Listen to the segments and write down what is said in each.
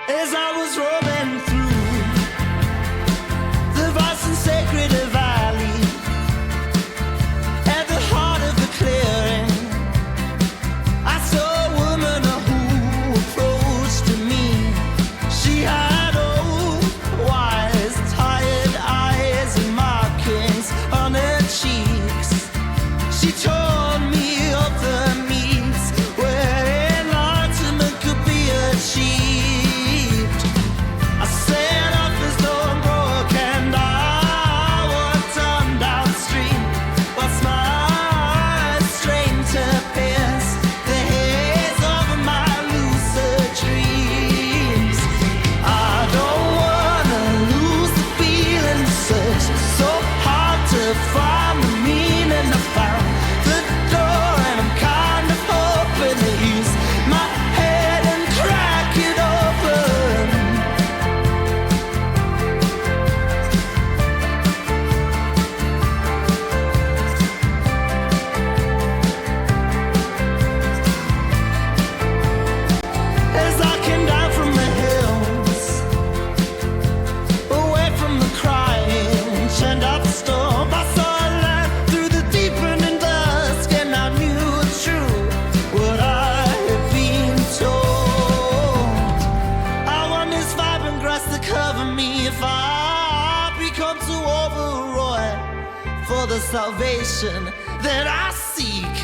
As I was rolling through the vast and sacred valley, at the heart of the clearing, I saw a woman who approached me. She had old, wise, tired eyes and markings on her cheeks. She told me of the means where enlightenment could be achieved. The salvation that I seek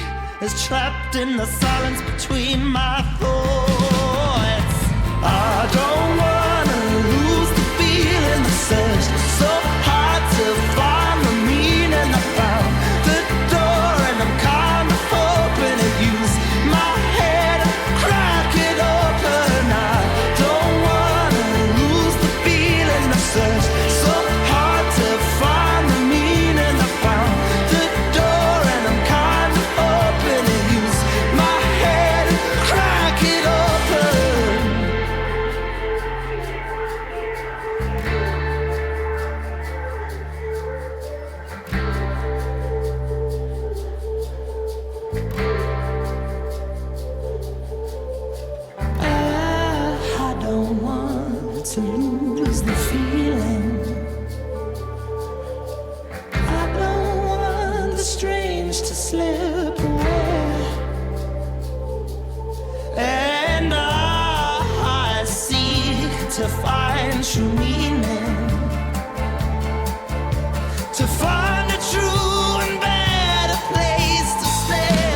is trapped in the silence between my thoughts. I don't wanna lose the feeling, the search so hard to find the meaning. I found the door and I'm kind of hoping to use my head and crack it open. I don't wanna lose the feeling, the search so hard to find the meaning. I found the door and I'm kind of hoping to use my head and crack it open. I don't want to lose the feeling. I don't want the strange to slip away. And I seek to find true meaning, to find a true and better place to stay.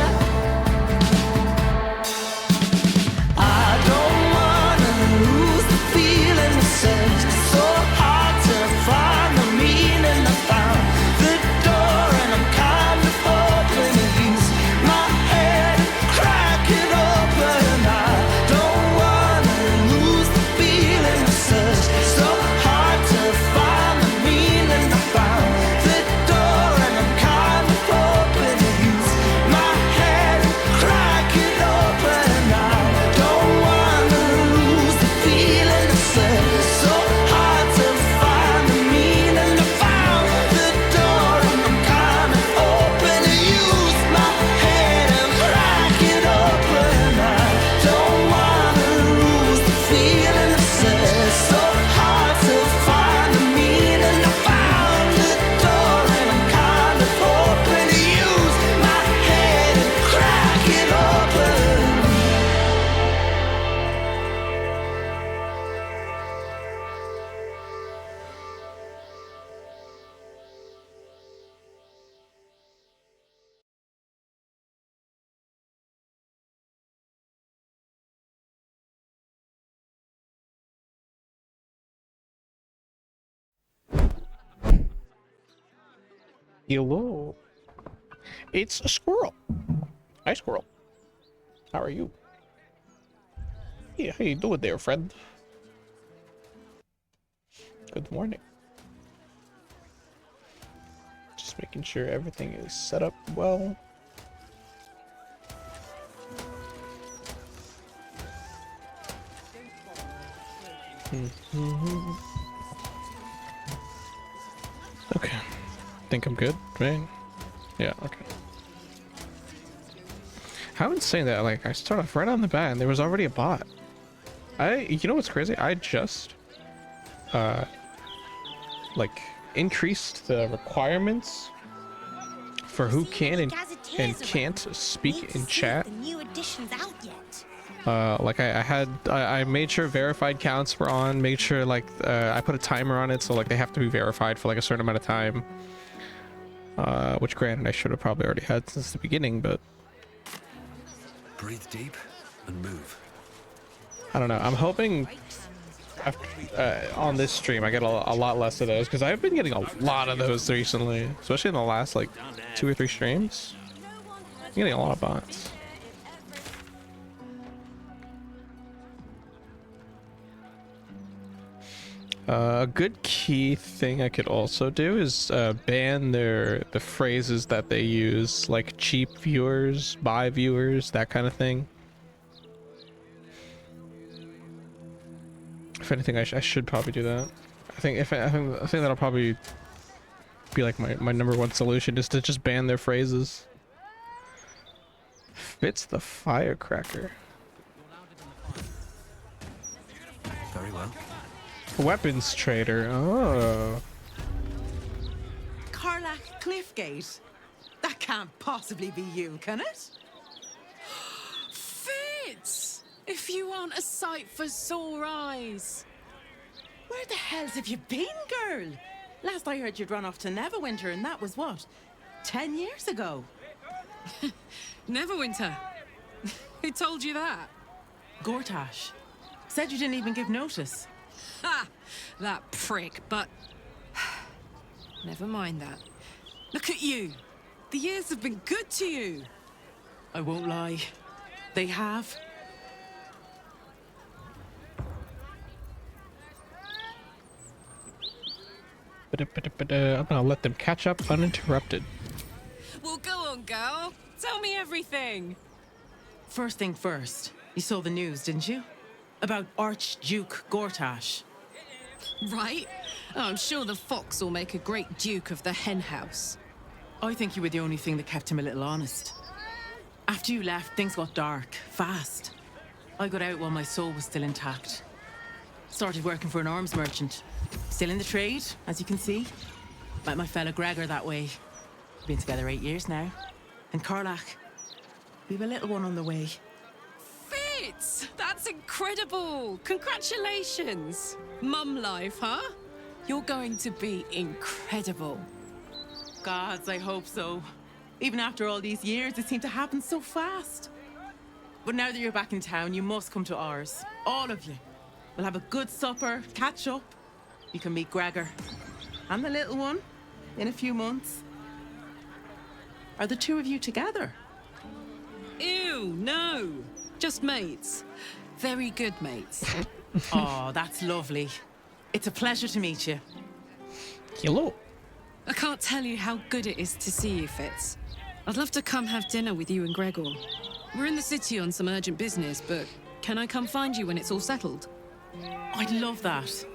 I don't wanna lose the feeling, the search so hard to find the meaning. I found the door and I'm kind of hoping to use my head and crack it open. I don't wanna lose the feeling, the search so hard to find the meaning. I found the door and I'm kind of hoping to use my head and crack it open. I don't wanna lose the feeling, the search so hard to find the meaning. I found the door and I'm kind of hoping to use my head and crack it open. I don't wanna lose the feeling, the search so hard to find the meaning. I found the door and I'm kind of hoping to use my head and crack it open. Hello. It's a squirrel. Hi, squirrel. How are you? Yeah, how you doing there, friend? Good morning. Just making sure everything is set up well. Okay. Think I'm good, right? Yeah, okay. How insane that, like, I started off right on the bat and there was already a bot. You know what's crazy? I just like increased the requirements for who can and can't speak in chat. The new edition's out yet. Like I made sure verified counts were on, made sure like I put a timer on it, so like they have to be verified for like a certain amount of time. Which granted I should have probably already had since the beginning, but Breathe deep and move. I don't know. I'm hoping on this stream I get a lot less of those, because I've been getting a lot of those recently, especially in the last like 2 or 3 streams. I'm getting a lot of bots. A good key thing I could also do is ban the phrases that they use, like cheap viewers, buy viewers, that kind of thing. If anything, I should probably do that. I think that'll probably be like my number one solution, is to just ban their phrases. Fits the firecracker. Very well. Weapons trader. Oh. Karlach Cliffgate? That can't possibly be you, can it? Fitz! If you aren't a sight for sore eyes. Where the hells have you been, girl? Last I heard you'd run off to Neverwinter, and that was what? 10 years ago? Neverwinter. Who told you that? Gortash. Said you didn't even give notice. Ha! That prick, but... Never mind that. Look at you. The years have been good to you. I won't lie. They have. I'm gonna let them catch up uninterrupted. Well, go on, girl. Tell me everything. First thing first, you saw the news, didn't you? About Archduke Gortash. Right? Oh, I'm sure the fox will make a great duke of the hen house. I think you were the only thing that kept him a little honest. After you left, things got dark, fast. I got out while my soul was still intact. Started working for an arms merchant. Still in the trade, as you can see. Met my fella Gregor that way. Been together 8 years now. And Karlach, we've a little one on the way. Fitz! That's incredible! Congratulations! Mum life, huh? You're going to be incredible. Gods, I hope so. Even after all these years, it seemed to happen so fast. But now that you're back in town, you must come to ours. All of you. We'll have a good supper, catch up. You can meet Gregor. And the little one in a few months. Are the two of you together? Ew, no. Just mates. Very good mates. Oh, that's lovely. It's a pleasure to meet you. Hello. I can't tell you how good it is to see you, Fitz. I'd love to come have dinner with you and Gregor. We're in the city on some urgent business, but can I come find you when it's all settled? I'd love that.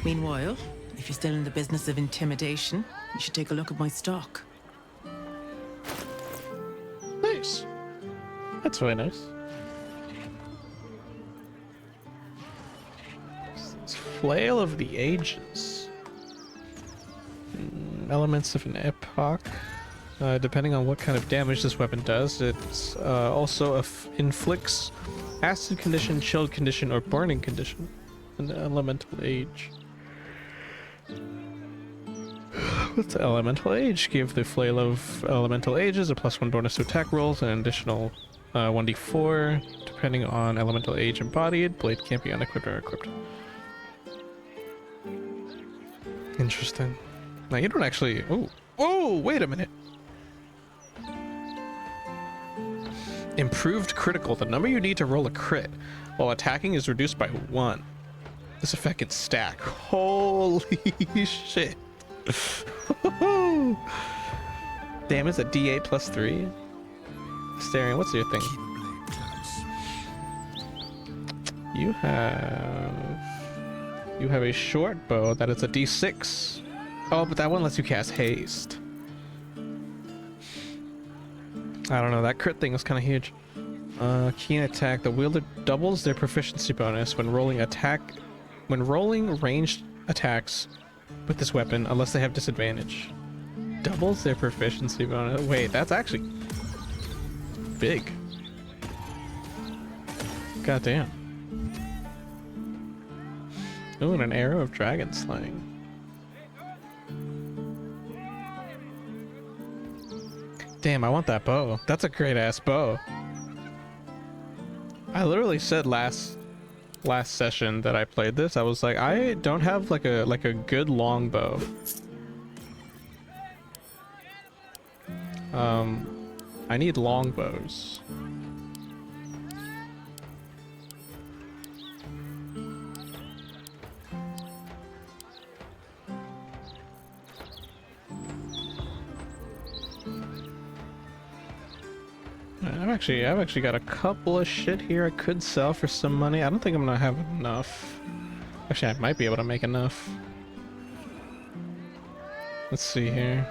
Meanwhile, if you're still in the business of intimidation, you should take a look at my stock. Nice. That's really nice. It's Flail of the Ages. Elements of an epoch. Depending on what kind of damage this weapon does, it's also inflicts acid condition, chilled condition, or burning condition. An elemental age. What's elemental age? Give the Flail of Elemental Ages a +1 bonus to attack rolls and an additional 1d4 depending on elemental age embodied. Blade can't be unequipped or equipped. Interesting. Now you don't actually. Oh, wait a minute. Improved critical. The number you need to roll a crit while attacking is reduced by 1. This effect can stack. Holy shit. Damn, is it D8 +3? Starion, what's your thing? Keep blade close. You have a short bow that is a D6. Oh, but that one lets you cast haste. I don't know, that crit thing is kind of huge. Keen attack. The wielder doubles their proficiency bonus when rolling ranged attacks with this weapon, unless they have disadvantage. Doubles their proficiency bonus. Wait, that's actually big. Goddamn. Ooh, and an arrow of dragon slaying. Damn, I want that bow. That's a great ass bow. I literally said last session that I played this, I was like, I don't have like a good long bow. I need long bows. I've actually got a couple of shit here I could sell for some money. I don't think I'm gonna have enough. Actually, I might be able to make enough. Let's see here.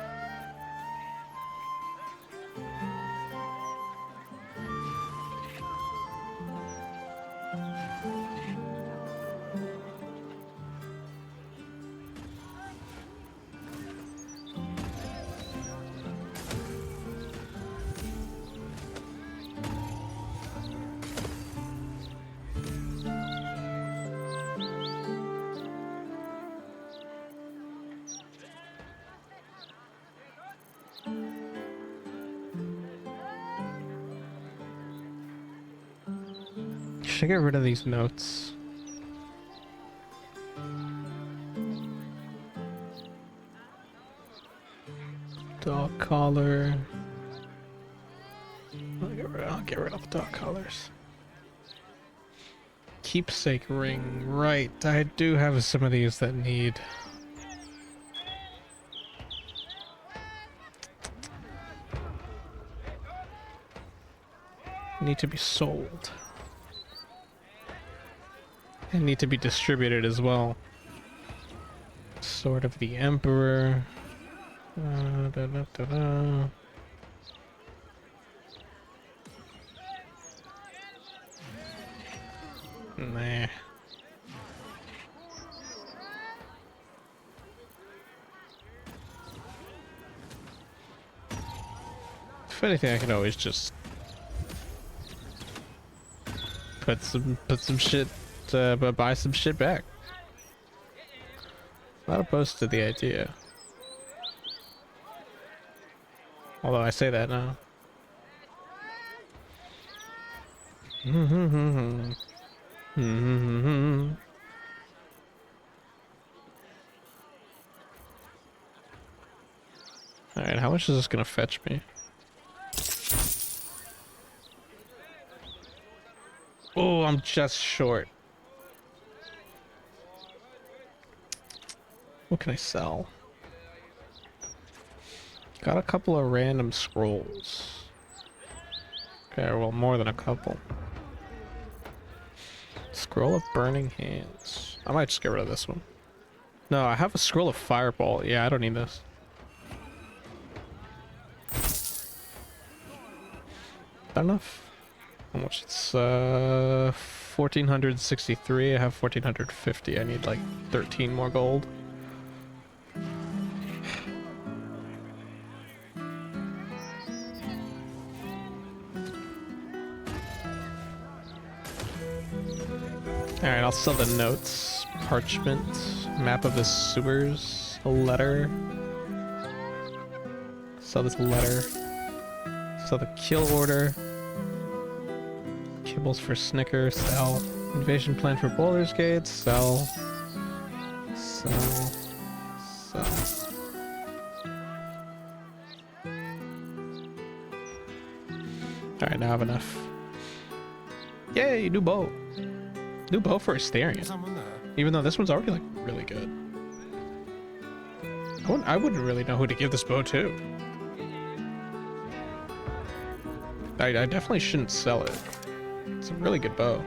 Should I get rid of these notes? Dog collar. I'll get rid of the dog collars. Keepsake ring. Right, I do have some of these that need... need to be sold. And need to be distributed as well. Sword of the Emperor. Nah. If anything, I can always just put some shit, buy some shit back. Not opposed to the idea. Although I say that now. Alright, how much is this gonna fetch me? Oh, I'm just short. What can I sell? Got a couple of random scrolls. Okay, well, more than a couple. Scroll of Burning Hands. I might just get rid of this one. No, I have a scroll of Fireball. Yeah, I don't need this. Not enough? How much? It's 1463. I have 1450. I need like 13 more gold. Alright, I'll sell the notes. Parchment. Map of the sewers. A letter. Sell this letter. Sell the kill order. Kibbles for Snicker. Sell. Invasion plan for Boulder's Gate. Sell. Sell. Sell. Alright, now I have enough. Yay, new bow. New bow for Asterion. Even though this one's already like really good. I wouldn't really know who to give this bow to. I definitely shouldn't sell it. It's a really good bow.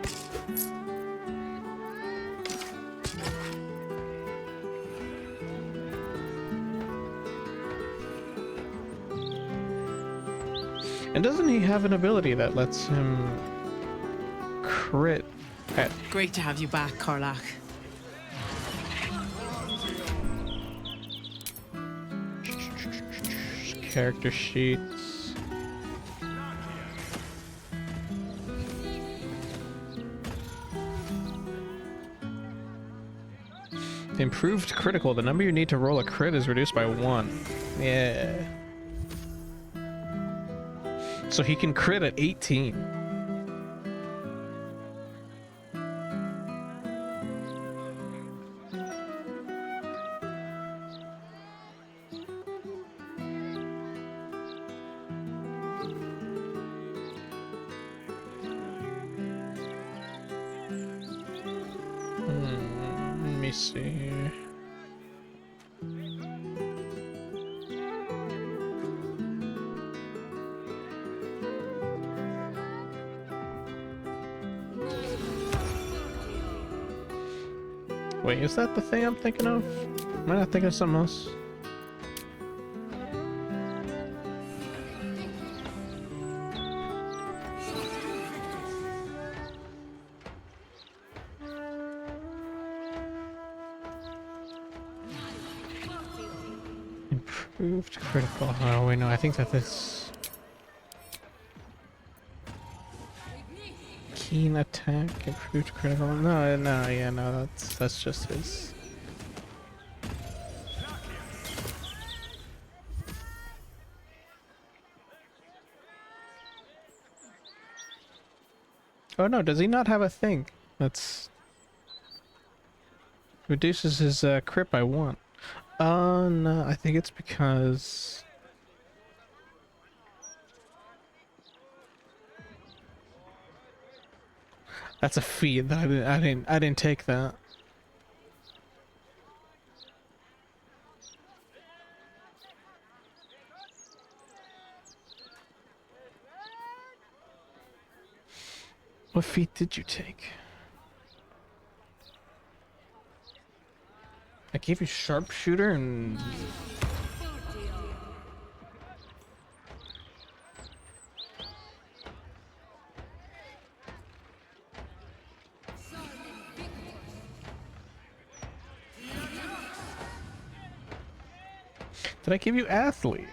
And doesn't he have an ability that lets him crit at... Great to have you back, Karlach. Character sheets. Improved critical. The number you need to roll a crit is reduced by 1. Yeah. So he can crit at 18. Let me see. Wait, is that the thing I'm thinking of? Am I not thinking of something else? Improved critical. Oh wait, no, I think that this keen attack, improved critical. No, yeah, no, that's just his. Oh no, does he not have a thing? That's reduces his crit by 1. No, I think it's because that's a feat that I didn't take that. What feat did you take? I gave you sharpshooter and... Did I give you athlete?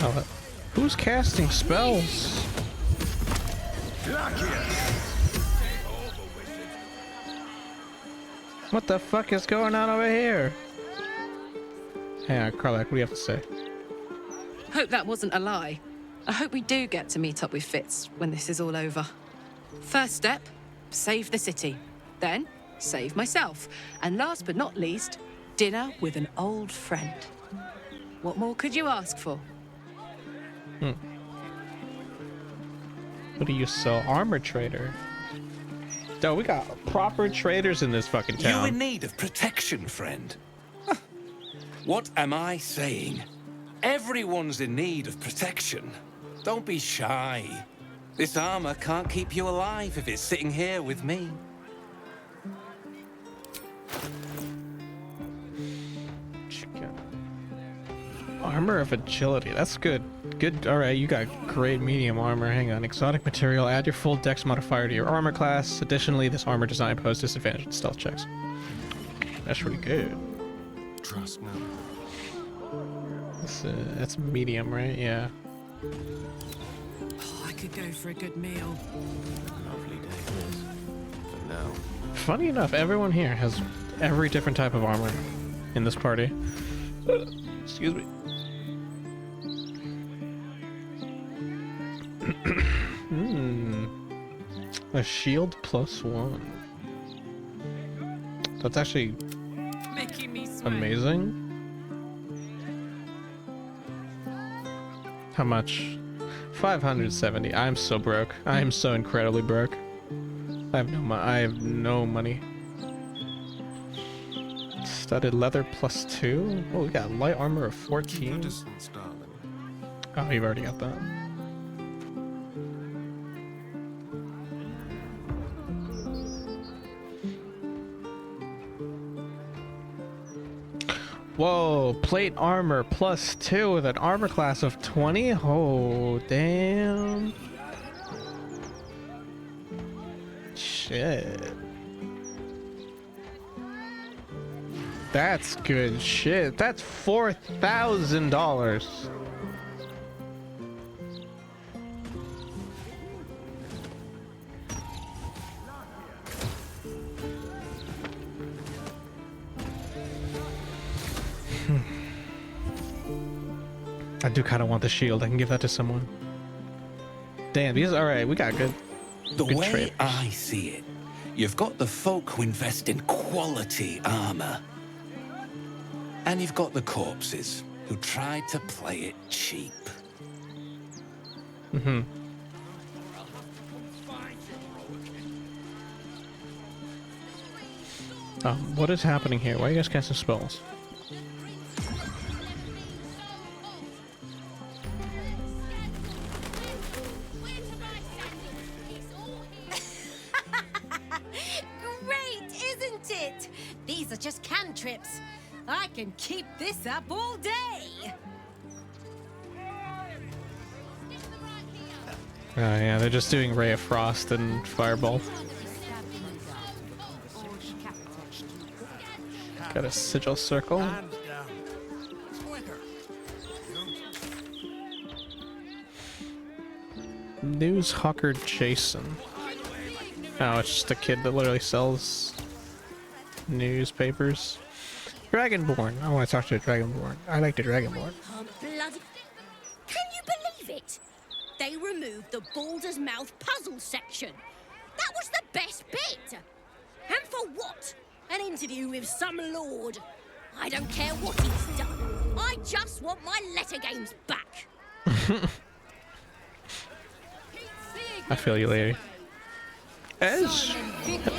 Oh, who's casting spells? What the fuck is going on over here? Hey, Karlach, what do you have to say? Hope that wasn't a lie. I hope we do get to meet up with Fitz when this is all over. First step, save the city. Then, save myself. And last but not least, dinner with an old friend. What more could you ask for? What do you sell? Armor trader. Yo, we got proper traders in this fucking town. You in need of protection, friend? Huh. What am I saying? Everyone's in need of protection. Don't be shy. This armor can't keep you alive if it's sitting here with me. Armor of agility. That's good. Good. All right, you got great medium armor. Hang on. Exotic material. Add your full dex modifier to your armor class. Additionally, this armor design poses disadvantage in stealth checks. That's pretty good. Trust me. That's medium, right? Yeah. Oh, I could go for a good meal. Lovely day it is. But now, Funny enough, everyone here has every different type of armor in this party. Excuse me. A shield +1. That's actually Making me sweat. amazing. How much? 570. I'm so broke. I am so incredibly broke. I have no money. Studded leather +2. Oh, we got light armor of 14. distance, darling. Oh, you've already got that. Whoa, plate armor +2 with an armor class of 20. Oh, damn. Shit. That's good shit. That's $4,000. I do kind of want the shield. I can give that to someone. Damn, these all right. We got good. The Good way traders. I see it, you've got the folk who invest in quality armor. And you've got the corpses who tried to play it cheap. Mm-hmm. What is happening here? Why are you guys casting spells? Great, isn't it? These are just cantrips. I can keep this up all day. Oh yeah, they're just doing Ray of Frost and Fireball. Got a sigil circle. News hawker Jason. Oh, it's just a kid that literally sells newspapers. Dragonborn. I want to talk to a Dragonborn. I like the Dragonborn. Oh, bloody... Can you believe it? They removed the Baldur's Mouth puzzle section. That was the best bit. And for what? An interview with some lord. I don't care what he's done. I just want my letter games back. I feel you, lady. Ez.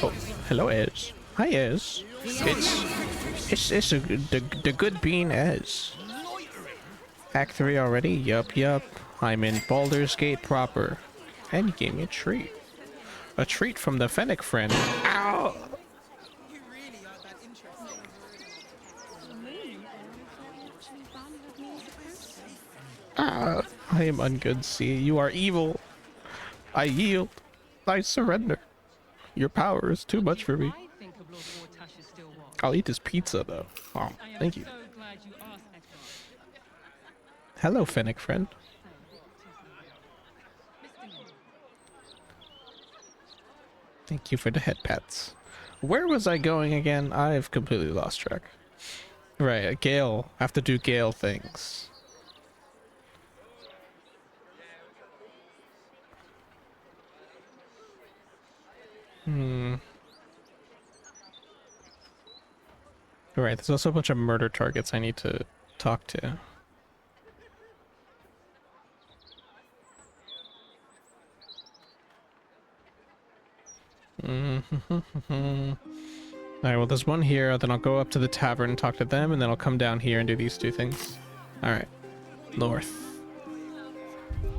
Oh, hello, Ez. Hi, Ez. It's the good bean Ez. Act 3 already? Yup. I'm in Baldur's Gate proper. And you gave me a treat. A treat from the Fennec friend. Ow! Ah, I am ungood, see. You are evil. I yield. I surrender. Your power is too much for me. I'll eat this pizza, though. Oh, thank you. Hello, Fennec friend. Thank you for the head pats. Where was I going again? I've completely lost track. Right, Gale. I have to do Gale things. Alright, there's also a bunch of murder targets I need to talk to. Alright, well there's one here, then I'll go up to the tavern and talk to them, and then I'll come down here and do these two things. Alright. North.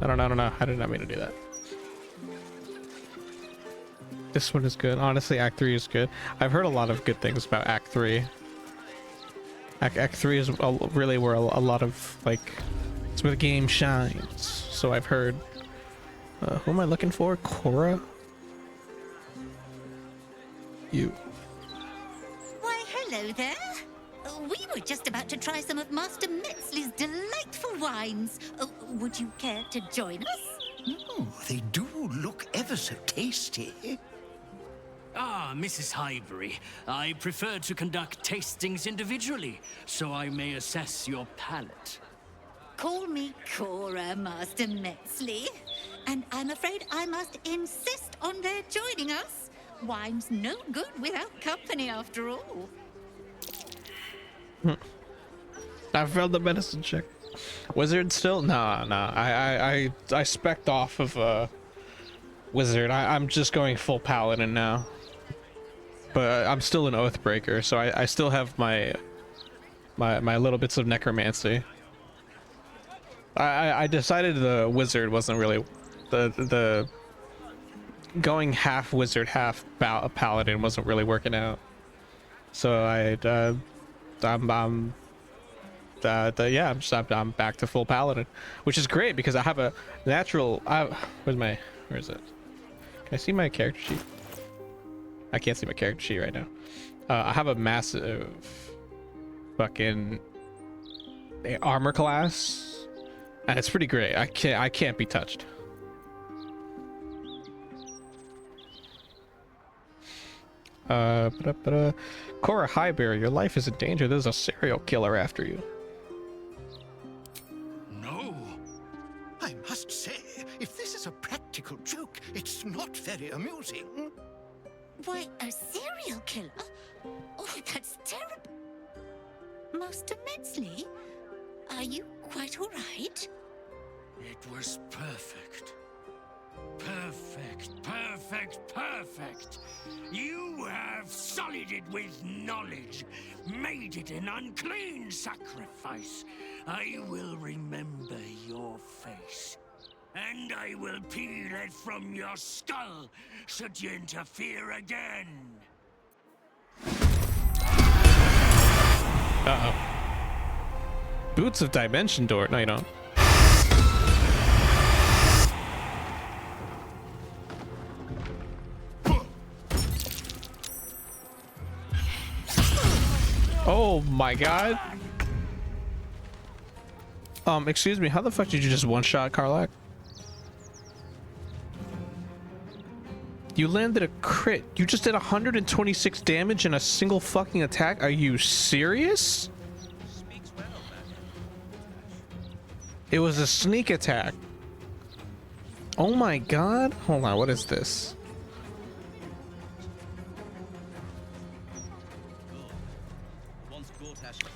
I don't know. I did not mean to do that. This one is good. Honestly, Act 3 is good. I've heard a lot of good things about Act 3. Act 3 is really where a lot of, like, it's where the game shines. So I've heard. Who am I looking for? Cora? You. Why, hello there. We were just about to try some of Master Metzley's delightful wines. Would you care to join us? Oh, they do look ever so tasty. Ah, Mrs. Highbury, I prefer to conduct tastings individually, so I may assess your palate. Call me Cora, Master Metzley. And I'm afraid I must insist on their joining us. Wine's no good without company, after all. I failed the medicine check. Wizard still? Nah. I spec'd off of Wizard. I'm just going full paladin now. But I'm still an Oathbreaker, so I still have my little bits of necromancy. I decided the Wizard wasn't really the going half Wizard, half Paladin wasn't really working out. So I'm yeah, I'm back to full paladin, which is great because I have a natural. Where is it? Can I see my character sheet? I can't see my character sheet right now. I have a massive fucking armor class, and it's pretty great. I can't be touched. Cora Highberry, your life is in danger. There's a serial killer after you. No. I must say, if this is a practical joke, it's not very amusing. Why, a serial killer? Oh, that's terrible. Master Metzley, are you quite all right? It was perfect. Perfect, perfect, perfect. You have sullied it with knowledge, made it an unclean sacrifice. I will remember your face, and I will peel it from your skull should you interfere again. Uh-oh. Boots of Dimension Door. No, you don't. Oh my god. Excuse me, how the fuck did you just one-shot Karlach? You landed a crit. You just did 126 damage in a single fucking attack? Are you serious? It was a sneak attack. Oh my god. Hold on, what is this?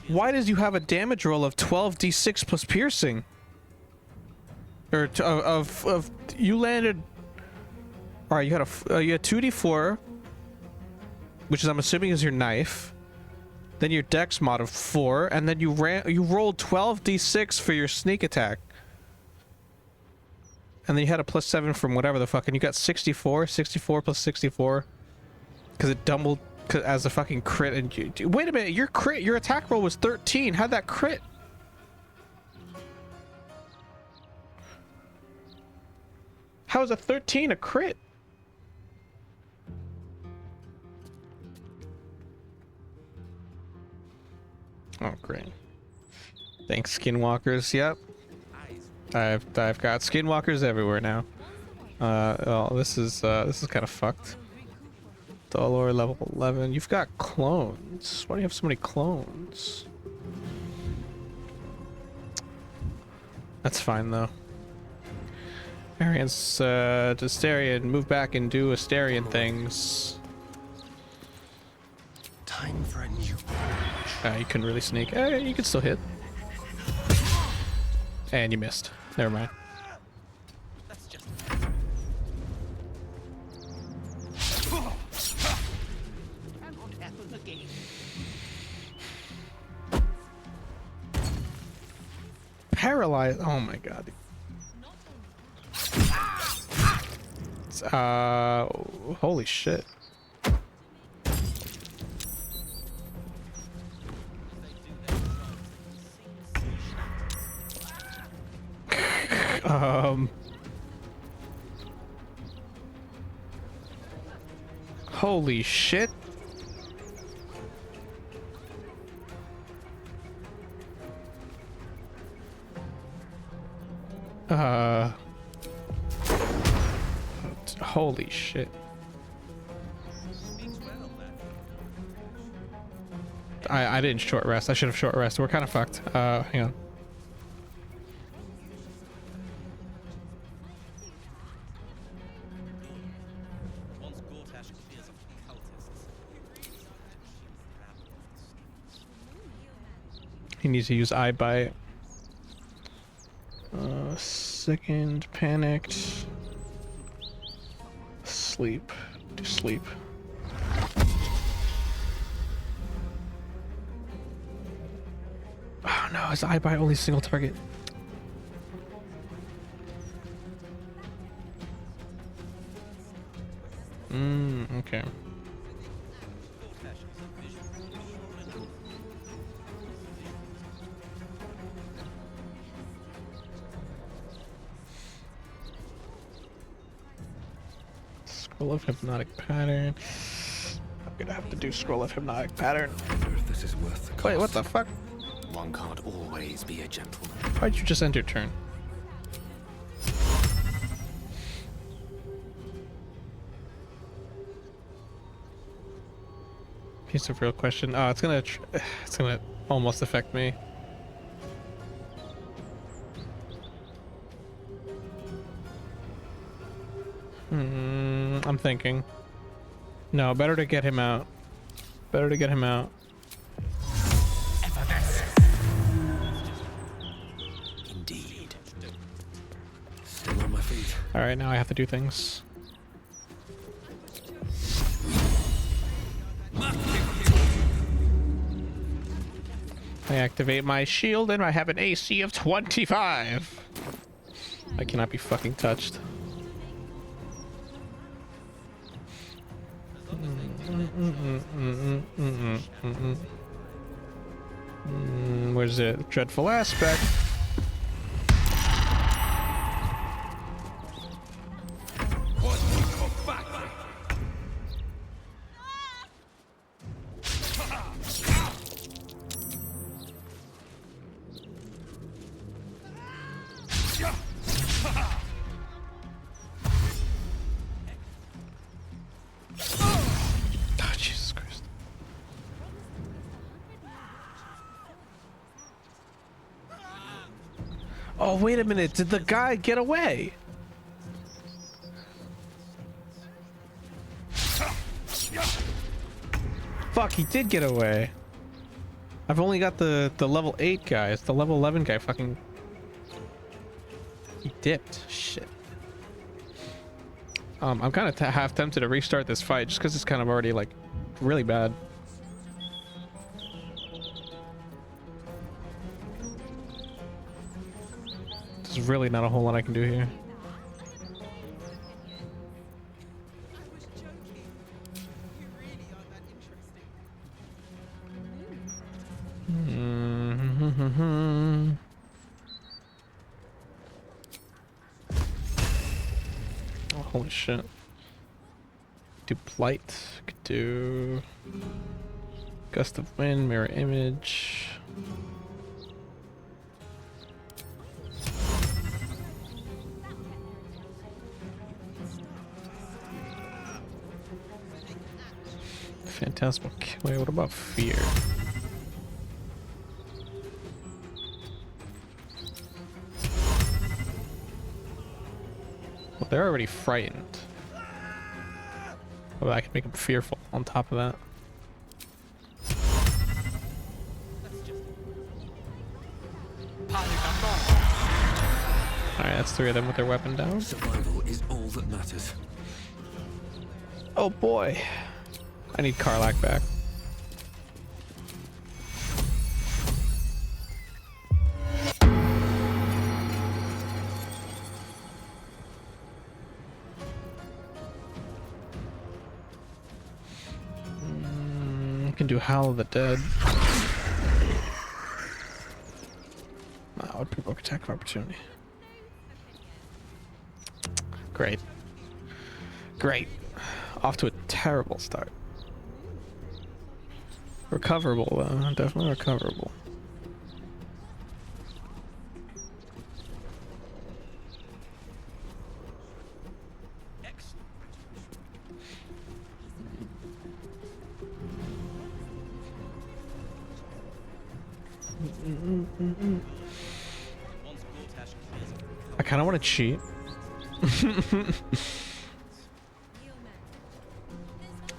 Why does you have a damage roll of 12d6 plus piercing? Or of you landed. All right, you had you had 2d4, which is I'm assuming is your knife. Then your dex mod of 4, and then you rolled 12d6 for your sneak attack. And then you had a +7 from whatever the fuck, and you got 64 plus 64, because it doubled as a fucking crit. And wait a minute, your attack roll was 13. How'd that crit? How is a 13 a crit? Oh great. Thanks, Skinwalkers. Yep, I've got Skinwalkers everywhere now. Well, this is kind of fucked. Dolor level 11. You've got clones. Why do you have so many clones? That's fine though. Arians to Astarion, move back and do Astarion things. Time for a new. You couldn't really sneak. You could still hit. And you missed. Never mind. That's just. Paralyzed. Oh my god. Holy shit. Holy shit. Holy shit. I didn't short rest. I should have short rest. We're kind of fucked. Hang on. He needs to use eye bite. Second, panicked. Sleep. Do sleep. Oh no, his eye bite only single target. Okay. Scroll of hypnotic pattern. I'm gonna have to do scroll of hypnotic pattern. I wonder if this is worth the cost. Wait, what the fuck? One can't always be a gentleman. Why'd you just end your turn? Piece of real question. Oh, it's gonna almost affect me. I'm thinking. No, better to get him out. Better to get him out. Indeed. Still on my feet. All right, now I have to do things. I activate my shield and I have an AC of 25. I cannot be fucking touched. Where's it? Dreadful aspect. Oh, wait a minute. Did the guy get away? Fuck, he did get away. I've only got the level 8 guys. The level 11 guy fucking... He dipped. Shit. I'm kind of half tempted to restart this fight just because it's kind of already, like, really bad. There's really not a whole lot I can do here. Oh, holy shit. Do Blight. Could do Gust of Wind, Mirror Image. Phantasmal. Wait, what about Fear? Well, they're already frightened. Oh, I can make them fearful on top of that. Alright, that's 3 of them with their weapon down. Survival is all that matters. Oh boy. I need Karlach back. I can do Howl of the Dead. I would provoke attack of opportunity. Great. Great. Off to a terrible start. Recoverable though, definitely recoverable. I kind of want to cheat.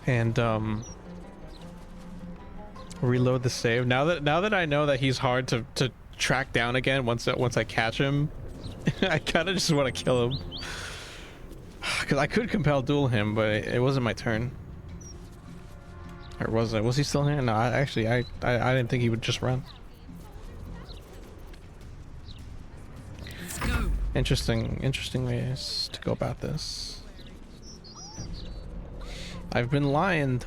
And reload the save. Now that I know that he's hard to track down again once I catch him, I kind of just want to kill him. Because I could compel duel him, but it wasn't my turn. Or was it? Was he still here? No, I didn't think he would just run. Let's go. Interesting ways to go about this. I've been lioned.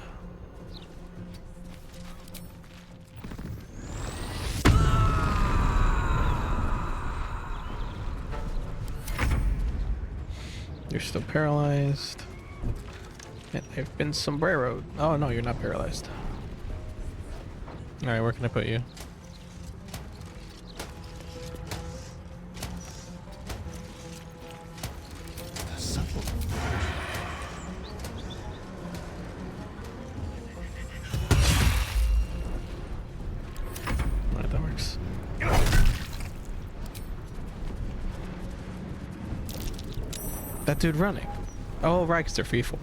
You're still paralyzed. And I've been sombreroed. Oh no, you're not paralyzed. Alright, where can I put you? Subtle. Alright, that works. That dude running. Oh, right, because they're fearful.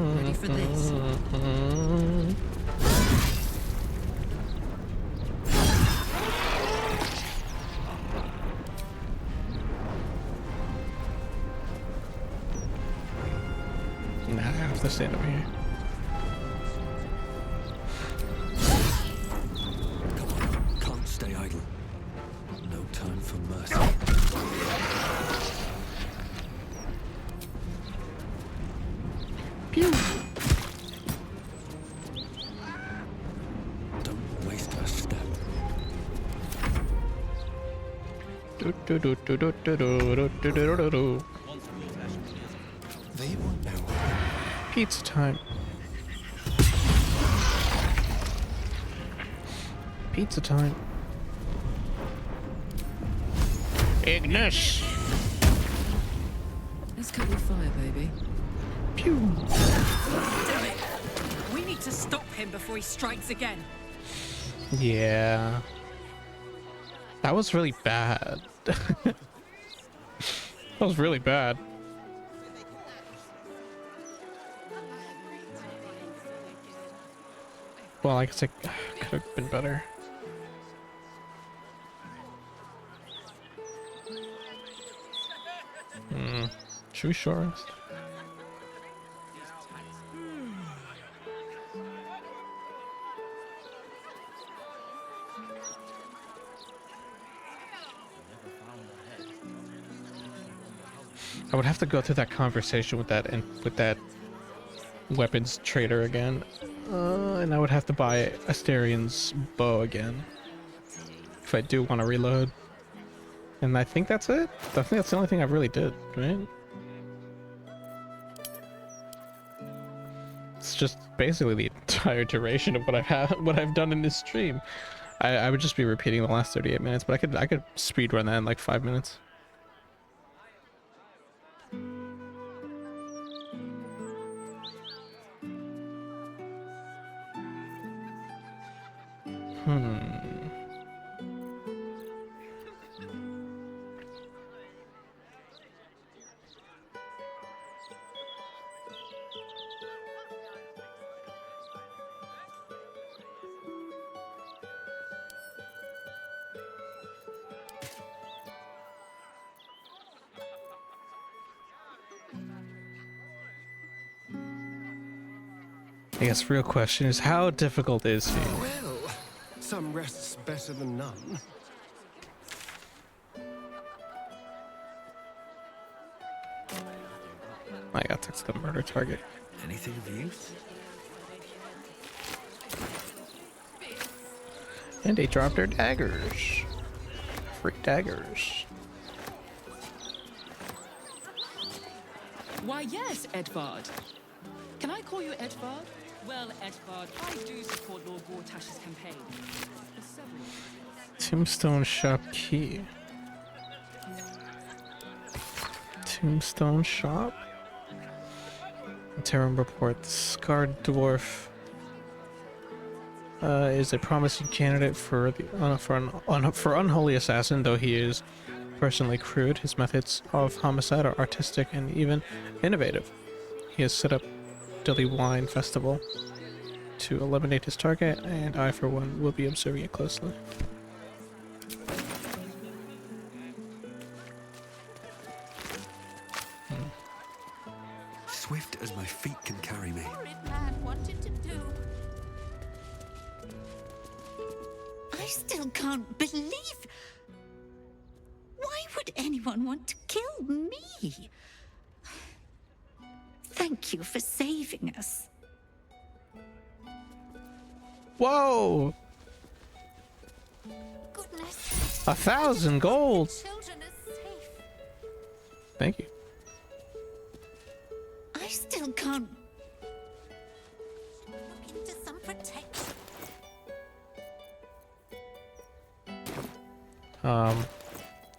Ready for this? Nah, I have to stand over here. Come on, can't stay idle. No time for mercy. Pew! Don't waste a step. They won't know. Pizza time. Pizza time. Ignis. Let's cut your fire, baby. Pew. Damn it! We need to stop him before he strikes again. Yeah. That was really bad. That was really bad. Well, I guess it could have been better. Should we short rest? I would have to go through that conversation with that weapons trader again, and I would have to buy Asterian's bow again if I do want to reload. And I think that's it. I think that's the only thing I really did, right? It's just basically the entire duration of what I've done in this stream. I would just be repeating the last 38 minutes, but I could speed run that in like 5 minutes. I guess real question is, how difficult is he? Well, some rest's better than none. I got text the murder target. Anything of use? And they dropped their daggers. Free daggers. Why, yes, Edvard. Can I call you Edvard? Well, Edvard, I do support Lord Gortash's campaign. For several reasons. Tombstone shop key. Tombstone shop? Terran reports Scarred Dwarf is a promising candidate for unholy assassin, though he is personally crude. His methods of homicide are artistic and even innovative. He has set up Dilly Wine Festival to eliminate his target, and I, for one, will be observing it closely. Swift as my feet can carry me. Horrid man wanted to do. I still can't believe. Why would anyone want to kill me? Thank you for saving us. Whoa! Goodness. 1,000 gold. Children are safe. Thank you. I still can't look into some protection.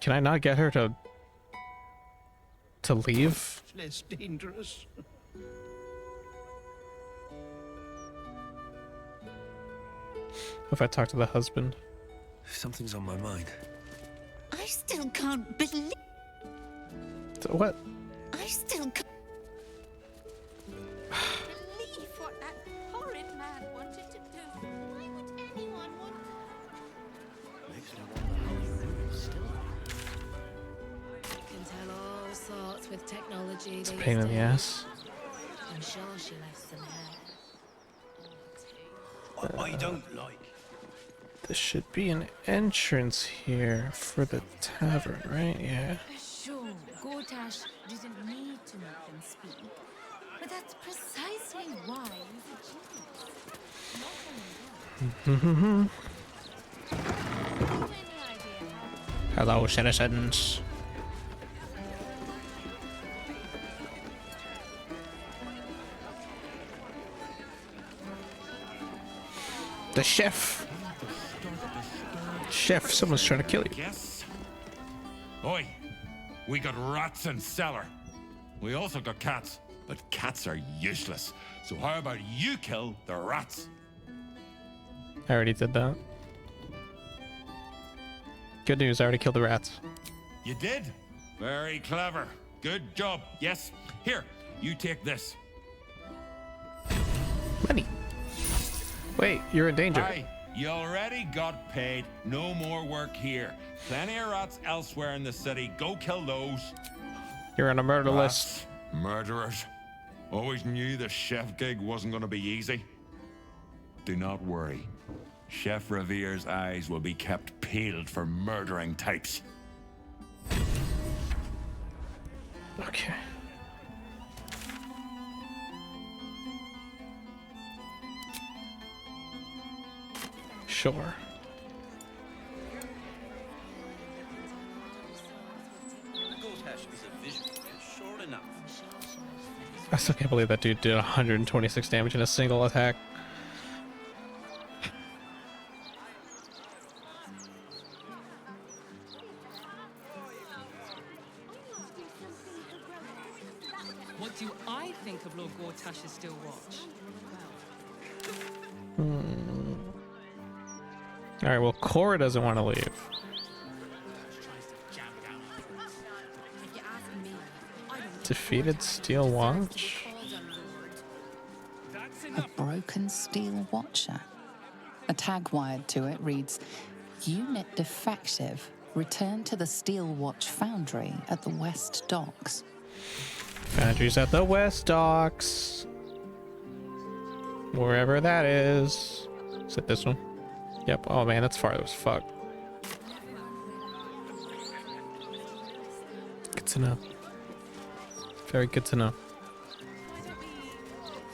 Can I not get her to leave? Less dangerous. If I talk to the husband. Something's on my mind. I still can't believe. What? I still can't believe what that horrid man wanted to do. Why would anyone want Makes me wonder how he knew it was still You can tell all sorts with technology. It's a pain in the ass. I'm sure she left some hair. What I don't like. There should be an entrance here for the tavern, right? Yeah. Sure, Gortash didn't need to make them speak, but that's precisely why he's a genius. Hello, citizens. The chef. Chef, someone's trying to kill you. Yes. Oi, we got rats in cellar. We also got cats, but cats are useless. So how about you kill the rats? I already did that. Good news, I already killed the rats. You did? Very clever. Good job. Yes. Here, you take this. Money. Wait, you're in danger. Aye, you already got paid. No more work here. Plenty of rats elsewhere in the city. Go kill those. You're on a murder Rats, list. murderers. Always knew the chef gig wasn't going to be easy. Do not worry. Chef Revere's eyes will be kept peeled for murdering types. Okay. Sure. Gortash is a visionary, sure enough. I still can't believe that dude did 126 damage in a single attack. What do I think of Lord Gortash's Still Watch? Alright, well, Cora doesn't want to leave. Defeated Steel Watch? A broken steel watcher. A tag wired to it reads, Unit defective. Return to the Steel Watch Foundry at the West Docks. Foundry's at the West Docks. Wherever that is. Is it this one? Yep. Oh man, that's far as fuck. Good to know. Very good to know.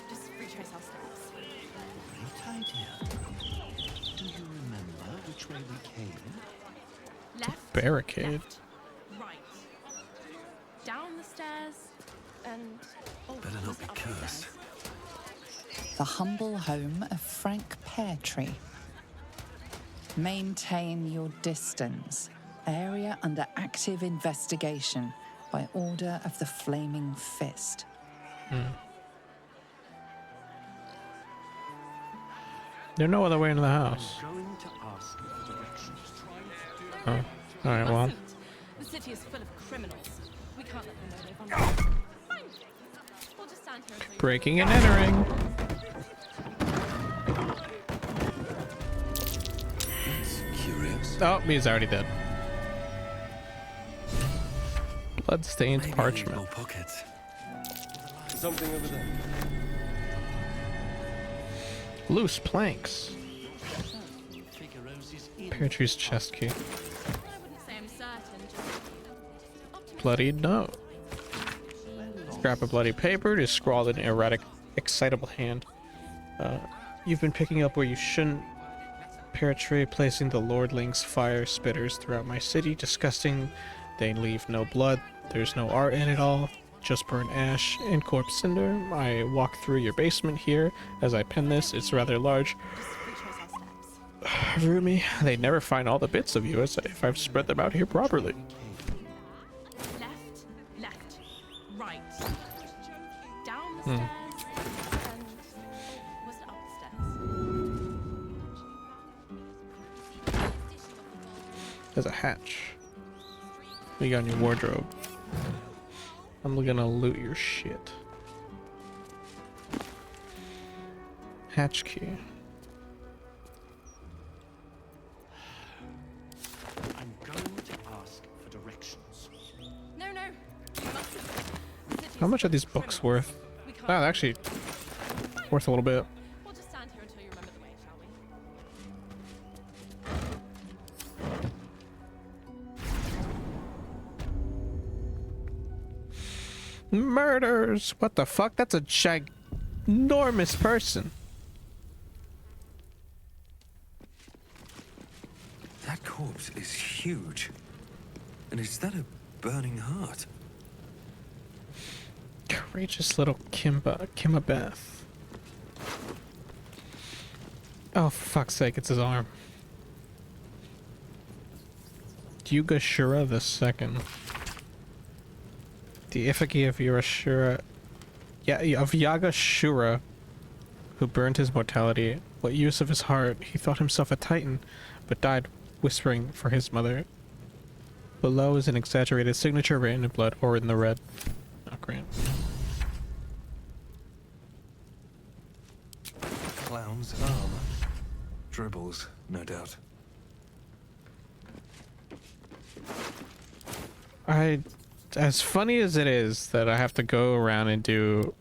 Just retrace our steps. Great idea. Do you remember which way we came? Left, Barricade. left, right. Down the stairs, and Better not be cursed. The humble home of Frank Peartree. Maintain your distance. Area under active investigation by order of the Flaming Fist. There's no other way into the house. Going to ask you for directions. Oh. Alright, well. the city is full of criminals. We can't let them know they've unlocked. Fine. We'll just stand here until you... Breaking and entering. Curious. Oh, he's already dead. Bloodstained Maybe parchment. more pockets. Something over there. Loose planks. Peartree's chest key. I wouldn't say I'm certain, just bloody note. Scrap of bloody paper is scrawled in an erratic, excitable hand. You've been picking up where you shouldn't. Peratry placing the lordling's fire spitters throughout my city. Disgusting. They leave no blood. There's no art in it all. Just burnt ash and corpse cinder. I walk through your basement here. As I pen this, it's rather large. Rumi, they never find all the bits of you as if I've spread them out here properly. Left, right. Down the stairs, and was it up the stairs? There's a hatch. What you got in your wardrobe? I'm gonna loot your shit. Hatch key. I'm going to ask for directions. No. You mustn't. How much are these books worth? Oh, they're actually worth a little bit. We'll just stand here until you remember the way, shall we? Murders! What the fuck? That's a ginormous person. That corpse is huge. And is that a burning heart? Courageous little Kimba Beth. Oh, for fuck's sake, it's his arm. Yugashura the Second. The effigy of Yagashura, who burned his mortality. What use of his heart? He thought himself a titan, but died whispering for his mother. Below is an exaggerated signature written in blood or in the red. Oh, great. Clown's arm. Dribbles, no doubt. As funny as it is that I have to go around and do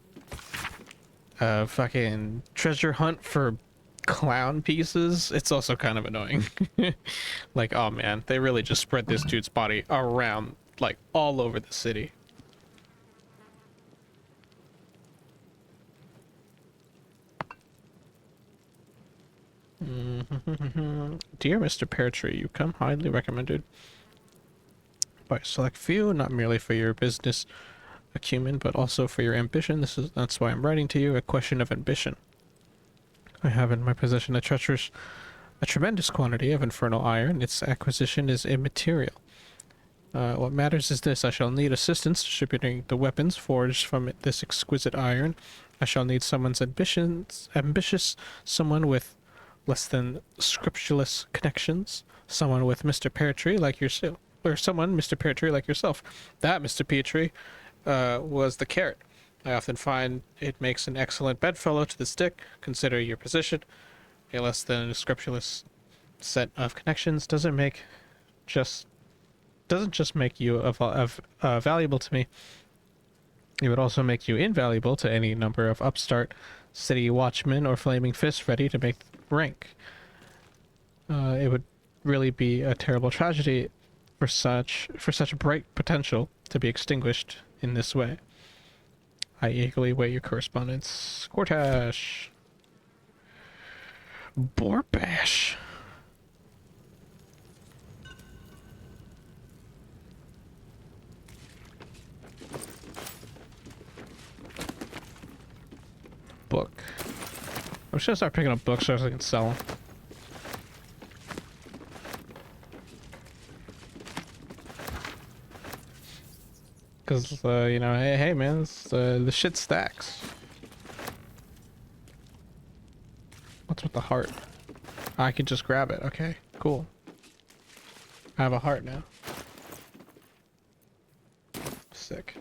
a fucking treasure hunt for clown pieces, it's also kind of annoying. Like, oh man, they really just spread this dude's body around, like, all over the city. Dear Mr. Peartree, you come highly recommended by a select few, not merely for your business acumen, but also for your ambition. That's why I'm writing to you. A question of ambition. I have in my possession a tremendous quantity of infernal iron. Its acquisition is immaterial. What matters is this: I shall need assistance distributing the weapons forged from this exquisite iron. I shall need someone's ambitious, someone with less than scrupulous connections, someone with Mr. Peartree like yourself. Or someone, Mr. Peartree, like yourself. That, Mr. Petrie, was the carrot. I often find it makes an excellent bedfellow to the stick. Consider your position. A less than scrupulous set of connections doesn't just make you valuable to me. It would also make you invaluable to any number of upstart city watchmen or flaming fists ready to make rank. It would really be a terrible tragedy for such bright potential to be extinguished in this way. I eagerly await your correspondence. Gortash. Borbash. Book. I'm just gonna start picking up books so I can sell them. Because, you know, hey man, the shit stacks. What's with the heart? I can just grab it. Okay, cool. I have a heart now. Sick.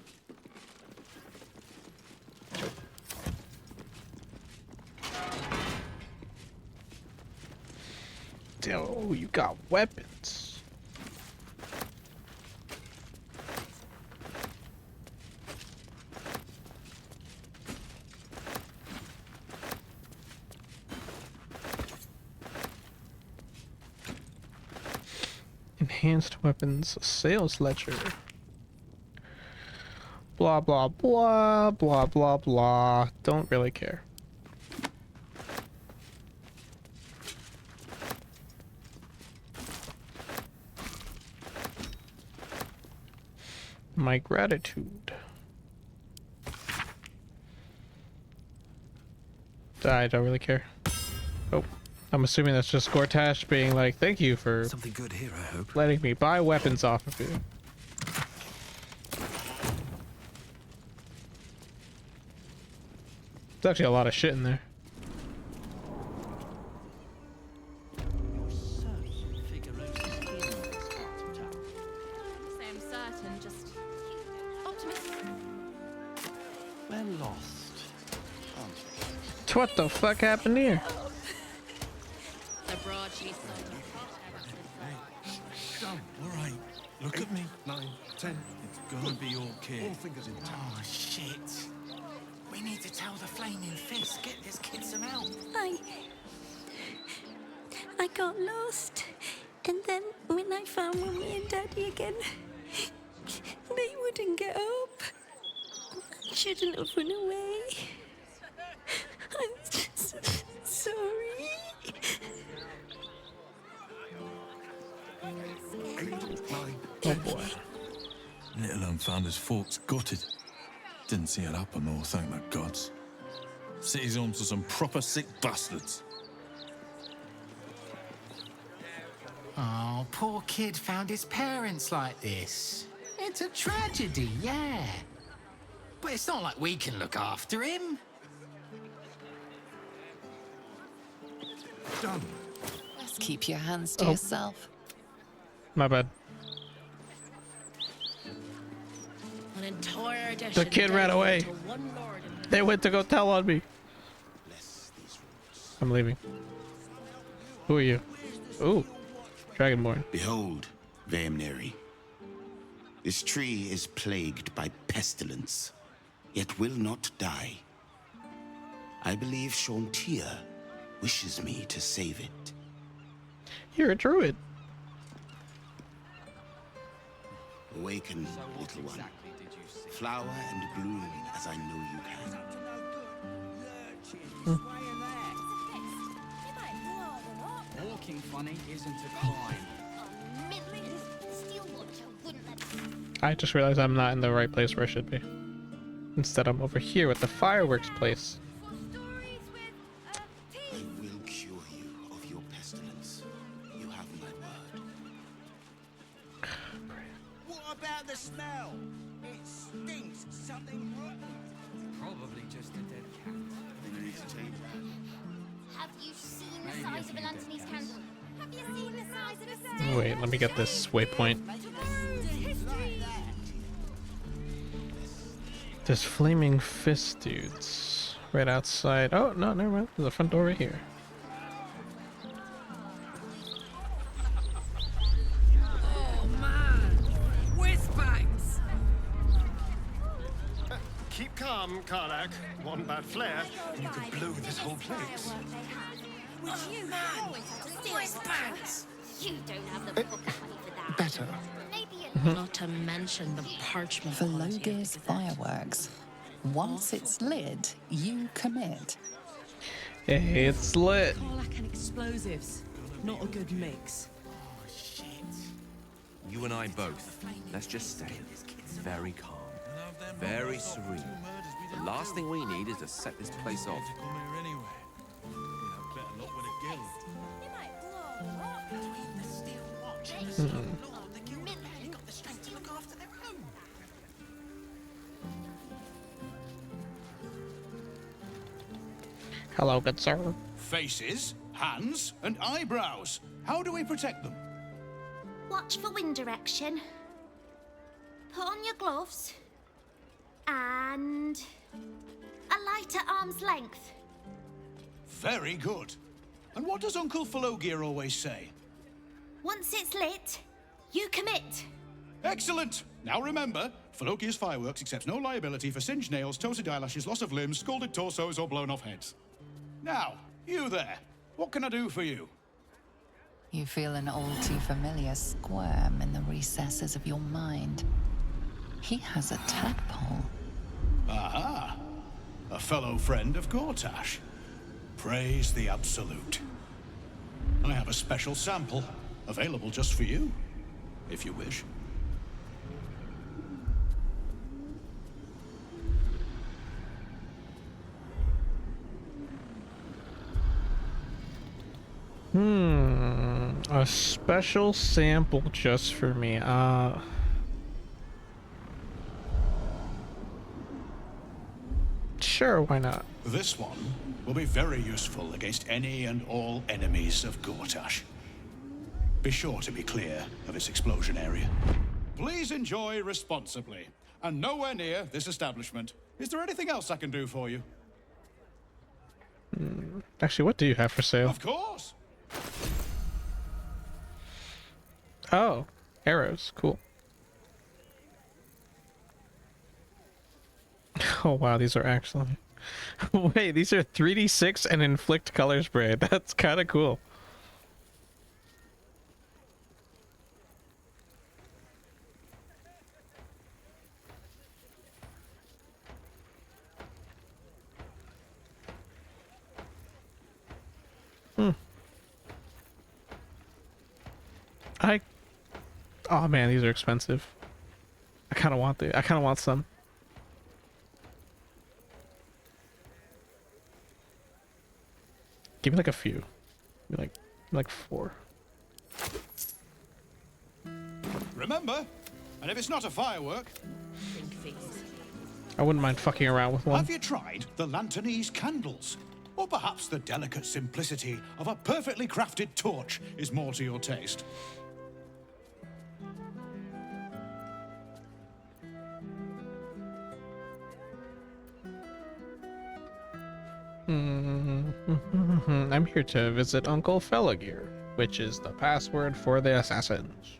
Oh, you got weapons. Enhanced weapons sales ledger. Blah, blah, blah, blah, blah, blah. Don't really care. My gratitude. I don't really care. Oh, I'm assuming that's just Gortash being like, thank you for Something good here, I hope. letting me buy weapons off of you. There's actually a lot of shit in there. Same certain, just optimistic. We're lost, aren't we? What the fuck happened here? The broad she's All right, look at me. 9, 10. It's gonna be okay. All fingers in town. Oh, shit. We need to tell the Flaming Fist. Get this kid some help. I got lost. And then when I found Mummy and Daddy again, they wouldn't get up. I shouldn't have run away. I'm just sorry. Oh boy. Little un found his forks gutted. Didn't see it happen, though, thank the gods. City's home to some proper sick bastards. Oh, poor kid found his parents like this. It's a tragedy, yeah. But it's not like we can look after him. Done. Just keep your hands to Oh. yourself. My bad. An entire edition The kid ran away. dedicated to one lord and They went to go tell on me. I'm leaving. Who are you? Ooh, Dragonborn. Behold, Vaemneri. This tree is plagued by pestilence, yet will not die. I believe Chauntea wishes me to save it. You're a druid. Awaken, little one. Flower and bloom as I know you can. Walking funny isn't a crime. I just realized I'm not in the right place where I should be. Instead, I'm over here with the fireworks place. I will cure you of your pestilence. You have my word. What about the smell? It stinks. Something rotten. Probably just a dead cat. Have you seen the size of a Lantanese candle? Have you seen the size of a Wait, let me get this waypoint. There's flaming fist dudes right outside. Oh, no, never mind. There's a front door right here. Oh man, whiz-bangs! Keep calm, Karlach. One bad flare, and you could blow this whole place. Which you always have to steal whiz-bangs! You don't have the pocket money for that. Better. Not to mention the parchment. For Logir's fireworks, once it's lit, you commit. Hey, it's lit. Karlach and explosives. Not a good mix. You and I both. Let's just stay very calm, very serene. The last thing we need is to set this place off. Hello, good sir. Faces, hands, and eyebrows. How do we protect them? Watch for wind direction. Put on your gloves. And a light at arm's length. Very good. And what does Uncle Falogir always say? Once it's lit, you commit. Excellent! Now remember, Falogir's fireworks accepts no liability for singed nails, toasted eyelashes, loss of limbs, scalded torsos, or blown off heads. Now, you there. What can I do for you? You feel an all too familiar squirm in the recesses of your mind. He has a tadpole. Aha! A fellow friend of Gortash. Praise the Absolute. I have a special sample, available just for you, if you wish. A special sample just for me. Sure, why not? This one will be very useful against any and all enemies of Gortash. Be sure to be clear of its explosion area. Please enjoy responsibly, and nowhere near this establishment. Is there anything else I can do for you? Actually, what do you have for sale? Of course! Oh, arrows. Cool. Oh wow, these are actually... Wait, these are 3d6 and inflict color spray. That's kind of cool. Oh man, these are expensive. I kind of want some. Give me like a few. Give me like 4. Remember, and if it's not a firework, I wouldn't mind fucking around with one. have you tried the Lanternese candles? Or perhaps the delicate simplicity of a perfectly crafted torch is more to your taste. I'm here to visit Uncle Felagir, which is the password for the assassins.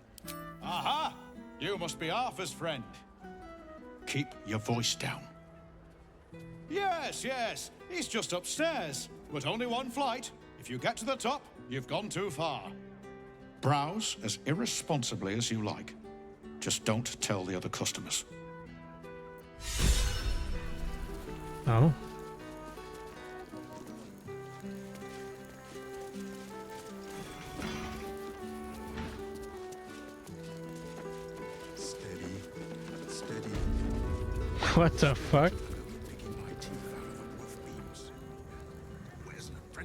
Aha! You must be Arthur's friend. Keep your voice down. Yes, yes, he's just upstairs, but only one flight. If you get to the top, you've gone too far. Browse as irresponsibly as you like. Just don't tell the other customers. Oh. What the fuck?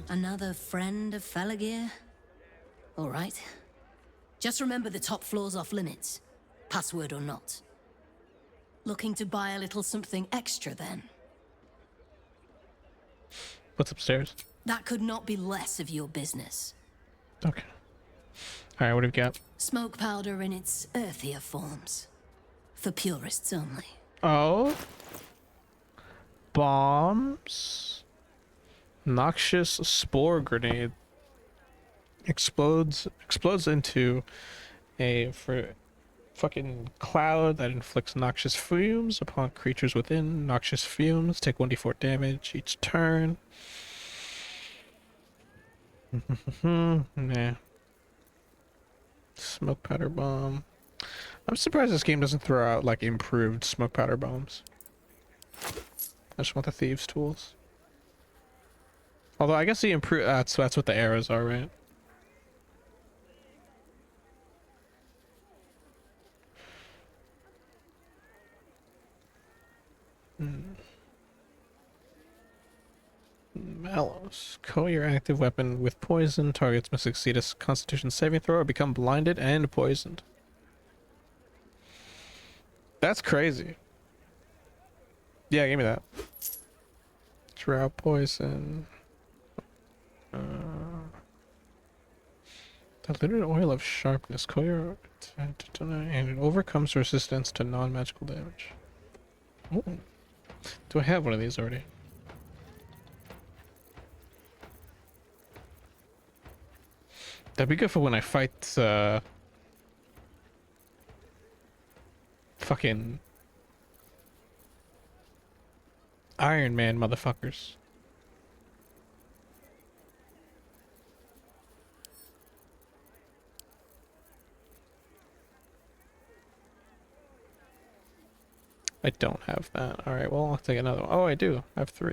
Another friend of Felagir? All right. Just remember the top floor's off limits, password or not. Looking to buy a little something extra then? What's upstairs? That could not be less of your business. Okay. Alright, what do we got? Smoke powder in its earthier forms. For purists only. Oh. Bombs. Noxious spore grenade. Explodes into a fucking cloud that inflicts noxious fumes upon creatures within. Noxious fumes take 1d4 damage each turn. Nah. Smoke powder bomb. I'm surprised this game doesn't throw out like improved smoke powder bombs. I just want the thieves' tools. Although I guess the improved that's what the arrows are, right? Mallows. Coat your active weapon with poison. Targets must succeed a Constitution saving throw or become blinded and poisoned. That's crazy. Yeah, give me that. Draw poison. Diluted oil of sharpness. Coat your and it overcomes resistance to non-magical damage. Oh. Do I have one of these already? That'd be good for when I fight fucking Iron Man motherfuckers. I don't have that. All right, well, I'll take another one. Oh, I do. I have 3.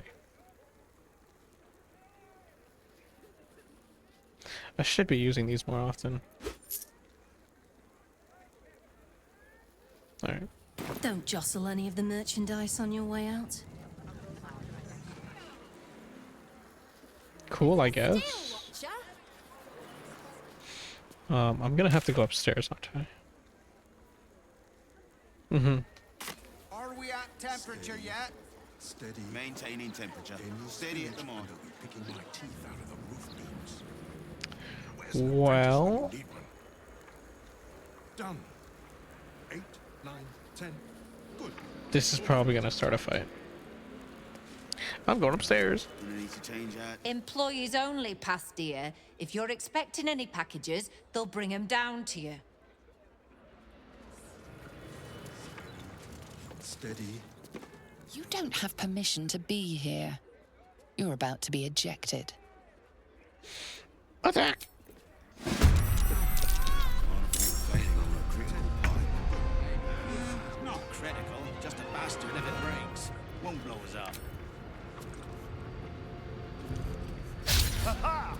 I should be using these more often. All right. Don't jostle any of the merchandise on your way out. Cool, I guess. I'm gonna have to go upstairs, aren't I? Mm-hmm. Are we at temperature yet? Steady. Maintaining temperature. Steady at the mark. Picking my teeth out of the roof beams. Well. Done. 8, 9, 10. Good. This is probably gonna start a fight. I'm going upstairs. Employees only, Pastia. If you're expecting any packages, they'll bring them down to you. Steady. You don't have permission to be here. You're about to be ejected. Attack! Not critical, just a bastard if it breaks. Won't blow us up. Ha-ha!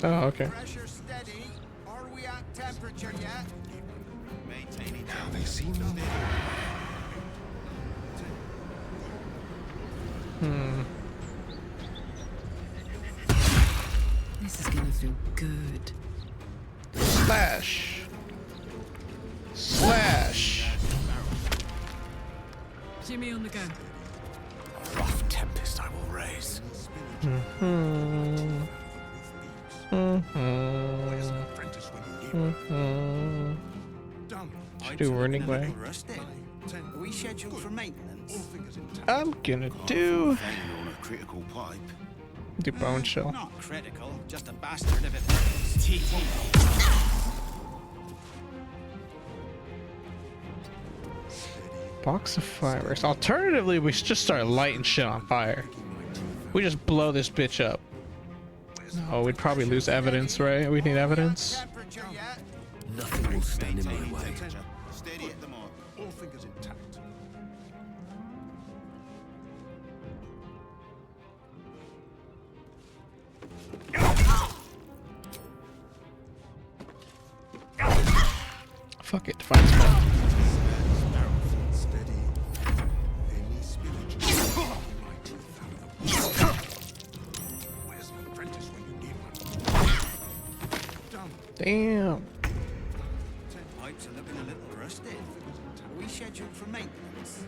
Oh, okay. Pressure steady. Are we at temperature yet? Maintaining. Now they see nothing. This is gonna feel good. Slash. Slash. Jimmy on the go. A rough tempest I will raise. Should do running way. Are we scheduled for maintenance? I'm gonna do Critical pipe. the bone shell. Not critical, just a bastard if it breaks. Box of fireworks. Alternatively, we should just start lighting shit on fire. We just blow this bitch up. Oh, we'd probably lose evidence, right? We need evidence. Nothing will stand in my way. Steady at the mark. All fingers intact. Fuck it, find smoke. Steady. Any spillage. Where's an apprentice when you need one? Done. Damn. Pipes are looking a little rusted. Are we scheduled for maintenance?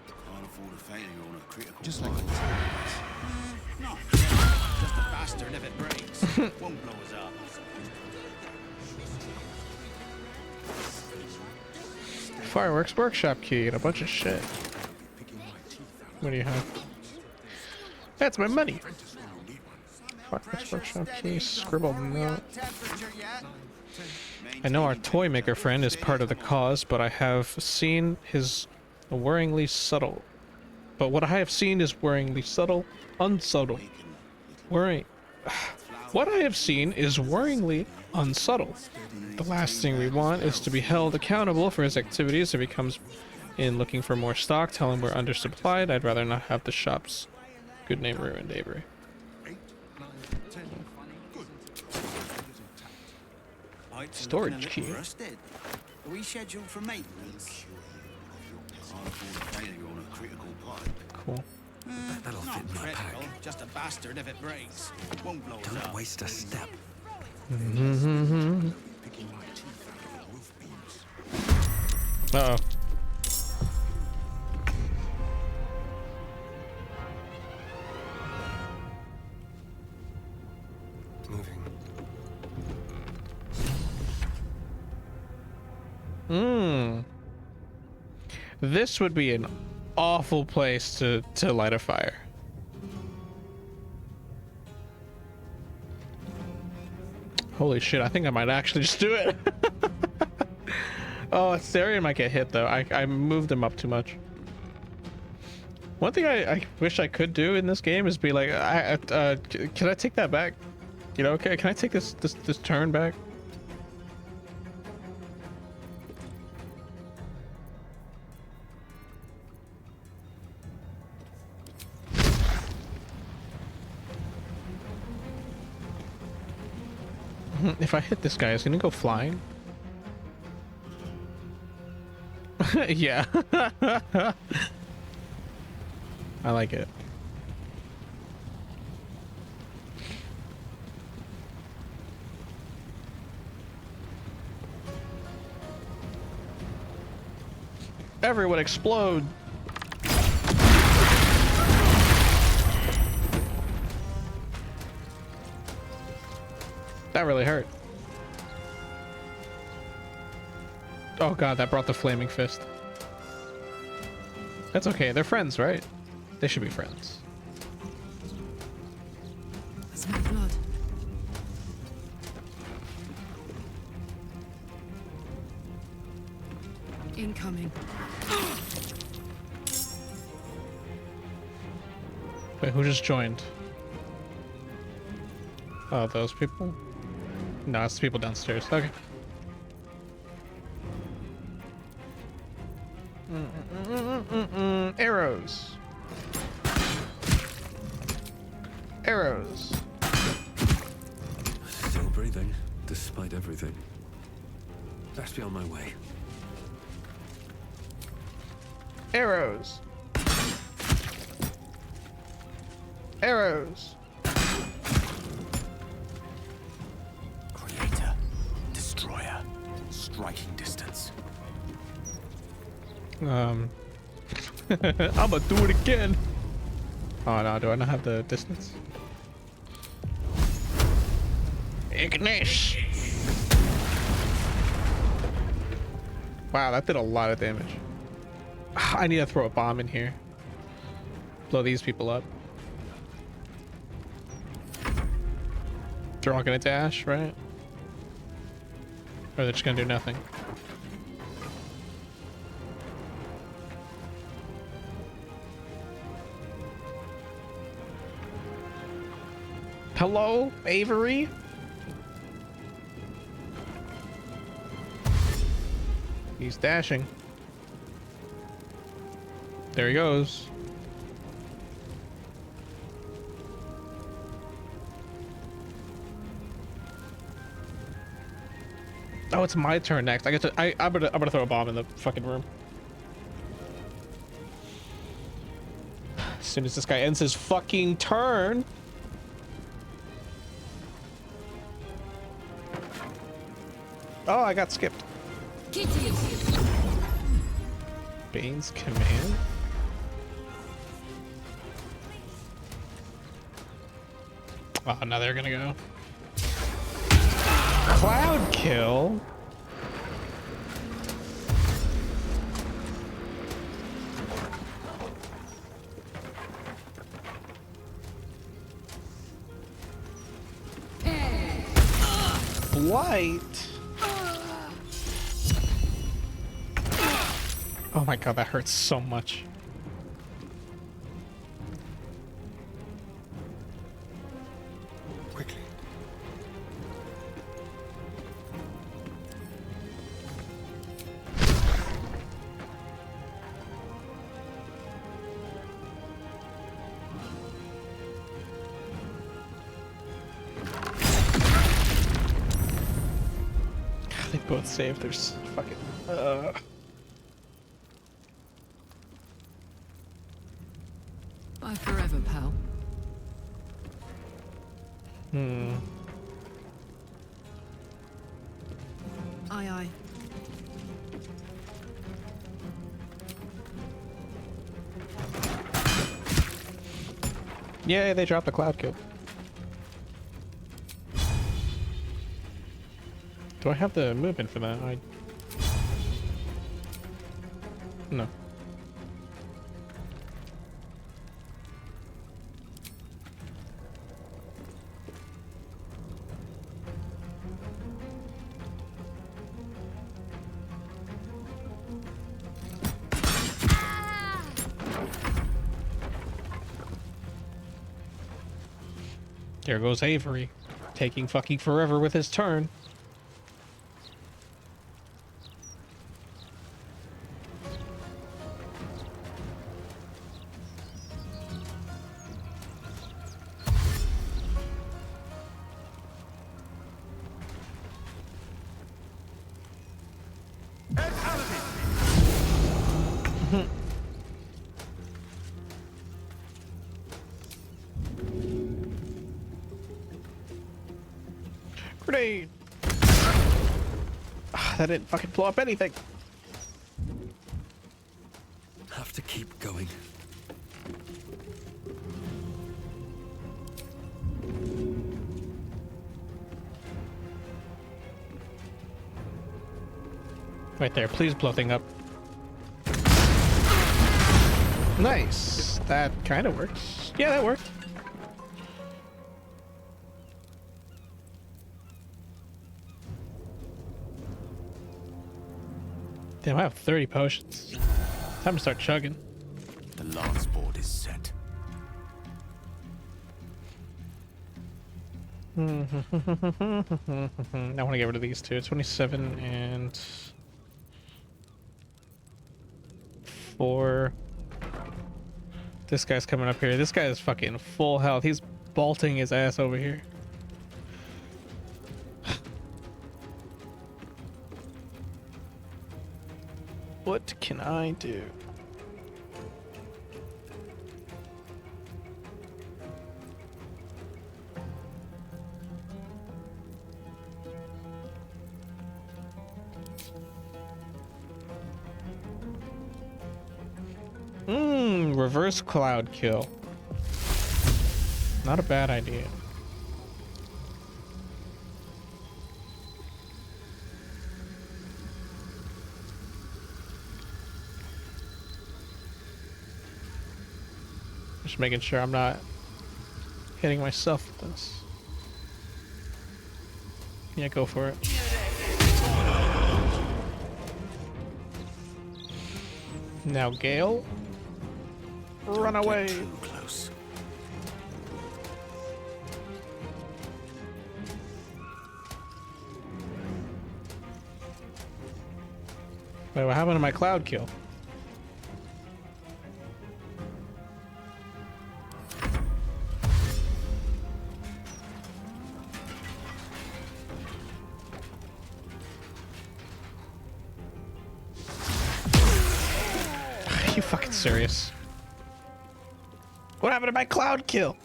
Can't afford a failure on a critical. Just like Not critical, just a bastard if it breaks. Won't blow us up. Fireworks workshop key and a bunch of shit. What do you have? That's my money. Fireworks workshop key, scribble note. I know our toy maker friend is part of the cause, but I have seen his worryingly subtle. But what I have seen is worryingly subtle, unsubtle. Worrying. What I have seen is worryingly unsubtle. The last thing we want is to be held accountable for his activities if he comes in looking for more stock. Tell him we're undersupplied. I'd rather not have the shop's good name ruined, Avery. Storage key. Are we scheduled for maintenance? Can't afford a failure on a critical pipe. Cool. That'll fit in my pack. Just a bastard if it breaks. Won't blow us Don't up. waste a step. Uh-oh. Moving. This would be an awful place to light a fire. Holy shit, I think I might actually just do it. Oh, Therian might get hit though. I moved him up too much. One thing I wish I could do in this game is be like, can I take that back? You know, okay, can I take this turn back? If I hit this guy, is he gonna go flying? Yeah. I like it. Everyone explode. That really hurt. Oh god, that brought the flaming fist. That's okay, they're friends, right? They should be friends. That's my blood. Incoming. Wait, who just joined? Oh, those people? No, it's the people downstairs. Okay. Arrows. Arrows. Still breathing, despite everything. Best be on my way. Arrows. Arrows. Creator, destroyer, striking distance. I'ma do it again. Oh no, do I not have the distance? Ignish. Wow, that did a lot of damage. I need to throw a bomb in here. Blow these people up. They're all gonna dash, right? Or they're just gonna do nothing. Hello, Avery? He's dashing. There he goes. Oh, it's my turn next. I get to. I'm gonna throw a bomb in the fucking room. As soon as this guy ends his fucking turn. Oh, I got skipped. Bane's command. Oh, now they're gonna go. Cloud kill. Blight. Oh my god, that hurts so much. Quickly. They both saved their fucking. Bye forever, pal. Hmm. Aye, aye. Yeah, they dropped the cloud kill. Do I have the movement for that? No. There goes Avery. taking fucking forever with his turn. Grenade! That didn't fucking blow up anything. Have to keep going. Right there, please blow thing up. Nice. That kind of works. Yeah, that worked. Damn, I have 30 potions. Time to start chugging. The last board is set. I want to get rid of these two. 27 and 4. This guy's coming up here. This guy is fucking full health. He's bolting his ass over here. What can I do? Reverse cloud kill. Not a bad idea. Just making sure I'm not hitting myself with this. Yeah, go for it. Now Gale, run away. Too close. Wait, what happened to my cloud kill? Are you fucking serious? What happened to my cloud kill?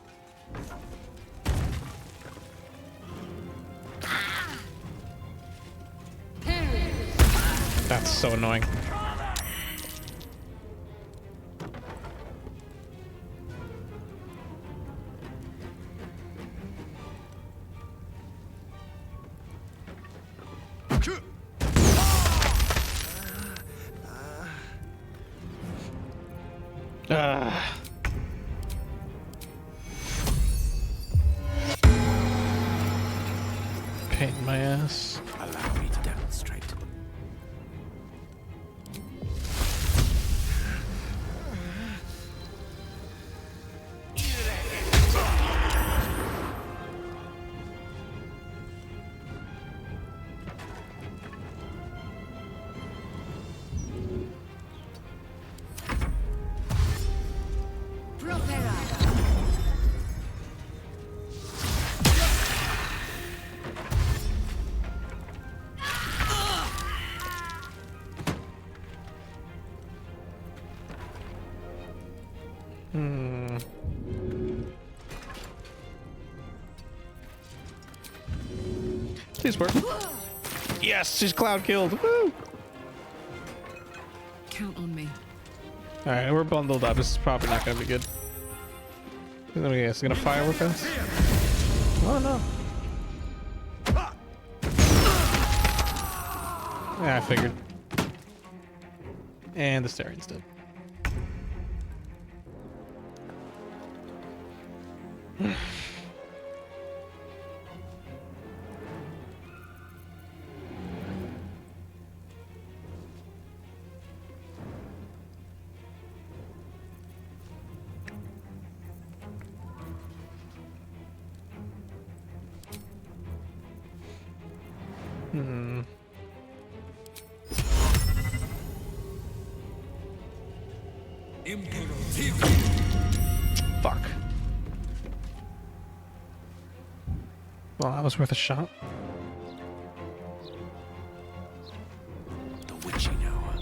That's so annoying. Pain in my ass. Allow me to demonstrate. Please work. Yes, she's cloud killed. Woo! Count on me. Alright, we're bundled up. This is probably not gonna be good. Let me guess, gonna fire with us? Oh no. Yeah, I figured. And the Starian's dead. Hmm. Fuck. Well, that was worth a shot. The witching hour.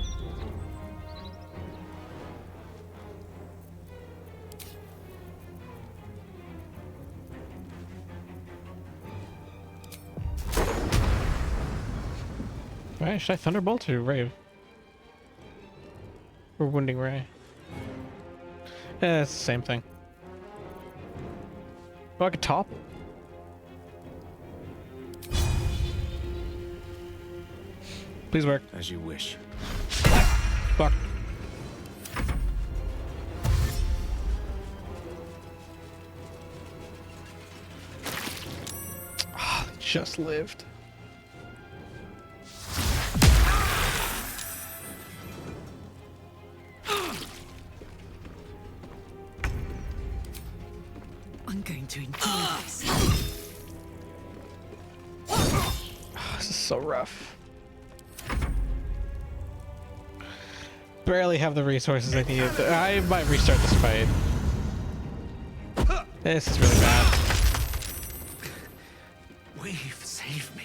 Right, should I Thunderbolt or Rave? Or Wounding Ray? Yeah, it's the same thing. Oh, I could topple. Please work. As you wish. Fuck. Ah, they just lived. I'm going to enjoy this. Oh, this is so rough. Barely have the resources I need. I might restart this fight. This is really bad. Weave, save me.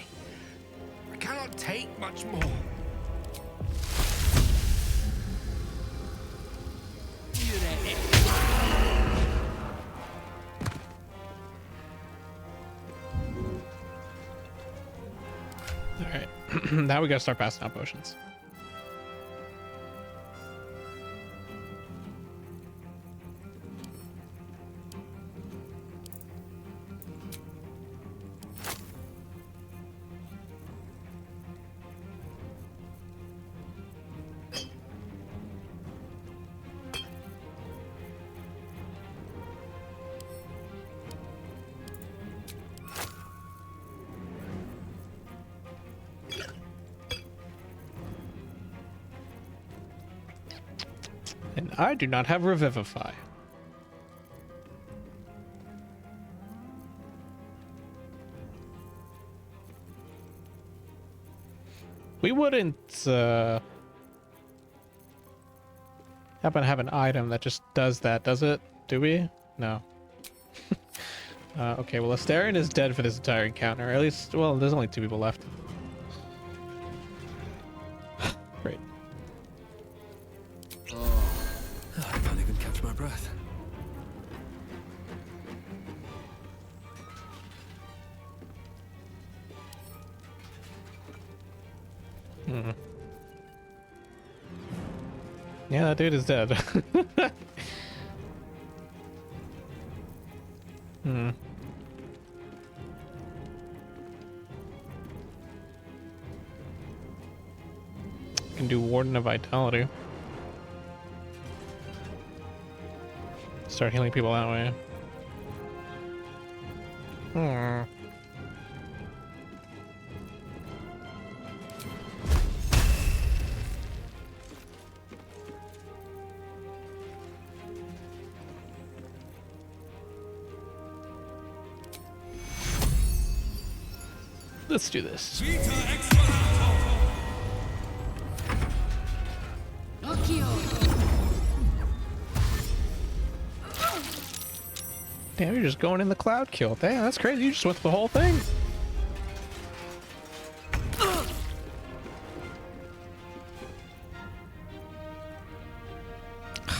I cannot take much more. Alright. Now we gotta start passing out potions. And I do not have Revivify. We wouldn't happen to have an item that just does that, does it? Do we? No. Okay, well, Astarion is dead for this entire encounter. At least, well, there's only 2 people left. Great. I can't even catch my breath. Hmm. Yeah, that dude is dead. Hmm. Can do Warden of Vitality. Start healing people that way. Hmm. Let's do this. Damn, you're just going in the cloud kill. Damn, that's crazy. You just went through the whole thing.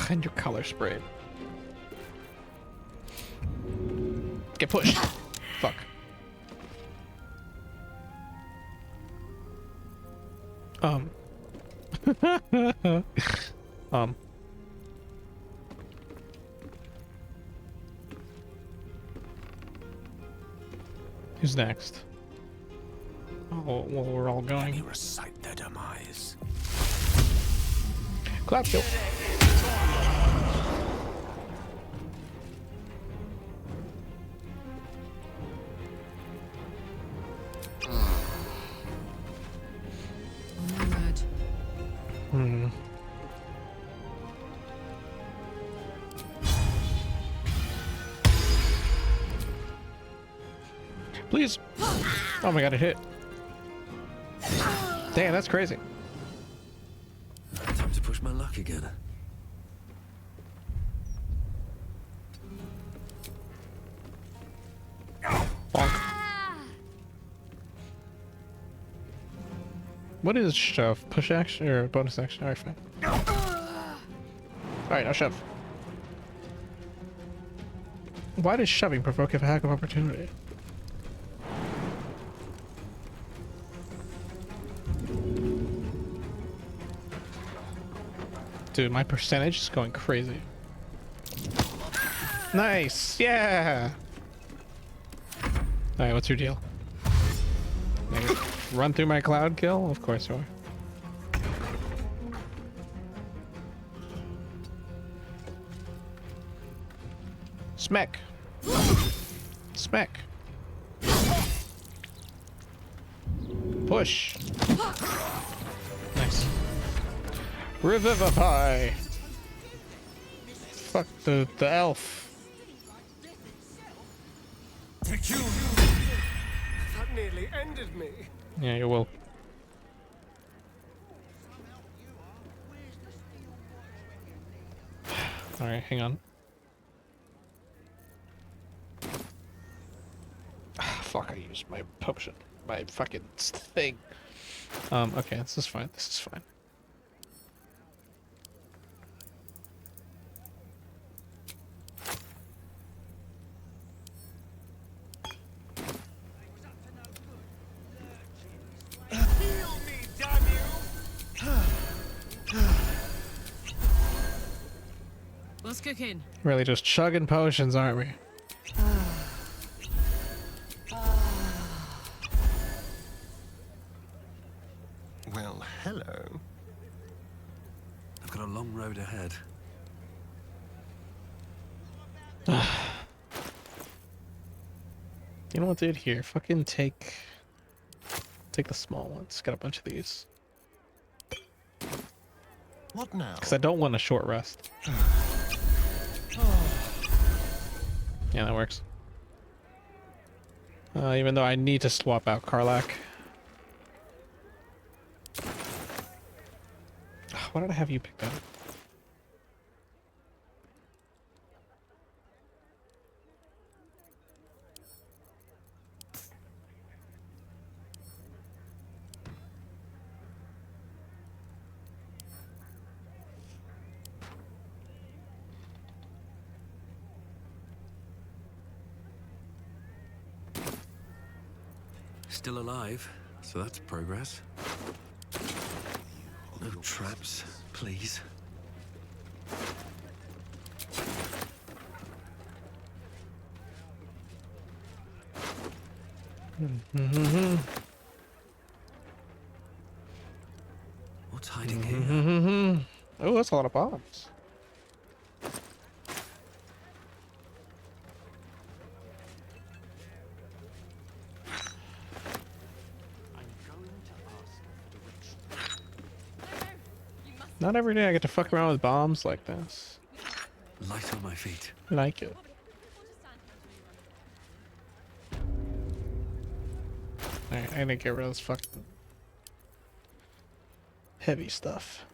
And your color sprayed. Get pushed. Fuck. Who's next? Oh, well, we're all going. Let me recite their demise. Cloud kill. Hmm. Please. Oh my god, it hit. Damn, that's crazy. Time to push my luck again. Bonk. What is shove? Push action or bonus action? Alright, fine. Alright, now shove. Why does shoving provoke a hack of opportunity? Dude, my percentage is going crazy. Nice! Yeah! Alright, what's your deal? Maybe run through my cloud kill? Of course you are. Smack! Smack! Push! Nice. Revivify! Fuck the elf. That nearly ended me. Yeah, you will. Alright, hang on. Fuck, I used my potion. My fucking thing. Okay, this is fine. This is fine. What's cooking? Really just chugging potions, aren't we? Well, hello. I've got a long road ahead. You know what, dude? Here, fucking take the small ones. Got a bunch of these. What now? Because I don't want a short rest. Yeah, that works. Even though I need to swap out Karlach. Why did I have you picked up? Still alive, so that's progress. No traps, please. What's hiding here? Oh, that's a lot of bombs. Not every day I get to fuck around with bombs like this. Light on my feet. Like it. Alright, I need to get rid of this fucking heavy stuff.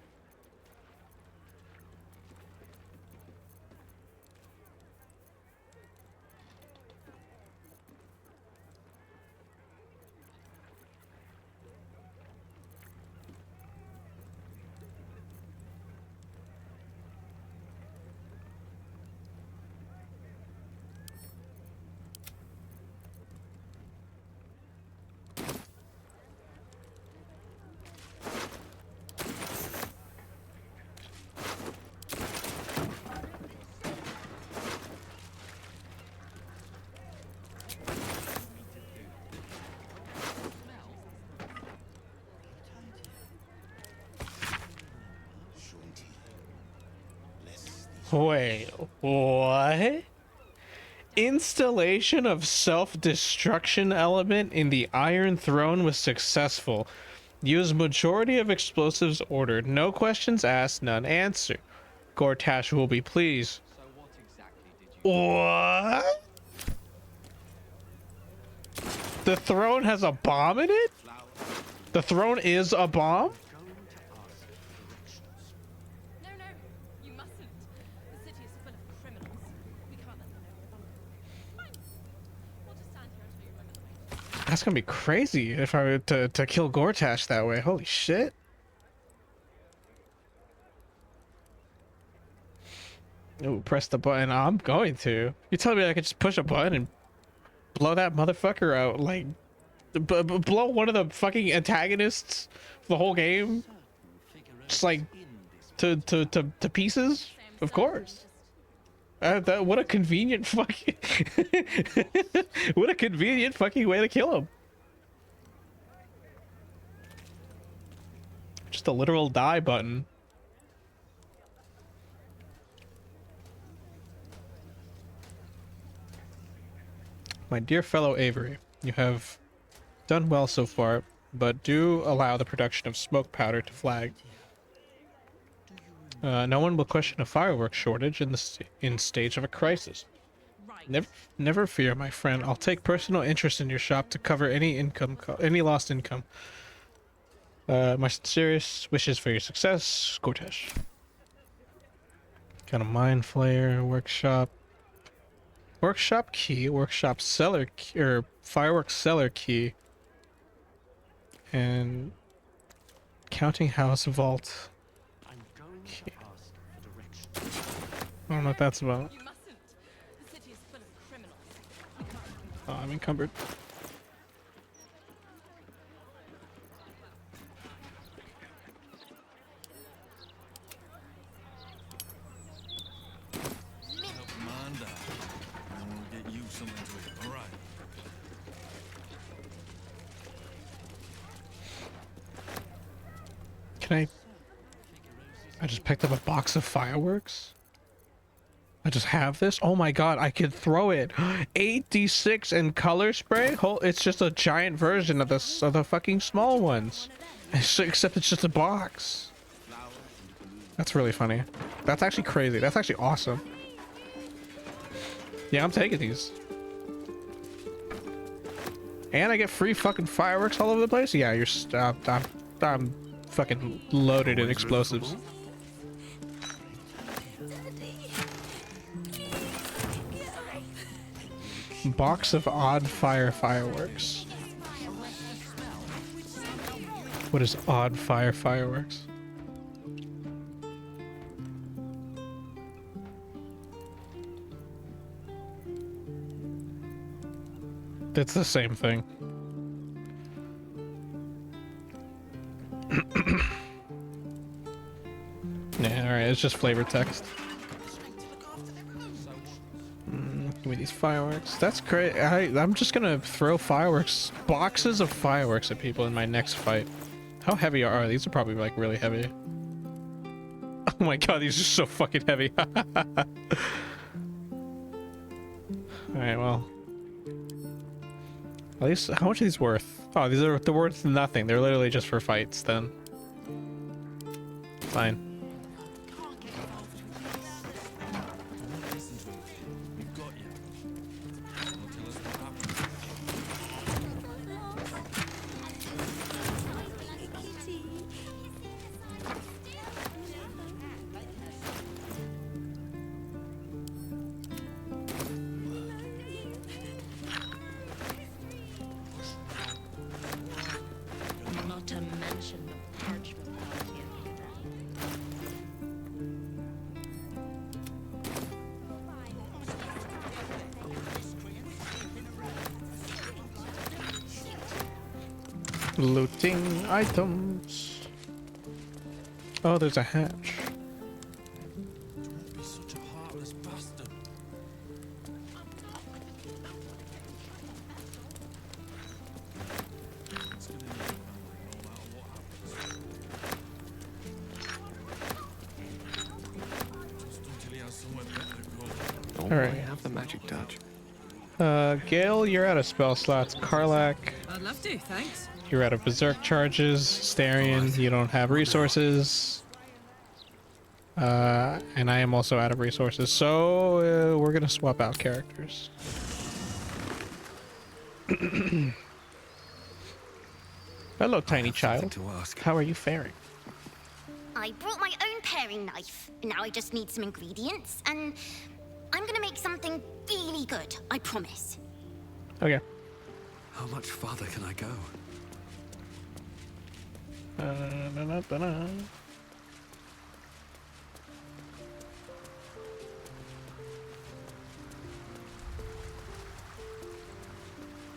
Wait, what? Installation of self-destruction element in the Iron Throne was successful. Use majority of explosives ordered. No questions asked, none answered. Gortash will be pleased. What? The throne has a bomb in it? The throne is a bomb? No, no, you mustn't. The city is full of criminals. We can't let them know we're vulnerable. Fine. We'll just stand here until you remember the way. That's gonna be crazy if I were to kill Gortash that way. Holy shit. Ooh, press the button. I'm going to. You tell me I could just push a button and blow that motherfucker out, like blow one of the fucking antagonists for the whole game, just like to pieces? Of course. What a convenient fucking what a convenient fucking way to kill him. Just a literal die button. My dear fellow Avery, you have done well so far, but do allow the production of smoke powder to flag. No one will question a fireworks shortage in stage of a crisis. Never fear, my friend. I'll take personal interest in your shop to cover any lost income. My sincerest wishes for your success, Gortash. Got a mind flayer, workshop key, workshop cellar key, or fireworks cellar key, and counting house vault key. I don't know what that's about. Oh, I'm encumbered. Can I just picked up a box of fireworks? I just have this? Oh my god, I could throw it. 8d6 and color spray? It's just a giant version of the fucking small ones. Except it's just a box. That's really funny. That's actually crazy. That's actually awesome. Yeah, I'm taking these. And I get free fucking fireworks all over the place? Yeah, I'm fucking loaded in explosives. Box of odd fire fireworks. What is odd fire fireworks? It's the same thing. Yeah, alright, it's just flavor text. Give me these fireworks. That's great. I'm just gonna throw boxes of fireworks at people in my next fight. How heavy are these? Are probably like really heavy. Oh my god, these are so fucking heavy. Alright, well. At least, how much are these worth? Oh, they're worth nothing. They're literally just for fights then. Fine. Not to mention the parchment party Looting items. Oh, there's a hatch. Alright. Have the magic touch. Gale, you're out of spell slots. Karlak, I'd love to, thanks. you're out of berserk charges. Starion, you don't have resources. And I am also out of resources. So we're gonna swap out characters. Hello, tiny child. to ask. How are you faring? I brought my own paring knife. Now I just need some ingredients, and I'm gonna make something really good, I promise. Okay. How much farther can I go?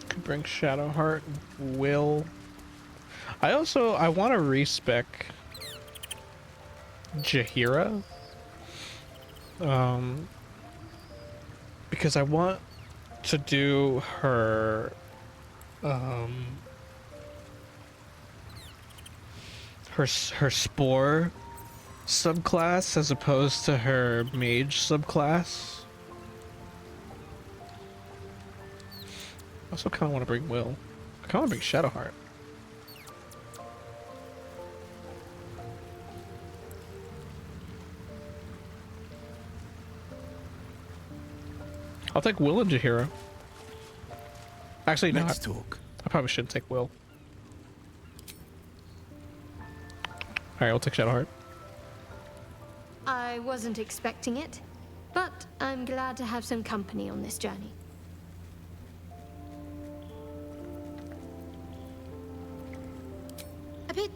Could bring Shadowheart, Will. I want to respec Jaheira. Because I want to do her her spore subclass as opposed to her mage subclass. I also kind of want to bring Will. I kind of want to bring Shadowheart. I'll take Will and Jaheira. Actually, no. Let's talk. I probably shouldn't take Will. Alright, I'll take Shadowheart. I wasn't expecting it, but I'm glad to have some company on this journey. A bit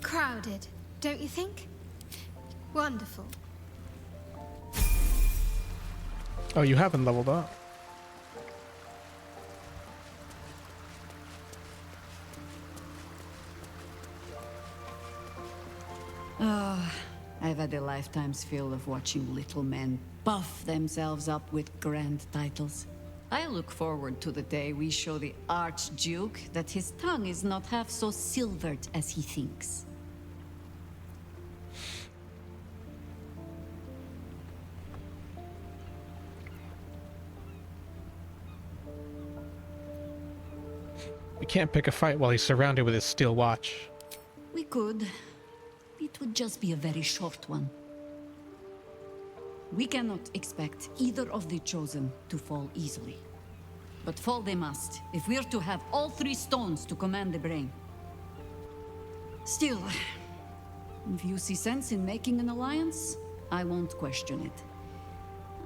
crowded, don't you think? Wonderful. Oh, you haven't leveled up. Oh, I've had a lifetime's fill of watching little men buff themselves up with grand titles. I look forward to the day we show the Archduke that his tongue is not half so silvered as he thinks. We can't pick a fight while he's surrounded with his steel watch. We could. It would just be a very short one. We cannot expect either of the Chosen to fall easily. But fall they must, if we're to have all three stones to command the brain. Still, if you see sense in making an alliance, I won't question it.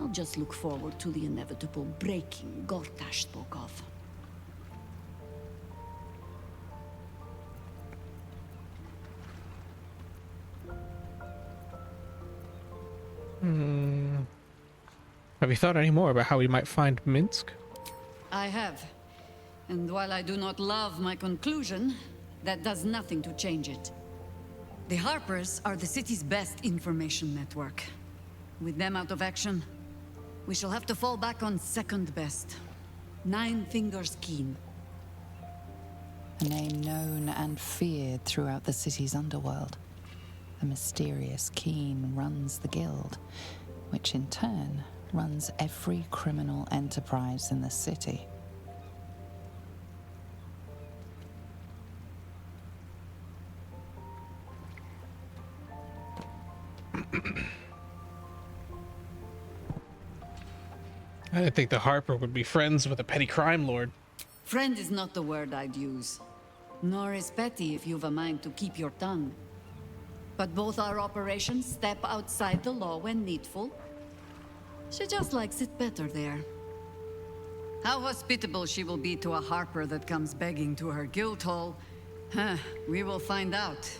I'll just look forward to the inevitable breaking Gortash spoke of. Have you thought any more about how we might find Minsk? I have. And while I do not love my conclusion, that does nothing to change it. The Harpers are the city's best information network. With them out of action, we shall have to fall back on second best. Nine Fingers Keen. A name known and feared throughout the city's underworld. The mysterious Keen runs the guild, which in turn runs every criminal enterprise in the city. I didn't think the Harper would be friends with a petty crime lord. Friend is not the word I'd use. Nor is petty if you've a mind to keep your tongue. But both our operations step outside the law when needful. She just likes it better there. How hospitable she will be to a Harper that comes begging to her guild hall, we will find out.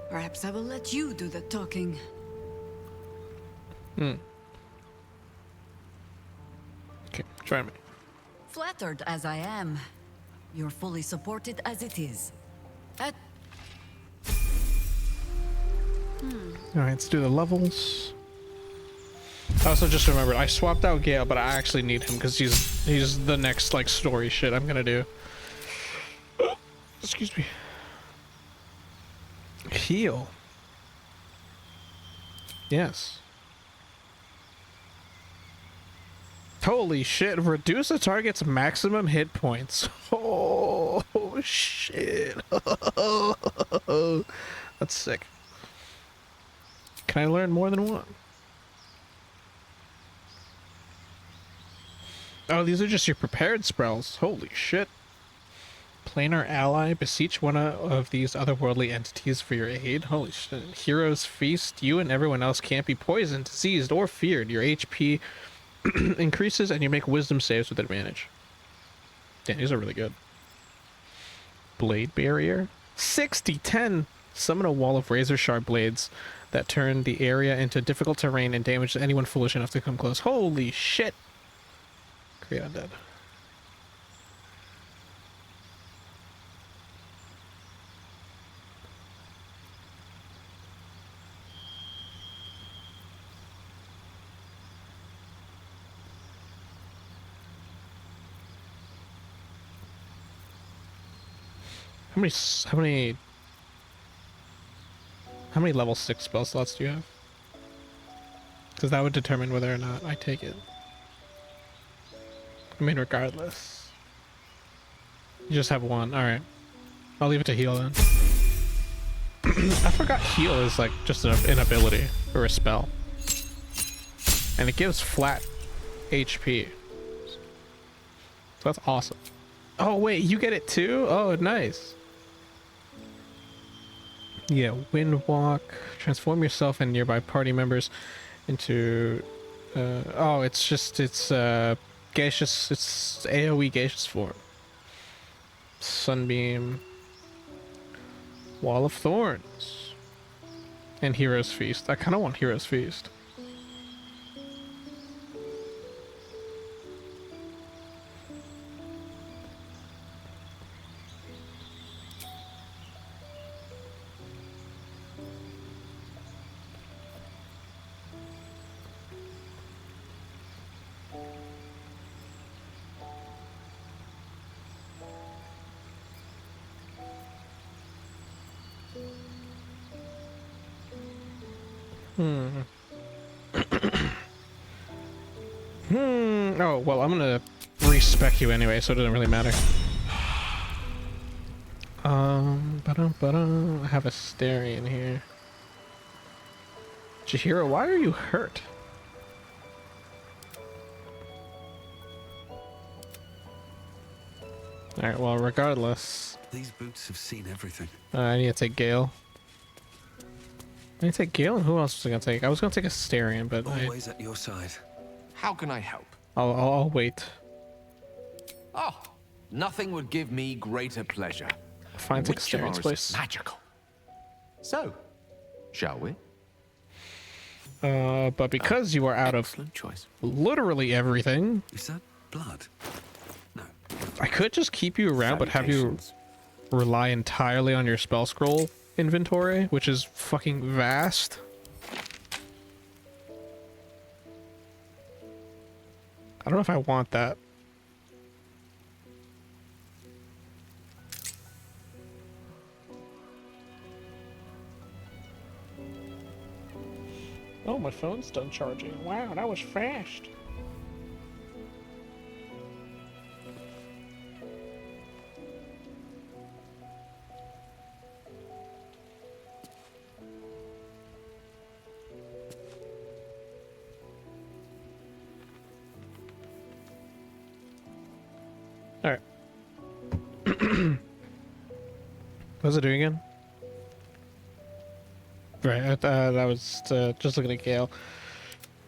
Perhaps I will let you do the talking. Okay, try me. Flattered as I am, you're fully supported as it is. Alright, let's do the levels. I also just remembered I swapped out Gale, but I actually need him because he's the next like story shit I'm gonna do. Excuse me. Heal. Yes. Holy shit, reduce a target's maximum hit points. Oh shit. That's sick. Can I learn more than one? Oh, these are just your prepared spells. Holy shit. Planar ally, beseech one of these otherworldly entities for your aid. Holy shit. Heroes feast. You and everyone else can't be poisoned, diseased, or feared. Your HP increases and you make wisdom saves with advantage. Yeah, these are really good. Blade barrier. 60-10. Summon a wall of razor sharp blades that turn the area into difficult terrain and damage anyone foolish enough to come close. Holy shit. Create undead. How many level 6 spell slots do you have? Because that would determine whether or not I take it. I mean, regardless. You just have one. Alright. I'll leave it to heal then. I forgot heal is like just an ability or a spell. And it gives flat HP. So that's awesome. Oh wait, you get it too? Oh, nice. Yeah, wind walk. Transform yourself and nearby party members into oh, it's gaseous, it's AoE gaseous form. Sunbeam. Wall of Thorns. And Hero's Feast. I kind of want Hero's Feast. Oh, well, I'm gonna respec you anyway, so it doesn't really matter. I have a Astarion here. Chihiro, why are you hurt? Alright, well, regardless. These boots have seen everything. I need to take Gale. I need to take Gale, and who else was I gonna take? I was gonna take Astarion, but always at your side. How can I help? I'll wait. Oh, nothing would give me greater pleasure. Fine, take Astarion's place. Magical. So, shall we? But because you are out of literally everything, is that blood? No. I could just keep you around, but have you rely entirely on your spell scroll inventory, which is fucking vast. I don't know if I want that. Oh, my phone's done charging. Wow, that was fast. Alright. What's it doing again? Right, that was just looking at Gale.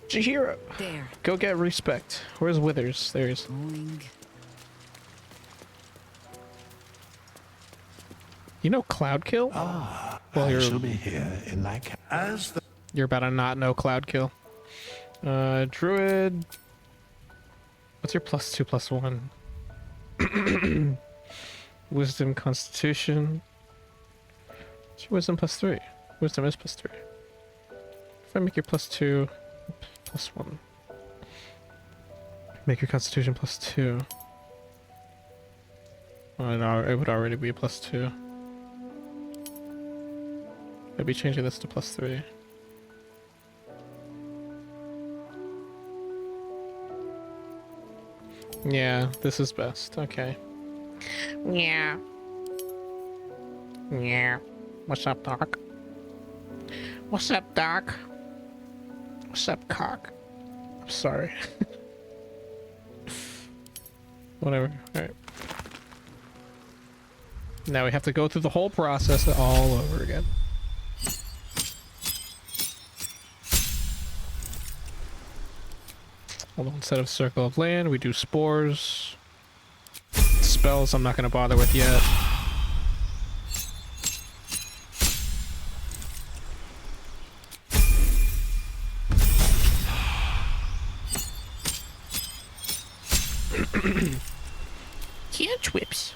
Chihiro! There. Go get respect. Where's Withers? There he is. You know Cloud Kill? Ah, well, I shall be here in like as the... You're about to not know Cloud Kill. Druid. What's your +2/+1? Wisdom, Constitution. What's your Wisdom +3? Wisdom is +3. If I make your +2/+1. Make your Constitution +2. Oh no, it would already be a +2. I'd be changing this to +3. Yeah, this is best. Okay. Yeah. Yeah. What's up, Doc? What's up, Doc? What's up, cock? I'm sorry. Whatever. Alright. Now we have to go through the whole process all over again. Although instead of Circle of Land, we do Spores. Spells I'm not going to bother with yet. Cantrips.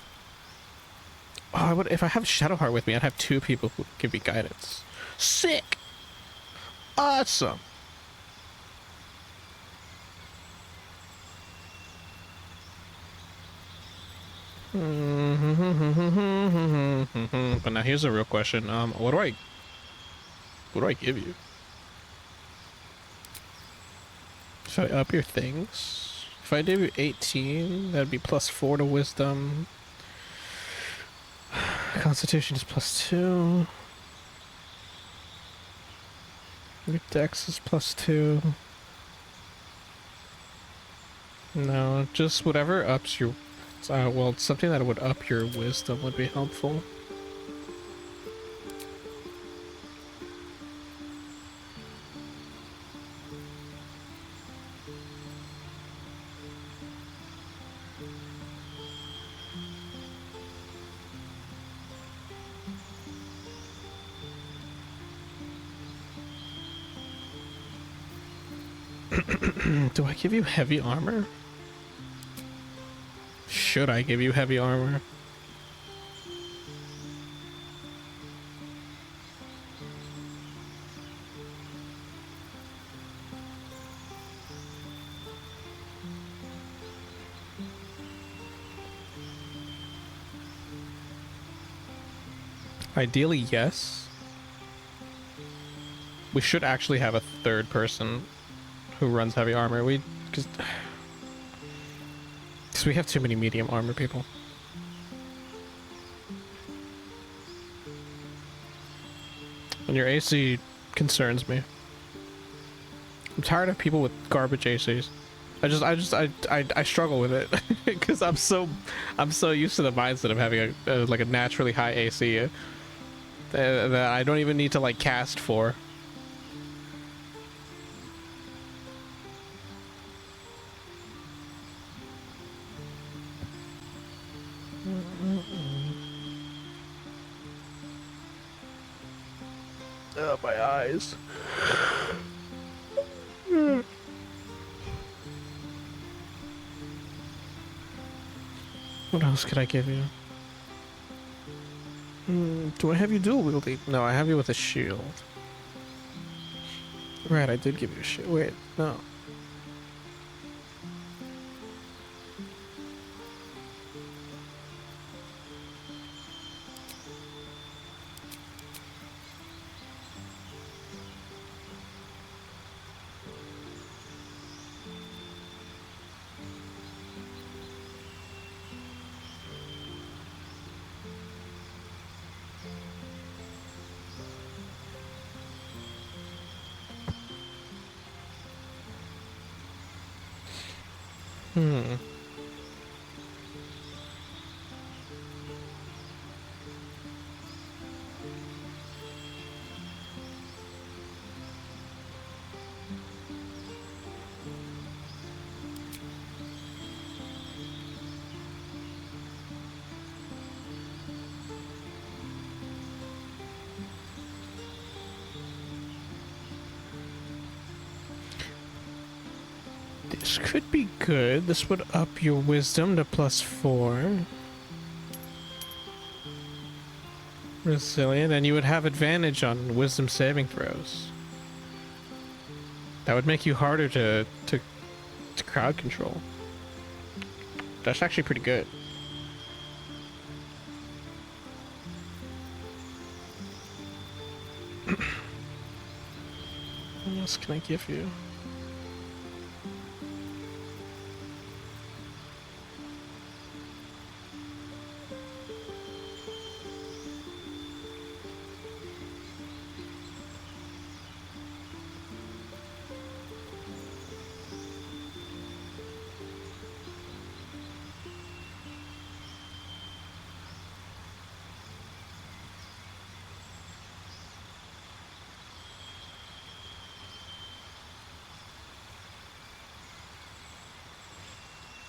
Oh, I would, if I have Shadowheart with me, I'd have 2 people who give me guidance. Sick! Awesome! But now here's a real question. What do I give you? Should I up your things? If I give you 18, that'd be +4 to wisdom. Constitution is +2. Your dex is +2. No, just whatever ups your... well, something that would up your wisdom would be helpful. Do I give you heavy armor? Should I give you heavy armor? Ideally, yes. We should actually have a 3rd person who runs heavy armor. Because we have too many medium armor people. And your AC concerns me. I'm tired of people with garbage ACs. I struggle with it because I'm so used to the mindset of having like a naturally high AC that I don't even need to like cast for. My eyes. What else could I give you? Do I have you dual wielding? No, I have you with a shield. Right, I did give you a shield. Wait, no. This could be good. This would up your wisdom to +4. Resilient, and you would have advantage on wisdom saving throws. That would make you harder to crowd control. That's actually pretty good. What else can I give you?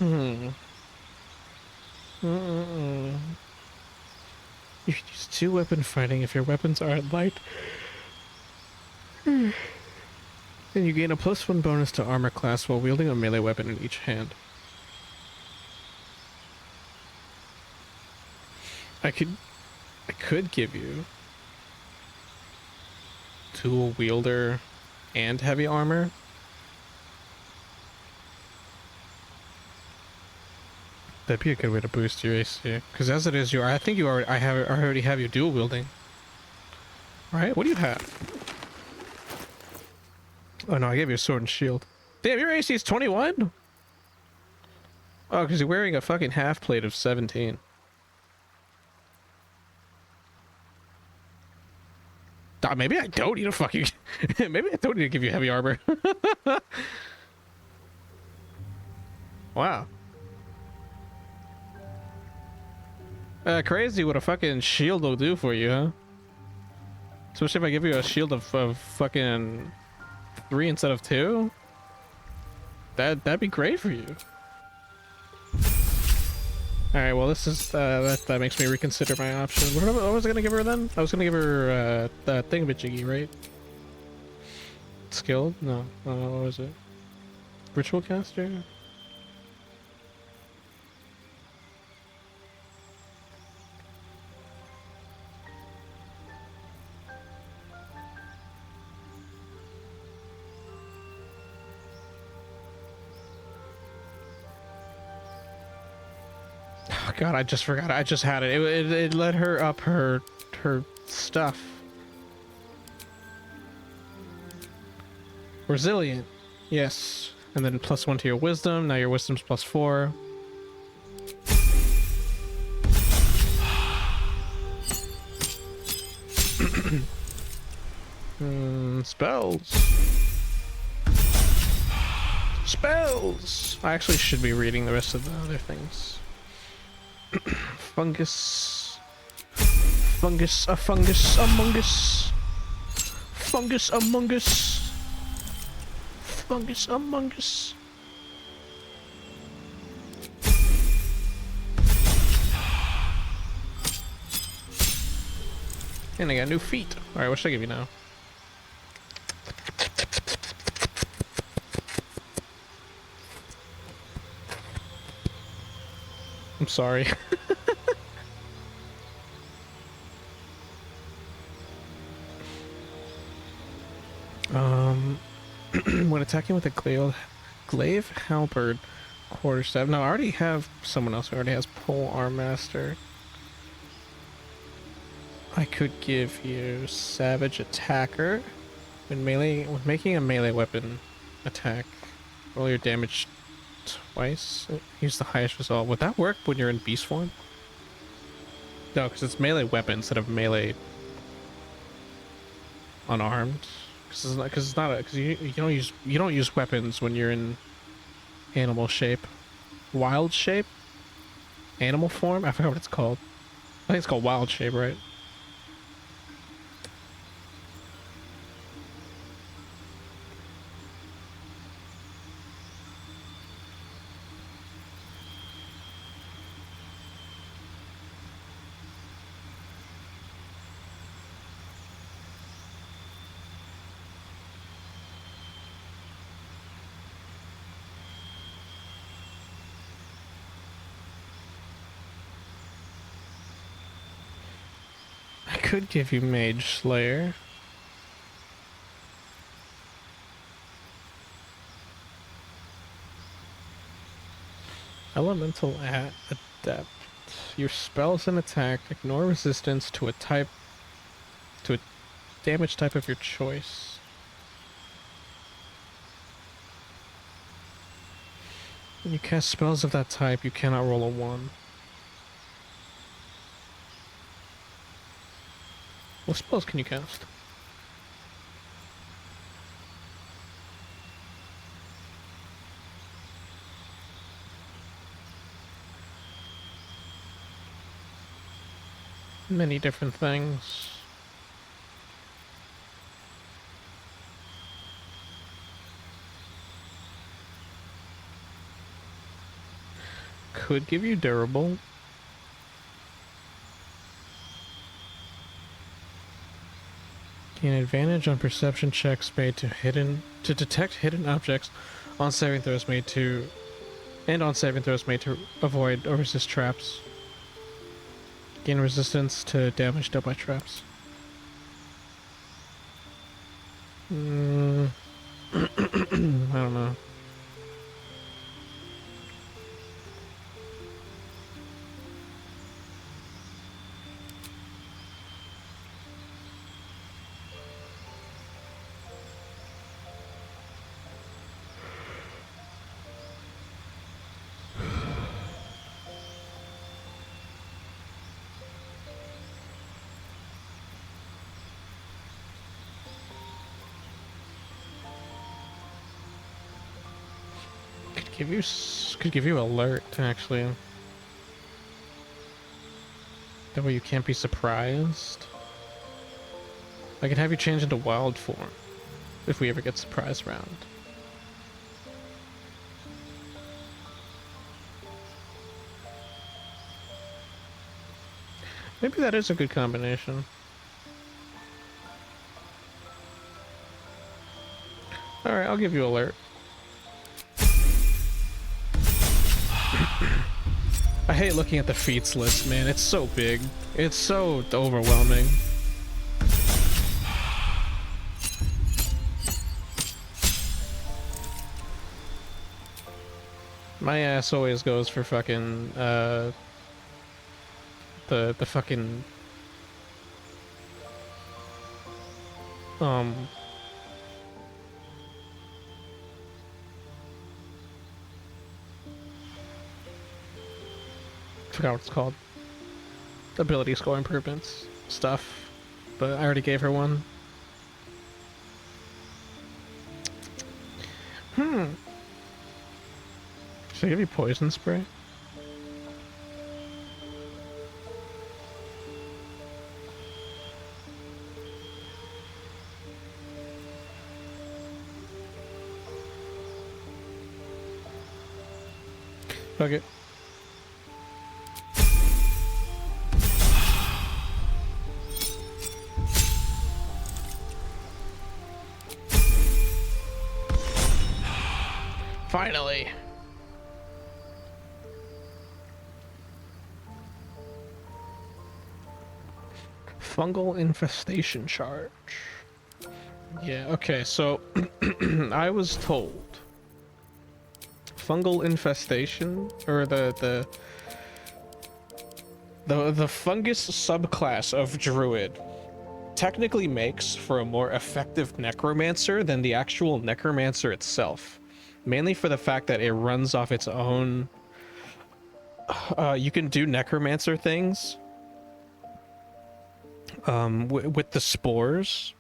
You should use 2 weapon fighting if your weapons are light. And you gain a +1 bonus to armor class while wielding a melee weapon in each hand. I could give you dual wielder and heavy armor. That'd be a good way to boost your AC. Because as it is, I think you already, I already have your dual wielding. Right? What do you have? Oh no, I gave you a sword and shield. Damn, your AC is 21? Oh, because you're wearing a fucking half plate of 17. Maybe I don't need to fucking... maybe I don't need to give you heavy armor. Wow. Crazy what a fucking shield will do for you, huh? Especially if I give you a shield of fucking 3 instead of 2. That'd be great for you. Alright, well this is, that makes me reconsider my options. What was I gonna give her then? I was gonna give her, that thingamajiggy, right? Skilled? No. What was it? Ritual caster? God, I just forgot. I just had it. It let her up her stuff. Resilient. Yes. And then +1 to your wisdom. Now your wisdom's +4. Spells. Spells! I actually should be reading the rest of the other things. Fungus. Fungus, a fungus among us. Fungus among us. Fungus among us. And I got new feet. Alright, what should I give you now? I'm sorry. When attacking with a glaive halberd quarterstaff. No, I already have someone else who already has pole arm master. I could give you savage attacker. When making a melee weapon attack, roll your damage twice. Use the highest result. Would that work when you're in beast form? No, because it's melee weapon instead of melee unarmed. Because you don't use weapons when you're in animal shape, wild shape, animal form. I forgot what it's called. I think it's called wild shape, right? Could give you Mage Slayer. Elemental Adept. Your spells and attack ignore resistance to a damage type of your choice. When you cast spells of that type, you cannot roll a 1. What spells can you cast? Many different things. could give you durable. Gain advantage on perception checks made to detect hidden objects on saving throws made to avoid or resist traps. Gain resistance to damage dealt by traps. I don't know. Could give you alert, actually. That way you can't be surprised. I could have you change into wild form if we ever get surprised round. Maybe that is a good combination. Alright, I'll give you alert. I hate looking at the feats list, man. It's so big. It's so overwhelming. My ass always goes for fucking, the fucking, forgot what it's called. Ability score improvements stuff, but I already gave her one. Should I give you poison spray? Okay. Finally. Fungal infestation charge. Yeah, okay, so I was told fungal infestation, or the fungus subclass of druid technically makes for a more effective necromancer than the actual necromancer itself. Mainly for the fact that it runs off its own. You can do necromancer things with the spores,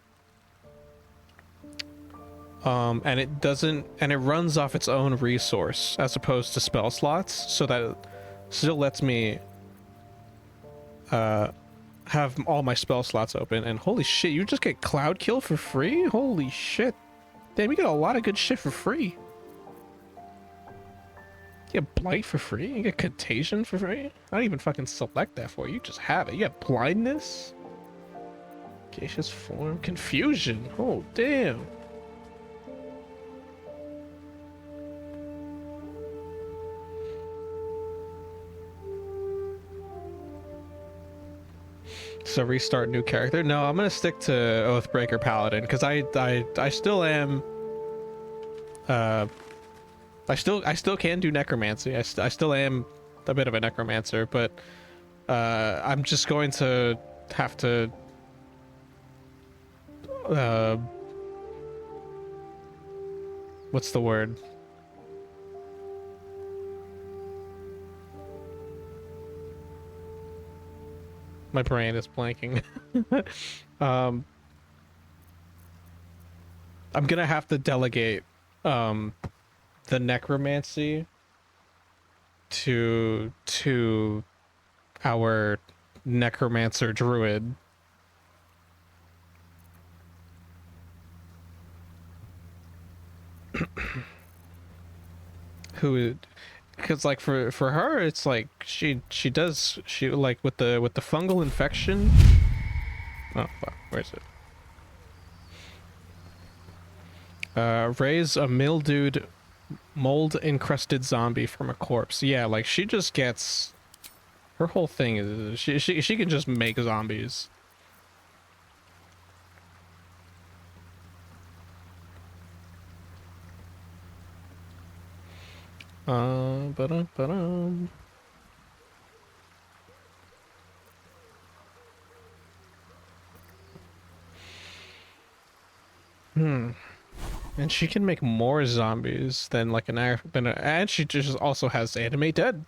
and it runs off its own resource as opposed to spell slots, so that it still lets me have all my spell slots open. And holy shit, you just get Cloud Kill for free? Holy shit, damn, you get a lot of good shit for free. You get Blight for free, you get Contagion for free. I don't even fucking select that for you, you just have it. You get Blindness, Gaseous Form, Confusion. Oh damn. So restart new character? No, I'm gonna stick to Oathbreaker Paladin because I still am. I still can do necromancy. I still am a bit of a necromancer, but I'm just going to have to what's the word? My brain is blanking. I'm gonna have to delegate the necromancy to our necromancer druid. because like for her, it's like she like with the fungal infection. Oh fuck, where is it? Raise a mildewed, mold encrusted zombie from a corpse. Yeah, like she just gets, her whole thing is she can just make zombies. Ba-dum. And she can make more zombies than like and she just also has Animate Dead.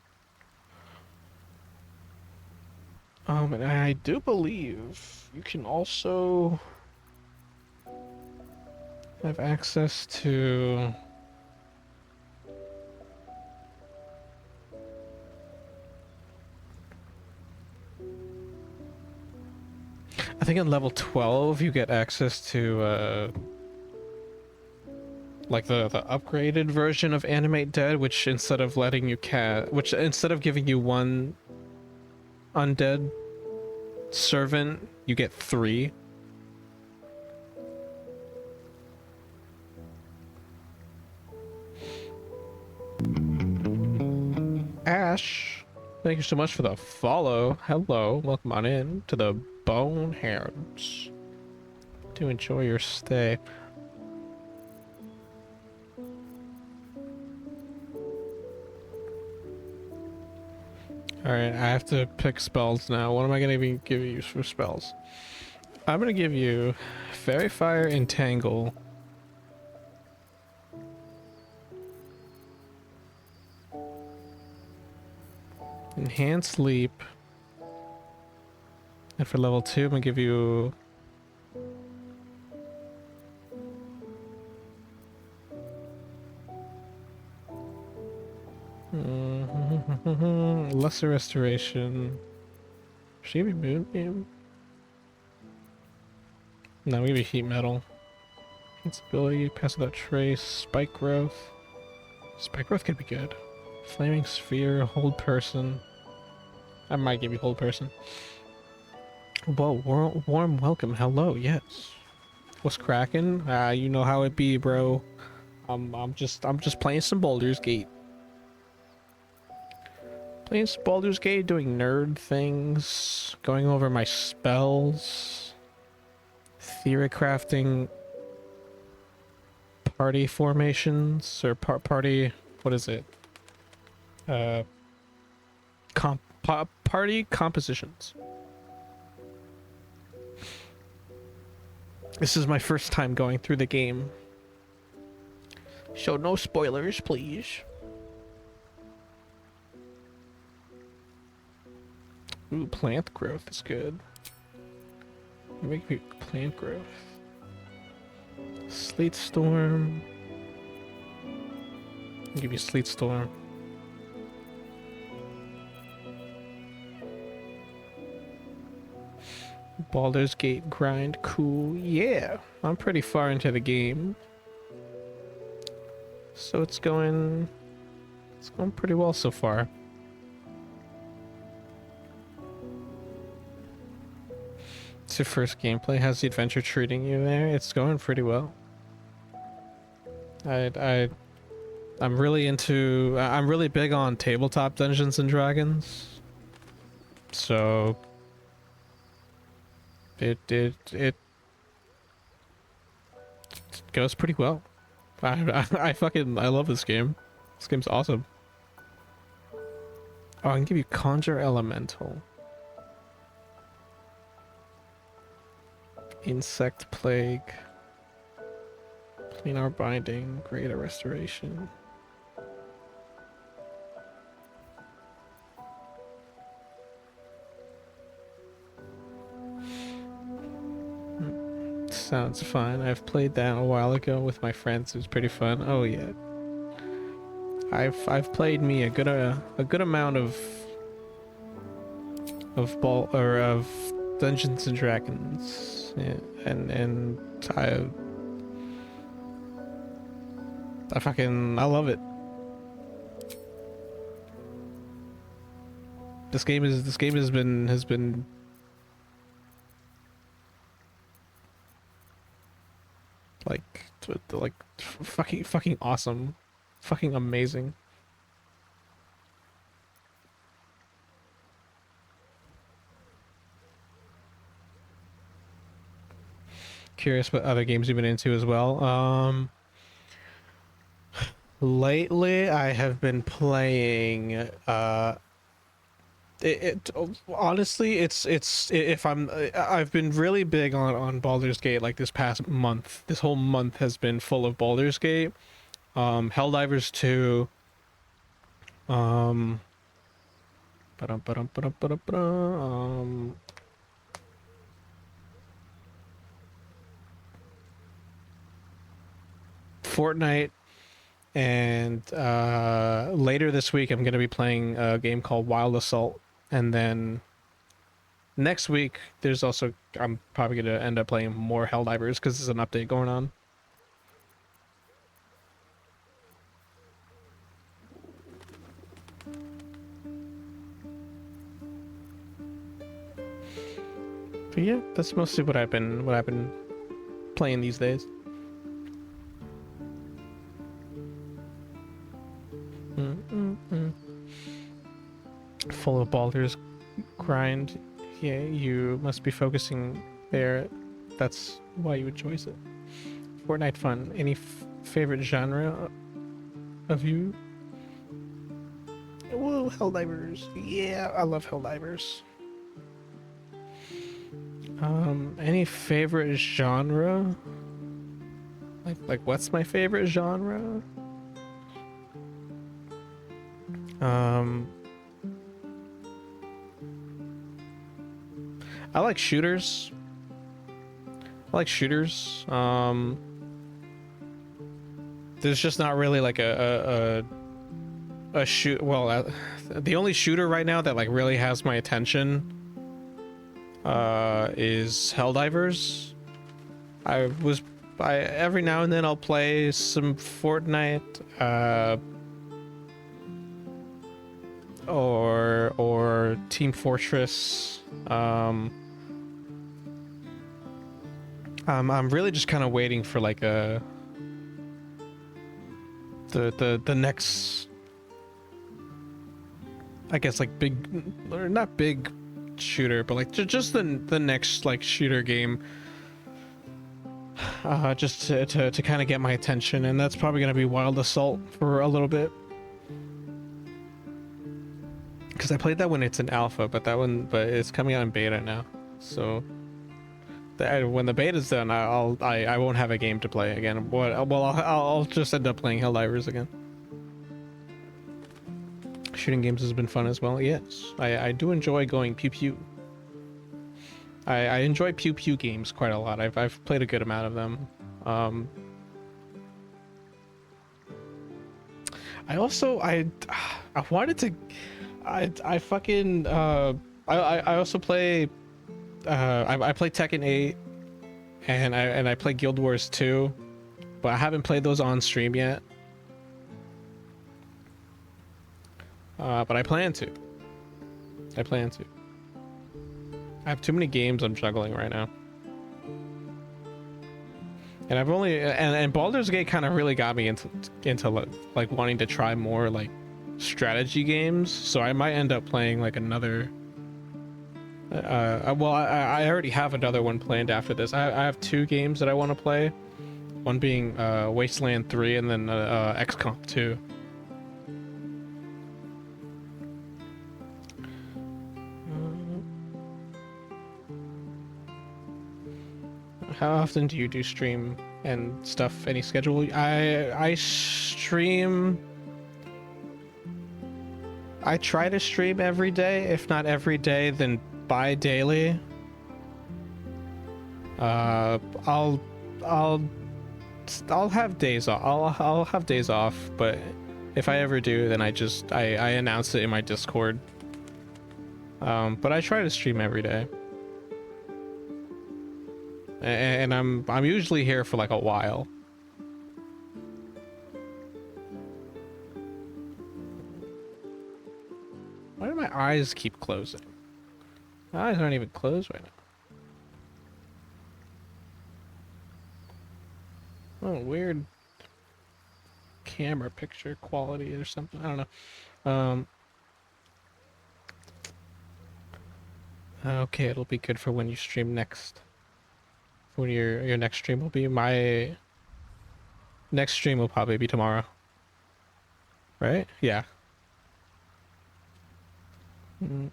And I do believe you can also have access to I think at level 12 you get access to like the upgraded version of Animate Dead, which instead of letting you instead of giving you one undead servant, you get 3. Ash, thank you so much for the follow. Hello, welcome on in to the Boneheads. To enjoy your stay. Alright, I have to pick spells now. What am I going to give you for spells? I'm going to give you Fairy Fire Entangle. Enhanced Leap. And for level 2, I'm going to give you... Lesser Restoration. Should I give you Moonbeam? No, I'm gonna be Heat Metal. Invincibility, Pass Without Trace, Spike Growth. Spike Growth could be good. Flaming Sphere, Hold Person. I might give you Hold Person. Whoa, warm welcome, hello, yes. What's cracking? You know how it be, bro. I'm just playing some Baldur's Gate. Playing some Baldur's Gate, doing nerd things, going over my spells, theory crafting party formations, or party, what is it? Party compositions. This is my first time going through the game. So no spoilers, please. Ooh, plant growth is good. Make me plant growth. Sleet Storm. I'll give you Sleet Storm. Baldur's Gate grind, cool. Yeah, I'm pretty far into the game. So it's going pretty well so far. It's your first gameplay. How's the adventure treating you there? It's going pretty well. I'm really into, I'm really big on tabletop Dungeons and Dragons. So it goes pretty well. I love this game. This game's awesome. Oh, I can give you Conjure Elemental. Insect Plague. Planar Binding. Greater Restoration. Sounds fun. I've played that a while ago with my friends. It was pretty fun. Oh yeah. I've played me a good amount of Dungeons and Dragons. Yeah, and I love it. This game has been like fucking awesome, fucking amazing. Curious what other games you've been into as well. Lately I have been playing honestly I've been really big on Baldur's Gate. Like this past month, this whole month has been full of Baldur's Gate, Helldivers 2, Fortnite, and later this week I'm going to be playing a game called Wild Assault, and then next week there's also, I'm probably going to end up playing more Helldivers because there's an update going on. But yeah, that's mostly what I've been playing these days. Full of Baldur's grind. Yeah, you must be focusing there. That's why you would choose it. Fortnite fun. Any favorite genre of you? Whoa, Helldivers. Yeah, I love Helldivers. Any favorite genre? Like what's my favorite genre? I like shooters. There's just not really like a shoot. Well, the only shooter right now that like really has my attention is Helldivers. Every now and then I'll play some Fortnite, or Team Fortress. I'm really just kind of waiting for like the next, I guess, like big, or not big shooter, but like just the next like shooter game, just to kind of get my attention, and that's probably gonna be Wild Assault for a little bit, because I played that when it's in alpha, but it's coming out in beta now, so when the beta's done, I won't have a game to play again. Well, I'll just end up playing Helldivers again. Shooting games has been fun as well. Yes, I do enjoy going pew pew. I enjoy pew pew games quite a lot. I've played a good amount of them. I also I wanted to I fucking I also play I play Tekken 8, and I play Guild Wars 2, but I haven't played those on stream yet. But I plan to. I have too many games I'm juggling right now. And I've only and Baldur's Gate kind of really got me into like wanting to try more like strategy games, so I might end up playing like another well, I already have another one planned after this. I have two games that I want to play. One being Wasteland 3, and then XCOM 2. How often do you do stream and stuff? Any schedule? I stream. I try to stream every day. If not every day, then bi-daily. I'll have days off. I'll have days off, but if I ever do, then I announce it in my Discord. But I try to stream every day. And I'm usually here for like a while. eyes keep closing? My eyes aren't even closed right now. Oh, weird camera picture quality or something. I don't know. Okay, it'll be good for when you stream next. When your next stream will be. My next stream will probably be tomorrow. Right? Yeah. I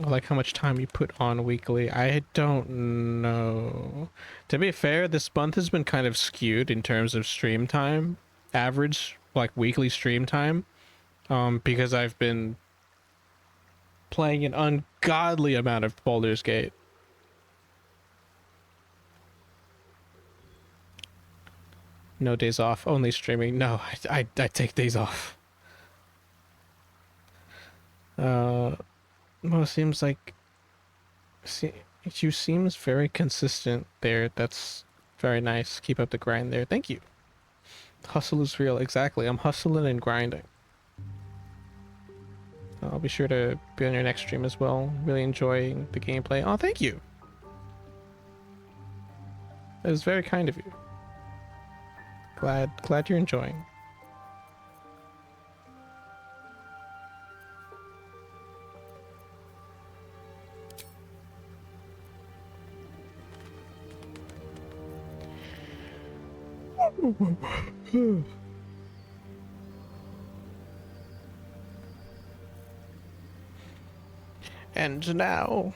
like how much time you put on weekly. I don't know. To be fair, this month has been kind of skewed in terms of stream time. Average, like, weekly stream time. Because I've been playing an ungodly amount of Baldur's Gate. No days off, only streaming. No, I take days off. Well, it seems like you seems very consistent there. That's very nice. Keep up the grind there. Thank you. Hustle is real. Exactly. I'm hustling and grinding. I'll be sure to be on your next stream as well. Really enjoying the gameplay. Oh, thank you. That was very kind of you. Glad you're enjoying. And now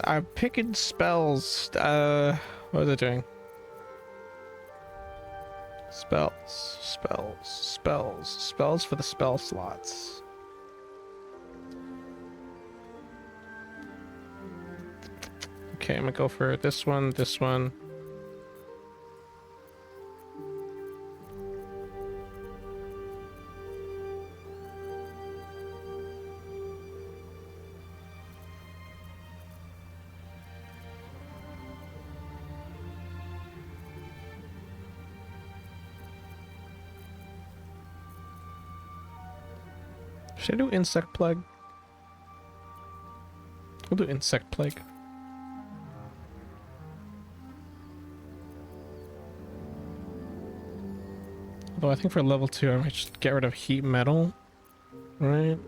I'm picking spells. What was I doing? Spells for the spell slots. Okay, I'm gonna go for this one, this one. Should I do insect plague? We'll do insect plague. Although I think for level 2 I might just get rid of heat metal, right?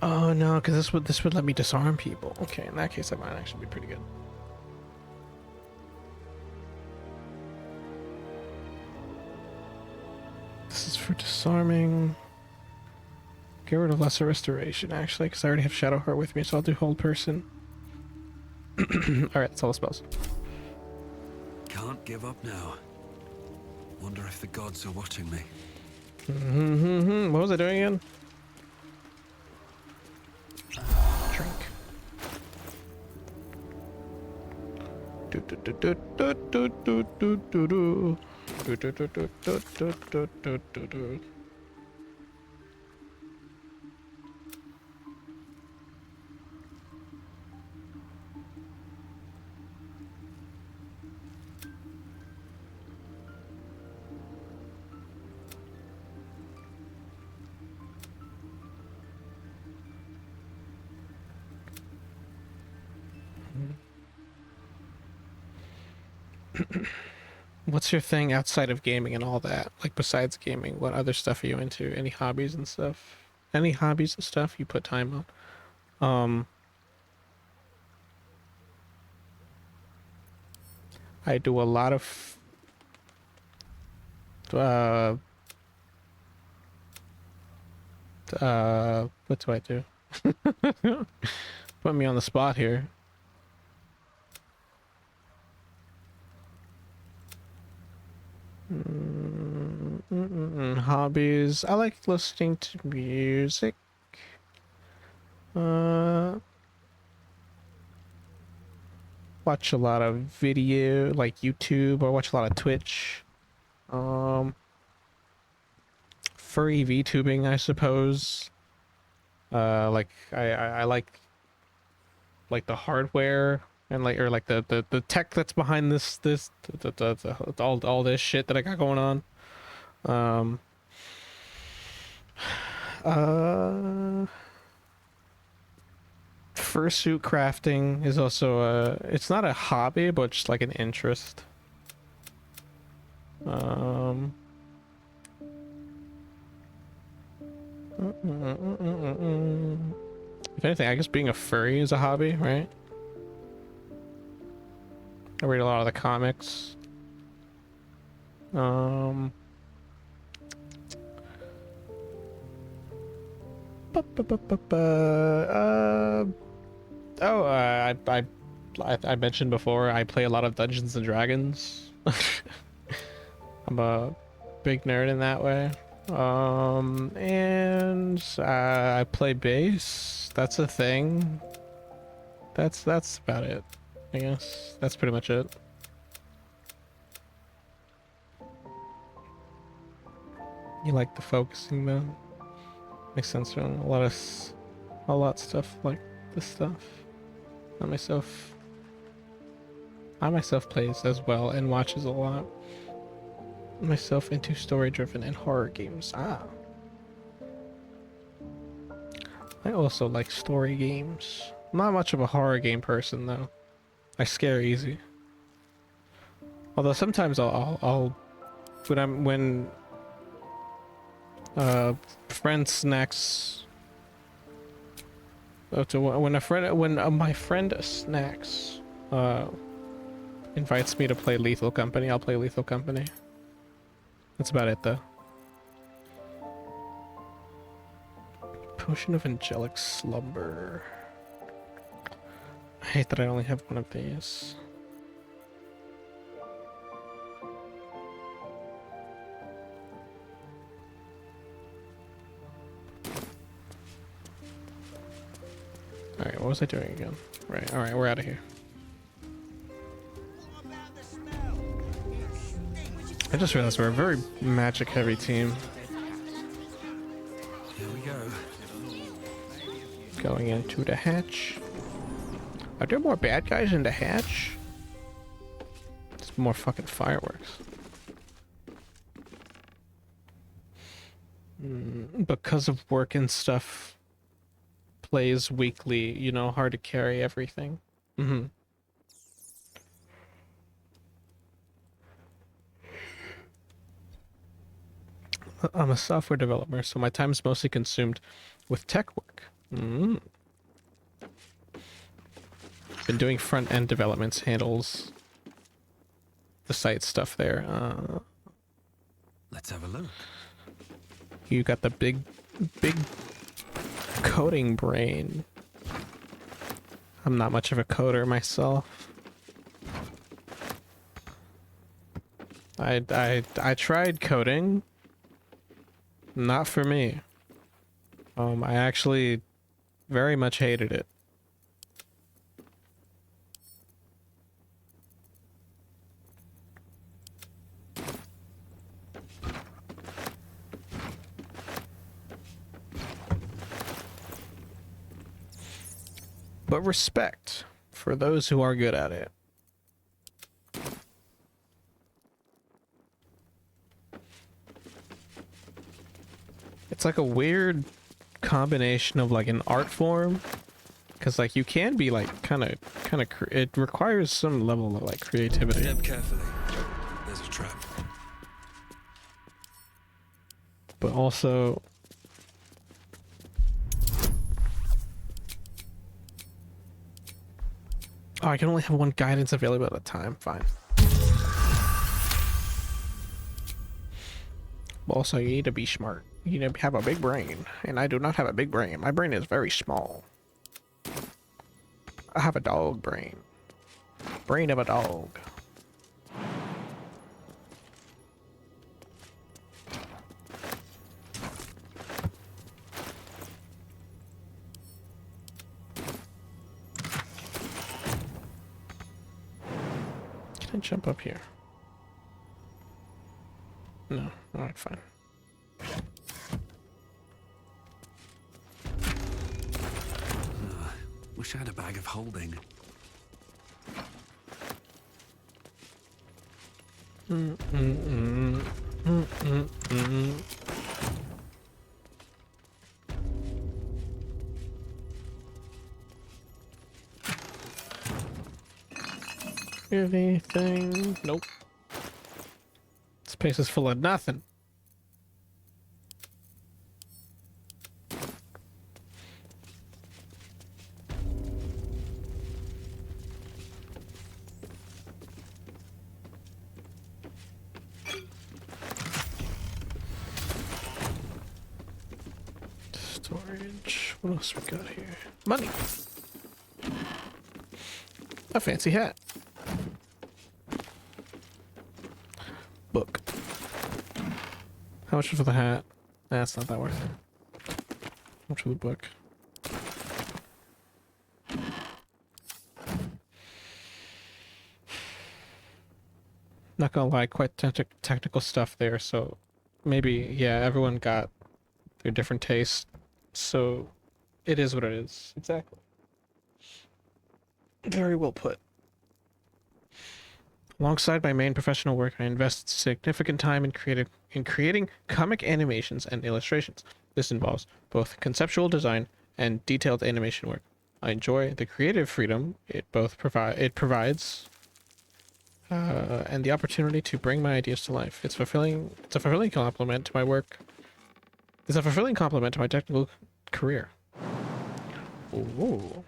Oh no, because this would let me disarm people. Okay, in that case that might actually be pretty good. This is for disarming. Get rid of lesser restoration, actually, because I already have Shadowheart with me, so I'll do hold person. Alright, that's all the spells. Can't give up now. Wonder if the gods are watching me. What was I doing again? Drink. What's your thing outside of gaming and all that? Like, besides gaming, what other stuff are you into? Any hobbies and stuff? Any hobbies and stuff you put time on? I do a lot of what do I do? Put me on the spot here. Hobbies. I like listening to music. Watch a lot of video, like YouTube, or watch a lot of Twitch. Furry VTubing, I suppose. Like I like like the hardware and like or like the tech that's behind all this shit that I got going on. Fursuit crafting is also it's not a hobby, but just like an interest. If anything, I guess being a furry is a hobby, right? I read a lot of the comics. I mentioned before I play a lot of Dungeons and Dragons. I'm a big nerd in that way. And I play bass. That's a thing. That's about it. I guess that's pretty much it. You like the focusing though? Makes sense. A lot of stuff like this stuff. I myself plays as well and watches a lot. Myself into story-driven and horror games. I also like story games. I'm not much of a horror game person though. I scare easy. Although sometimes I'll when friend snacks. When my friend Snacks invites me to play Lethal Company, I'll play Lethal Company. That's about it though. Potion of Angelic Slumber. I hate that I only have one of these. Alright, what was I doing again? Right, alright, we're out of here. I just realized we're a very magic heavy team. Here we go. Going into the hatch. Are there more bad guys in the hatch? It's more fucking fireworks. Because of work and stuff, plays weekly, you know, hard to carry everything. I'm a software developer, so my time is mostly consumed with tech work. Been doing front-end developments, handles the site stuff there. Let's have a look. You got the big coding brain. I'm not much of a coder myself. I tried coding. Not for me. I actually very much hated it. But respect for those who are good at it. It's like a weird combination of like an art form, because like you can be like kind of it requires some level of like creativity. Step carefully. There's a trap. But also oh, I can only have one guidance available at a time. Fine. But also, you need to be smart. You need to have a big brain, and I do not have a big brain. My brain is very small. I have a dog brain. Brain of a dog. Can I jump up here? No. Alright, fine. Wish I had a bag of holding. Anything? Nope. This place is full of nothing. Storage. What else we got here? Money. A fancy hat. Book. How much for the hat? That's not that worth it. How much for the book? Not gonna lie, quite technical stuff there, so maybe, yeah, everyone got their different tastes, so it is what it is. Exactly. Very well put. Alongside my main professional work, I invest significant time in creating comic animations and illustrations. This involves both conceptual design and detailed animation work. I enjoy the creative freedom it provides, and the opportunity to bring my ideas to life. It's a fulfilling compliment to my work. It's a fulfilling compliment to my technical career. Ooh.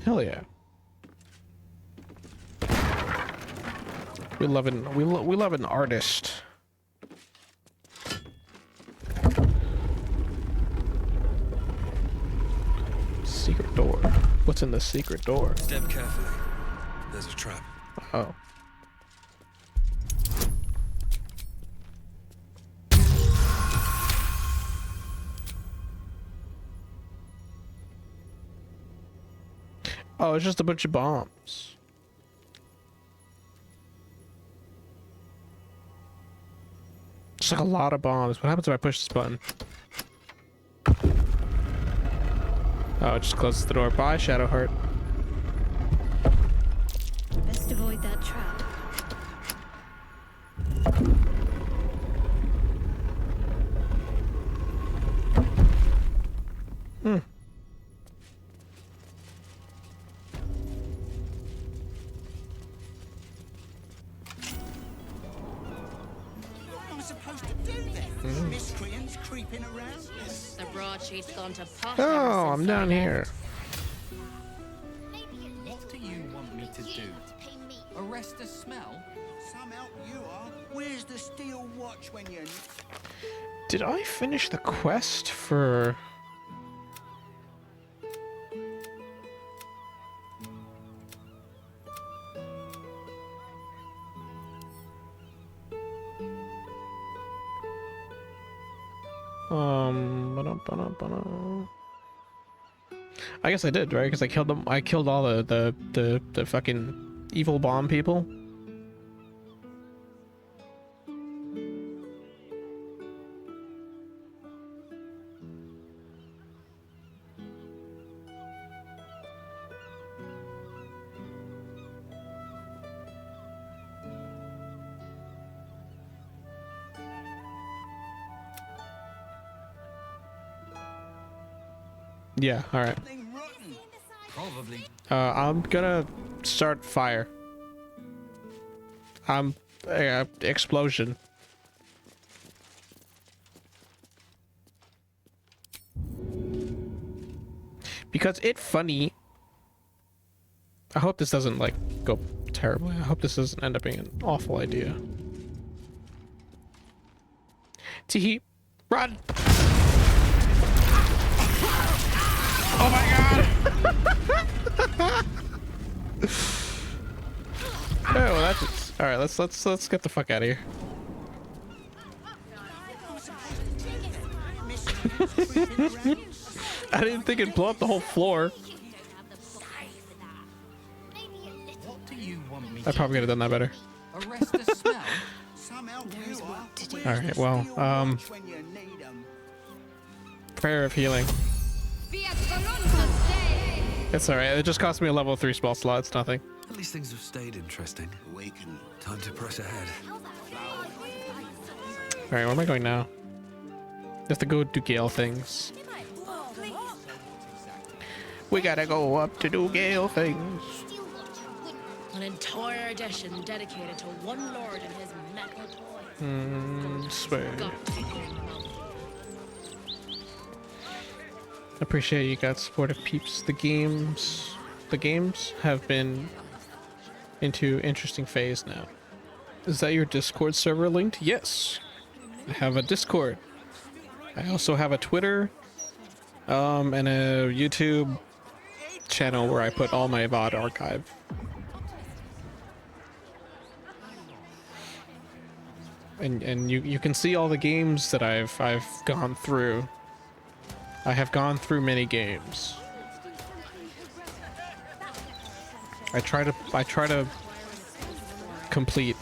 Hell yeah. We love an artist. Secret door. What's in the secret door? Step carefully. There's a trap. Oh. Oh, it's just a bunch of bombs. It's like a lot of bombs. What happens if I push this button? Oh, it just closes the door. Bye, Shadowheart. Best avoid that trap. Hmm. Miscreants creeping around. The broadsheet's gone to pot. Oh, I'm down here. What do you want me to do? Arrest a smell? Some help you are. Where's the steel watch when you... Did I finish the quest for... I guess I did, right? Because I killed them. I killed all the fucking evil bomb people. Yeah, all right. Probably. I'm gonna start fire. Explosion. Because it's funny. I hope this doesn't like go terribly. I hope this doesn't end up being an awful idea. Teehee, run! Oh my god! Oh, well, that's just... All right. Let's get the fuck out of here. I didn't think it'd blow up the whole floor. What do you want me I probably could have done that better. Arrest a smell? Some help you are. right, well, prayer of healing. It's alright, it just cost me a level 3 spell slot, it's nothing. At least things have stayed interesting. Awaken. Time to press ahead. Alright, where am I going now? I have to go do Gale things. We gotta go up to do Gale things. An entire edition dedicated to one lord and his metal toy. Swear. Got to be good. Appreciate you got supportive peeps. The games have been into interesting phase now. Is that your Discord server linked? Yes. I have a Discord. I also have a Twitter, and a YouTube channel where I put all my VOD archive. And you can see all the games that I've gone through. I have gone through many games. I try to complete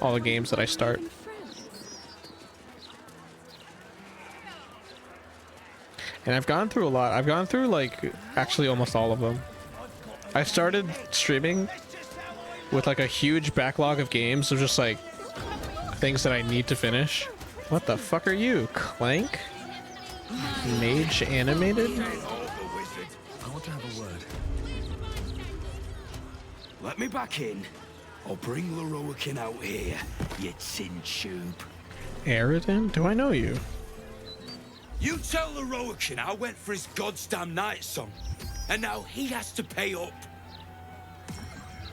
all the games that I start. And I've gone through a lot. I've gone through like actually almost all of them. I started streaming with like a huge backlog of games of just like things that I need to finish. What the fuck are you, Clank? Mage animated? I want to have a word. Let me back in. I'll bring Lorroakin out here, you tin tube. Aridin? Do I know you? You tell Lorroakin I went for his goddamn night song, and now he has to pay up.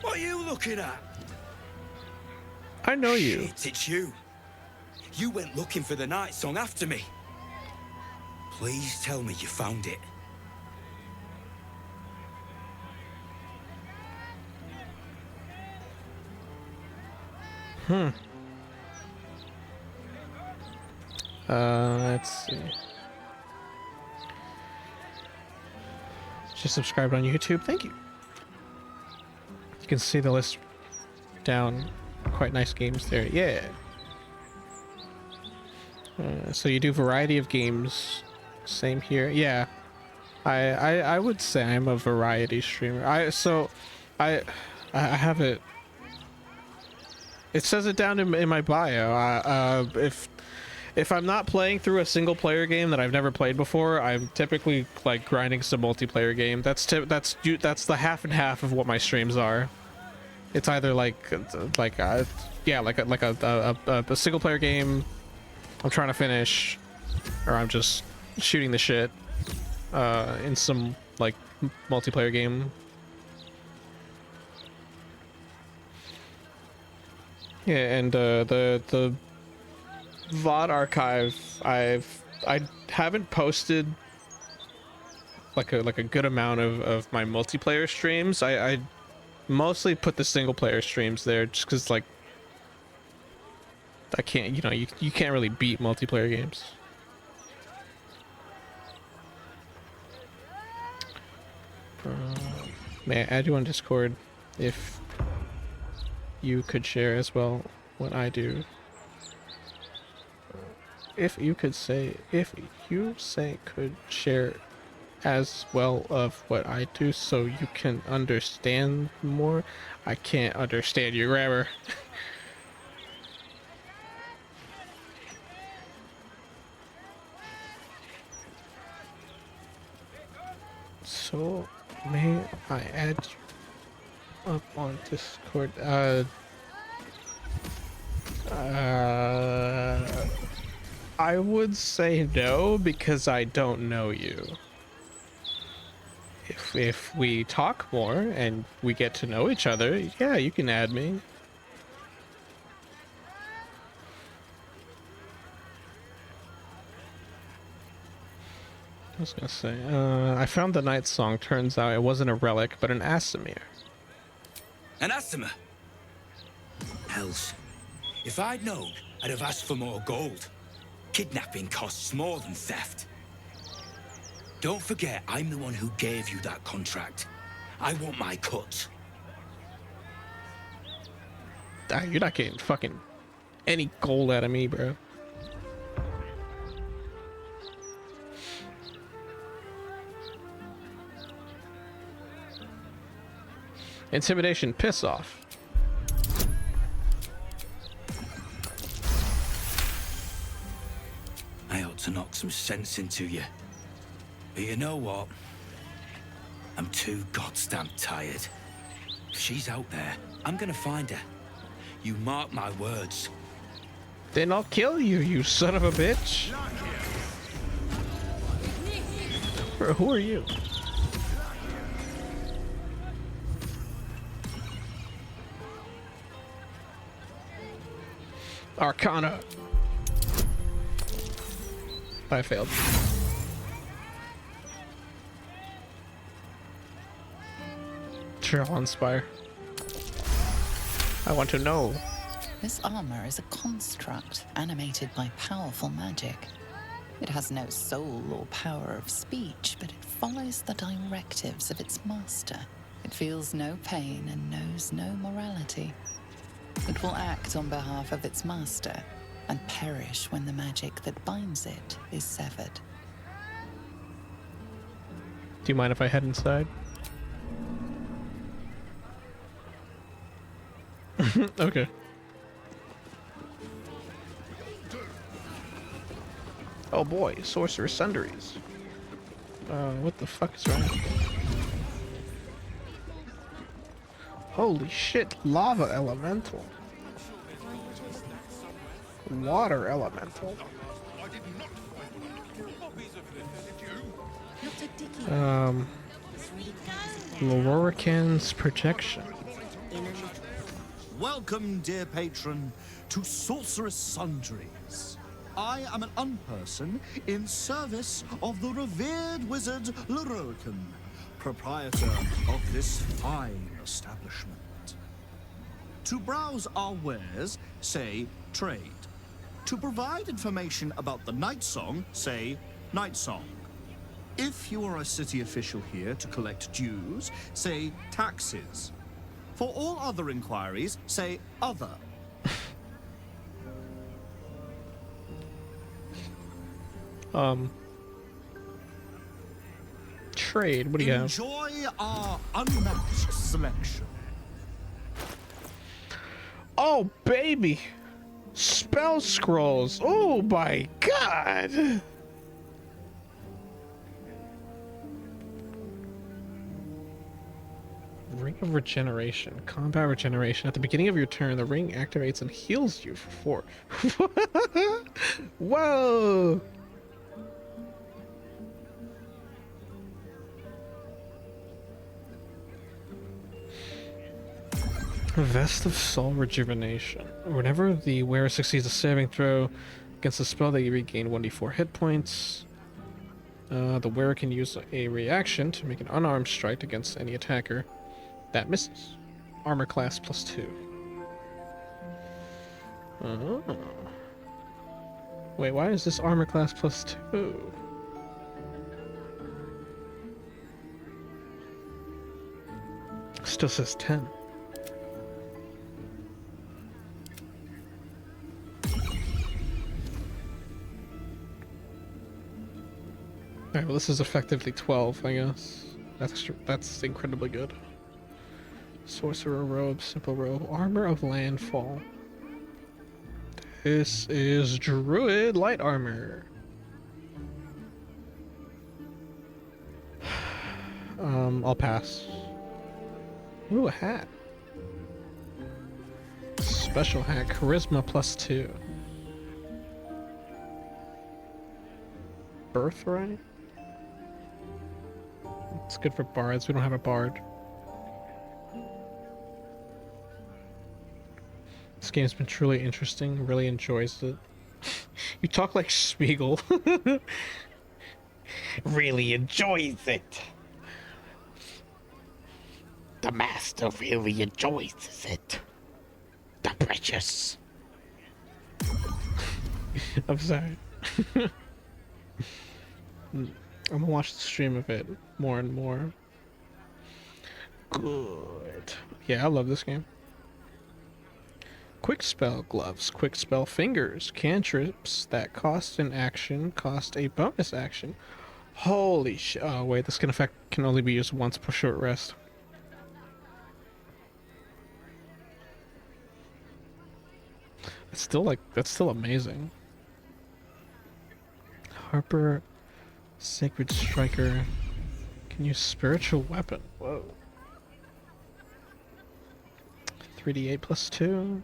What are you looking at? I know you. Shit, it's you. You went looking for the night song after me. Please tell me you found it. Let's see. Just subscribed on YouTube. Thank you. You can see the list down. Quite nice games there. Yeah. So you do variety of games. Same here. Yeah. I would say I'm a variety streamer. I have it. It says it down in my bio. If I'm not playing through a single player game that I've never played before, I'm typically like grinding some multiplayer game. That's the half and half of what my streams are. It's either like a single player game I'm trying to finish, or I'm just shooting the shit in some like multiplayer game. Yeah, and the VOD archive, I haven't posted like a good amount of my multiplayer streams. I mostly put the single player streams there just because like I can't, you can't really beat multiplayer games. May I add you on Discord if you could share as well what I do? If you could share as well of what I do so you can understand more. I can't understand your grammar. So may I add you up on Discord? I would say no, because I don't know you. If we talk more and we get to know each other, yeah, you can add me. I was gonna say, I found the night song. Turns out it wasn't a relic, but an Aasimar. An Aasimar? Hells. If I'd known, I'd have asked for more gold. Kidnapping costs more than theft. Don't forget, I'm the one who gave you that contract. I want my cut. You're not getting fucking any gold out of me, bro. Intimidation, piss off. I ought to knock some sense into you. But you know what? I'm too goddamn tired. If she's out there, I'm gonna find her. You mark my words. Then I'll kill you, you son of a bitch. Bro, who are you? Arcana. I failed. Sure, I'll inspire. I want to know. This armor is a construct animated by powerful magic. It has no soul or power of speech, but it follows the directives of its master. It feels no pain and knows no morality. It will act on behalf of its master and perish when the magic that binds it is severed. Do you mind if I head inside? Okay. Oh boy, Sorcerer's Sundries. What the fuck is wrong? Holy shit, lava elemental. Water elemental. Lorcan's protection. Welcome, dear patron, to Sorcerous Sundries. I am an unperson in service of the revered wizard Lorcan, proprietor of this fine establishment. To browse our wares, say trade. To provide information about the Night Song, say Night Song. If you are a city official here to collect dues, say taxes. For all other inquiries, say other. Trade, what do you have? Enjoy our unmatched selection. Oh, baby! Spell scrolls! Oh my god! Ring of Regeneration. Combat Regeneration. At the beginning of your turn, the ring activates and heals you for 4. Whoa! Vest of Soul Rejuvenation. Whenever the wearer succeeds a saving throw against a spell, they regain 1d4 hit points. The wearer can use a reaction to make an unarmed strike against any attacker that misses. Armor class +2. Oh. Wait, why is this armor class +2? Still says 10. Alright, well this is effectively 12, I guess. That's incredibly good. Sorcerer robe, simple robe, armor of landfall. This is Druid light armor. I'll pass. Ooh, a hat. Special hat, charisma +2. Birthright? It's good for bards. We don't have a bard. This game's been truly interesting. Really enjoys it. You talk like Spiegel. Really enjoys it. The master really enjoys it. The precious. I'm sorry. I'm gonna watch the stream of it more and more. Good. Yeah, I love this game. Quick spell gloves, quick spell fingers, cantrips that cost an action, cost a bonus action. Holy shit. Oh wait, this effect can only be used once per short rest. It's still like, that's still amazing. Harper, Sacred Striker, can use spiritual weapon. Whoa. 3d8 plus 2.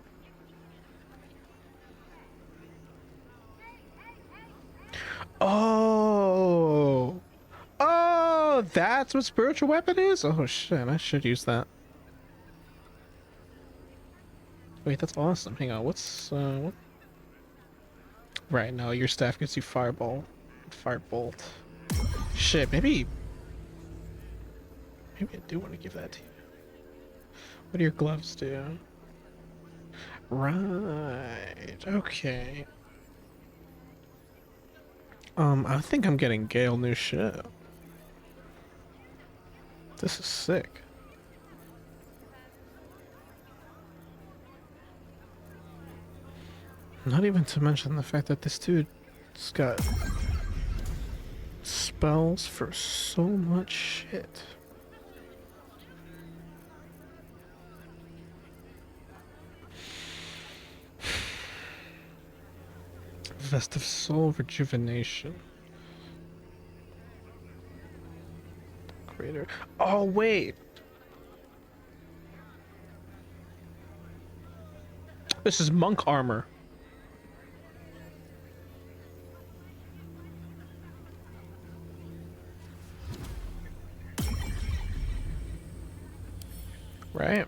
Oh! Oh, that's what spiritual weapon is? Oh shit, I should use that. Wait, that's awesome. Hang on, what's what? Right, no, your staff gives you fireball. Firebolt. Shit, maybe I do want to give that to you. What do your gloves do? Right, okay. I think I'm getting Gale new shit. This is sick. Not even to mention the fact that this dude's got spells for so much shit. Vest of Soul Rejuvenation. Greater. Oh, wait! This is monk armor. Right?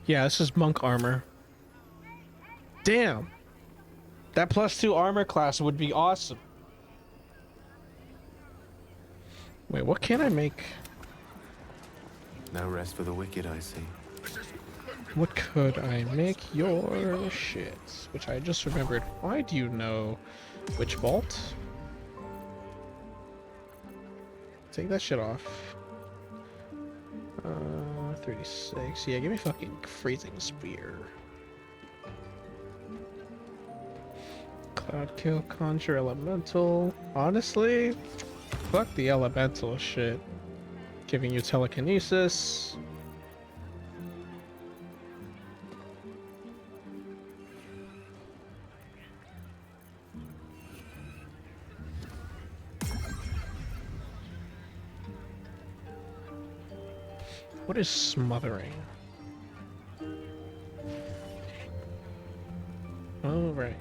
Yeah, this is monk armor. Damn. That +2 armor class would be awesome. Wait, what can I make? No rest for the wicked, I see. What could I make your shits? Which I just remembered. Why do you know Witch Bolt? Take that shit off. 36. Yeah, give me fucking Freezing Spear. Cloud Kill, Conjure Elemental. Honestly, fuck the elemental shit. Giving you Telekinesis. What is Smothering? All right.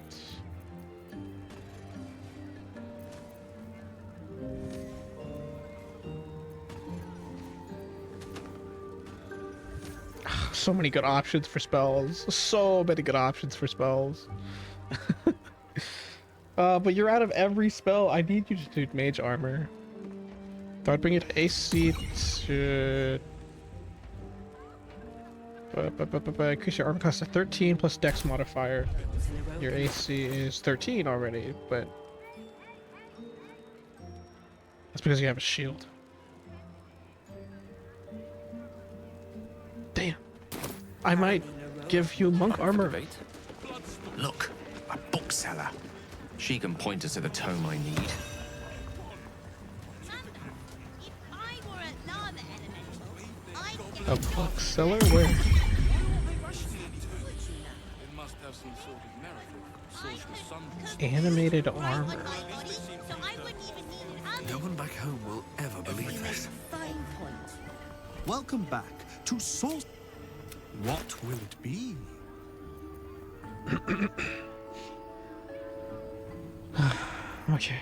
So many good options for spells. So many good options for spells. But you're out of every spell. I need you to do Mage Armor. So I'd bring it to AC to... increase your armor class to 13 plus Dex modifier. Your AC is 13 already, but that's because you have a shield. Damn. I might give you monk armor. Look, a bookseller. She can point us to the tome I need. A bookseller? Where? Animated armor. No one back home will ever believe this. Welcome back to Soul. What will it be? Okay.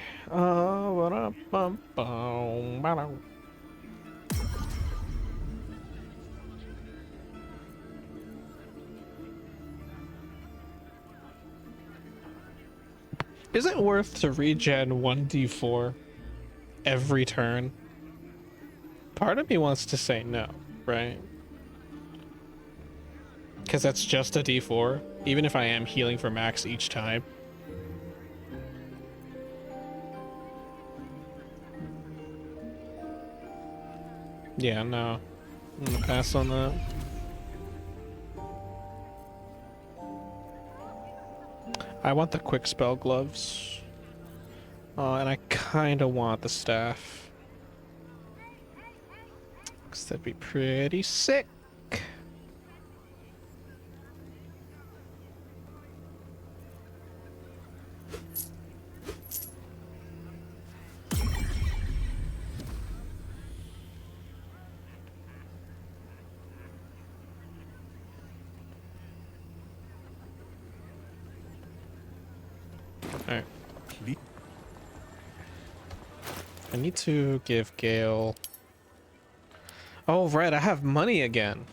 Is it worth to regen 1d4 every turn? Part of me wants to say no, right? Because that's just a d4, even if I am healing for max each time. Yeah, no. I'm gonna pass on that. I want the quick spell gloves. And I kinda want the staff. 'Cause that'd be pretty sick. Alright. I need to give Gale... Oh, right, I have money again.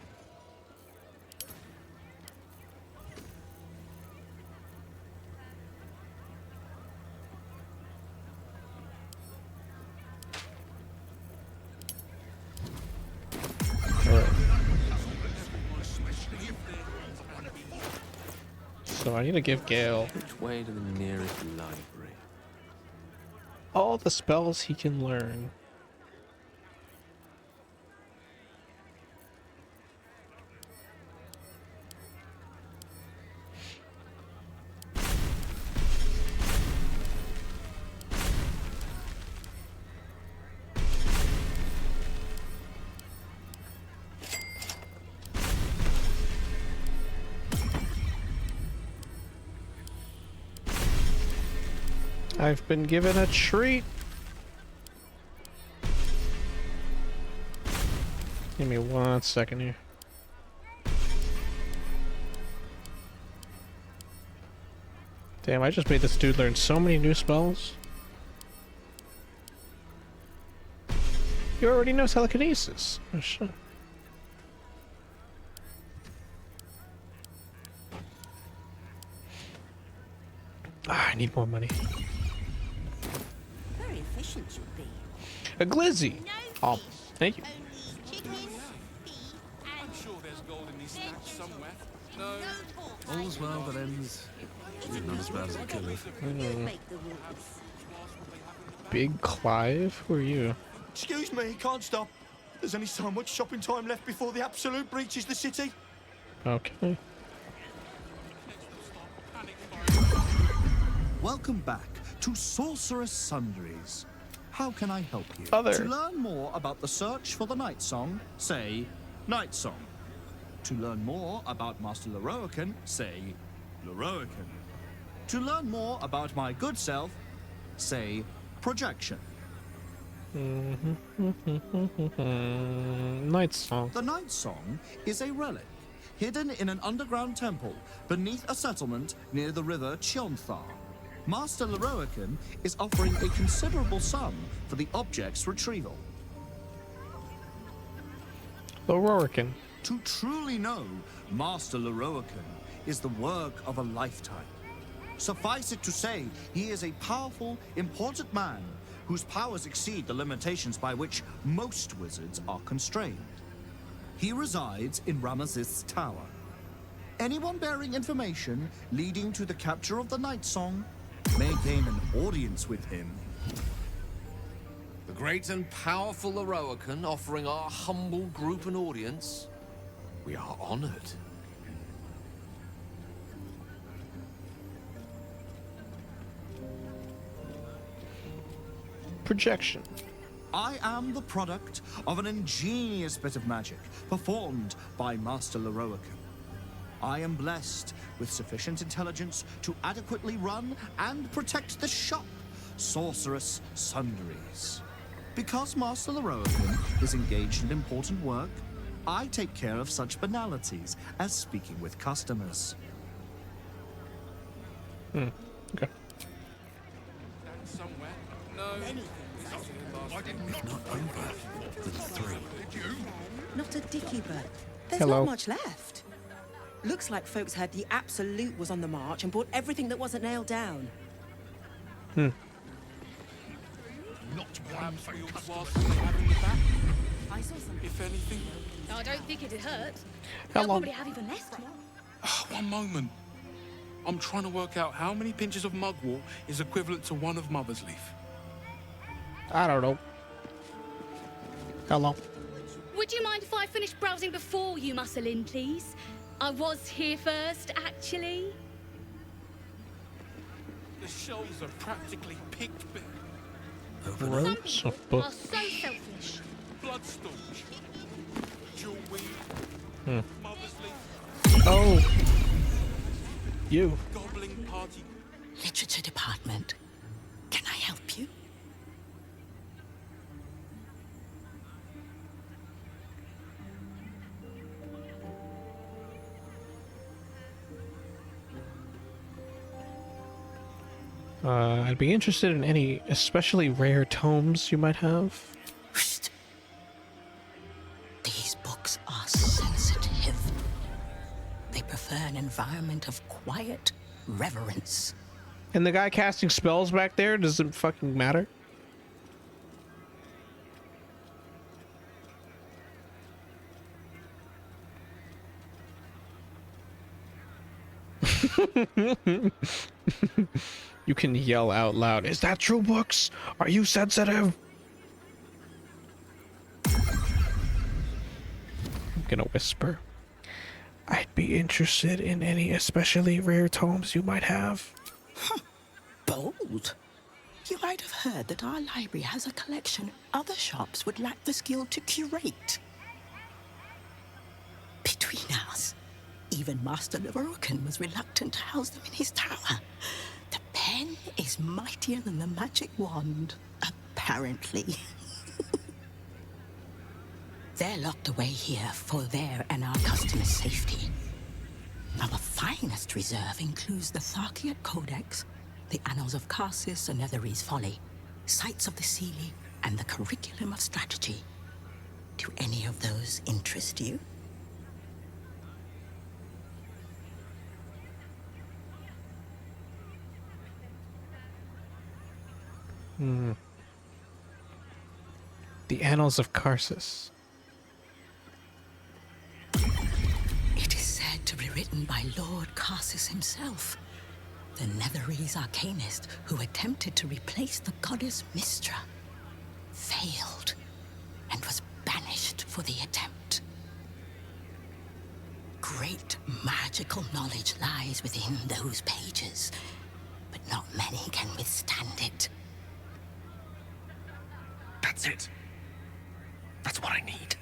Alright. So I need to give Gale... Which way to the nearest library? all the spells he can learn. I've been given a treat. Give me 1 second here. Damn, I just made this dude learn so many new spells. He already knows telekinesis. Oh shit. Ah, I need more money. Very efficient you'll be. A glizzy. Oh, thank you. I'm sure there's gold in these stacks somewhere. No. All's well that ends. Not as bad as it could have. Big Clive? Who are you? Excuse me, can't stop. There's only so much shopping time left before the Absolute breaches the city. Okay. Welcome back to Sorceress Sundries. How can I help you? To learn more about the search for the Night Song, say Night Song. To learn more about Master Lorroakan, say Lorroakan. To learn more about my good self, say Projection. Night Song. The Night Song is a relic hidden in an underground temple beneath a settlement near the river Chionthar. Master Lorroakan is offering a considerable sum for the object's retrieval. Lorroakan. To truly know Master Lorroakan is the work of a lifetime. Suffice it to say, he is a powerful, important man whose powers exceed the limitations by which most wizards are constrained. He resides in Ramazith's tower. Anyone bearing information leading to the capture of the Night Song may gain an audience with him. The great and powerful Lorroakan offering our humble group an audience. We are honored. Projection. I am the product of an ingenious bit of magic performed by Master Lorroakan. I am blessed with sufficient intelligence to adequately run and protect the shop, Sorceress Sundries. Because Master Lorroakan is engaged in important work, I take care of such banalities as speaking with customers. Okay. Somewhere. No. Not over. The three. Not a dicky bird. There's Hello. not much left. Looks like folks heard the Absolute was on the march and bought everything that wasn't nailed down. Not one for customers having the back. I saw something. If anything. I don't think it'd hurt. How They'll long? probably have even less tomorrow. One moment. I'm trying to work out how many pinches of mugwort is equivalent to one of Mother's Leaf. I don't know. How long? Would you mind if I finished browsing before you muscle in, please? I was here first, actually. The shelves are practically picked bare. Ropes Some of people are books. so selfish. Blood storage. Jewel weed. Mother's leaf. Oh. You. Gobbling party. Literature department. Can I help you? I'd be interested in any especially rare tomes you might have. These books are sensitive. They prefer an environment of quiet reverence. And the guy casting spells back there doesn't fucking matter. You can yell out loud, "Is that true, books? Are you sensitive?" I'm gonna whisper, "I'd be interested in any especially rare tomes you might have." Bold. You might have heard that our library has a collection other shops would lack the skill to curate. Between us, even Master Lorokan was reluctant to house them in his tower. The pen is mightier than the magic wand, apparently. They're locked away here for their and our customers' safety. Our finest reserve includes the Tharkiot Codex, the Annals of Karsus and Netherese Folly, Sights of the Seelie, and the Curriculum of Strategy. Do any of those interest you? The Annals of Karsus. It is said to be written by Lord Karsus himself, the Netherese arcanist who attempted to replace the goddess Mystra, failed, and was banished for the attempt. Great magical knowledge lies within those pages, but not many can withstand it. That's it. That's what I need.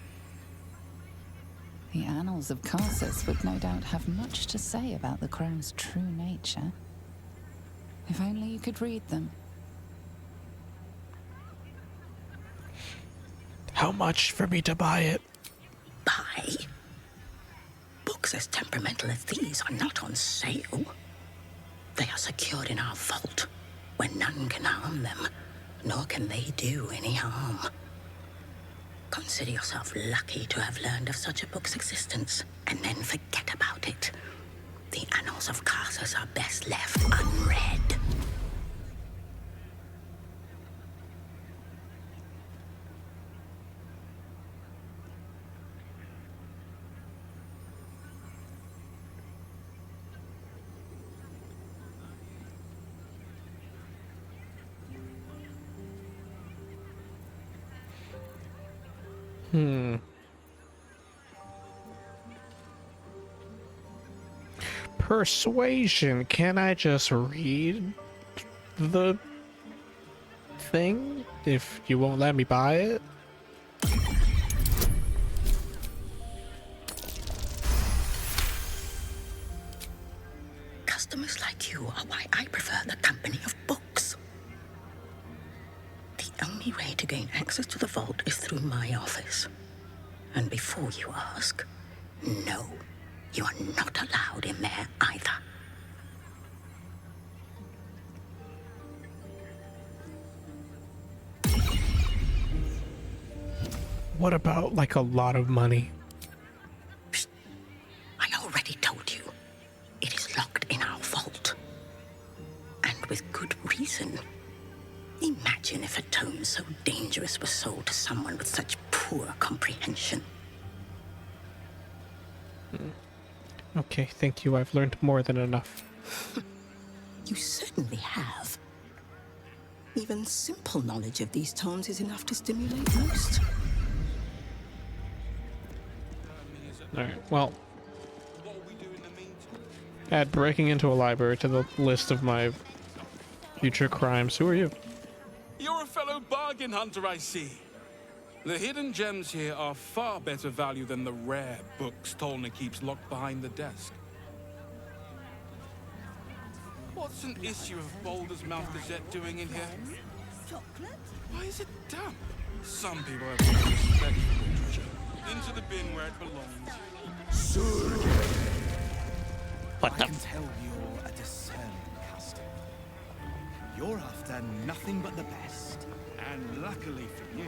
The Annals of Karsus would no doubt have much to say about the crone's true nature. If only you could read them. How much for me to buy it? Buy? Books as temperamental as these are not on sale. They are secured in our vault, where none can harm them, nor can they do any harm. Consider yourself lucky to have learned of such a book's existence, and then forget about it. The Annals of Karsus are best left unread. Persuasion. Can I just read the thing if you won't let me buy it? Customers like you are why I prefer the company of books. The only way to gain access to the vault is through my office. And before you ask, no, you are not allowed in there either. What about like a lot of money? I already told you. It is locked in our vault. And with good reason. Imagine if a tome so dangerous was sold to someone with such poor comprehension. Okay, thank you. I've learned more than enough. You certainly have. Even simple knowledge of these tomes is enough to stimulate most. Alright, well. Add breaking into a library to the list of my future crimes. Who are you? You're a fellow bargain hunter, I see. The hidden gems here are far better value than the rare books Tolna keeps locked behind the desk. What's an issue of Baldur's Mouth Gazette doing in here? Chocolate? Why is it damp? Some people have no respect for literature. Into the bin where it belongs. I can tell you're a discerning customer. You're after nothing but the best. And luckily for you,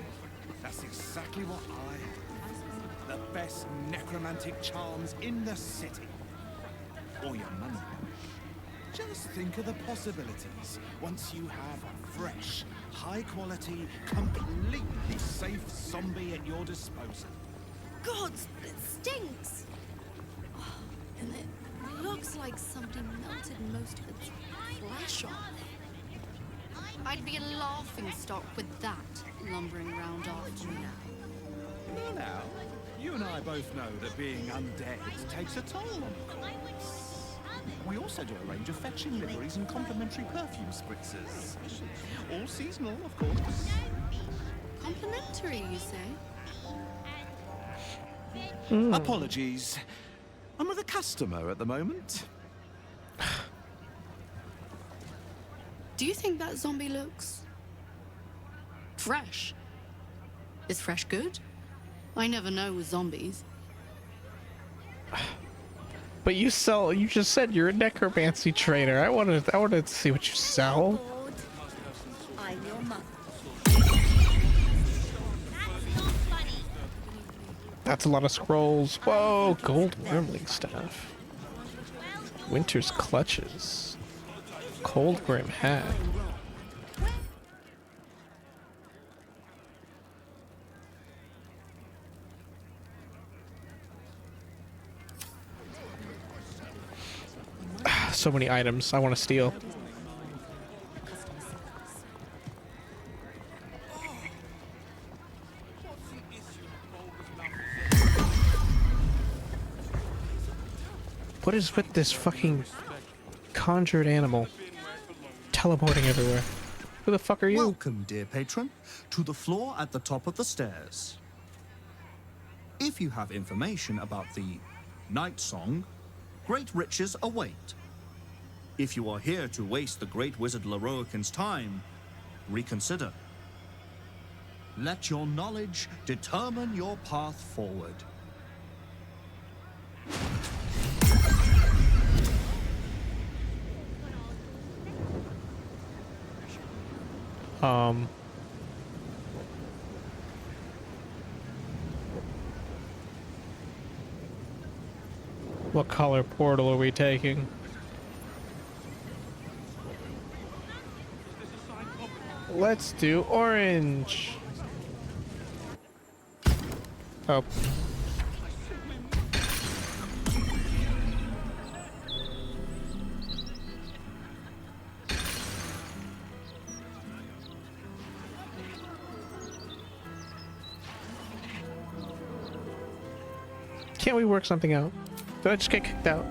that's exactly what I have. The best necromantic charms in the city. Or your money. Just think of the possibilities once you have a fresh, high-quality, completely safe zombie at your disposal. God, it stinks! Oh, and it looks like somebody melted most of its flesh off. I'd be a laughingstock with that lumbering around after me. Well now, you and I both know that being undead takes a toll on the corpse. We also do a range of fetching liveries and complimentary perfume spritzers. All seasonal, of course. Complimentary, you say? Apologies. I'm with a customer at the moment. Do you think that zombie looks fresh? Is fresh good? I never know with zombies. But you just said you're a necromancy trader. I wanted to see what you sell. I'm your mother. That's a lot of scrolls. Whoa, gold wormling staff. Winter's clutches. Cold Grim hat. So many items I want to steal. What is with this fucking conjured animal teleporting everywhere? Who the fuck are you? Welcome, dear patron, to the floor at the top of the stairs. If you have information about the Night Song, great riches await. If you are here to waste the great wizard Lorroakan's time, reconsider. Let your knowledge determine your path forward. What color portal are we taking? Let's do orange. Oh. Can't we work something out? Did I just get kicked out?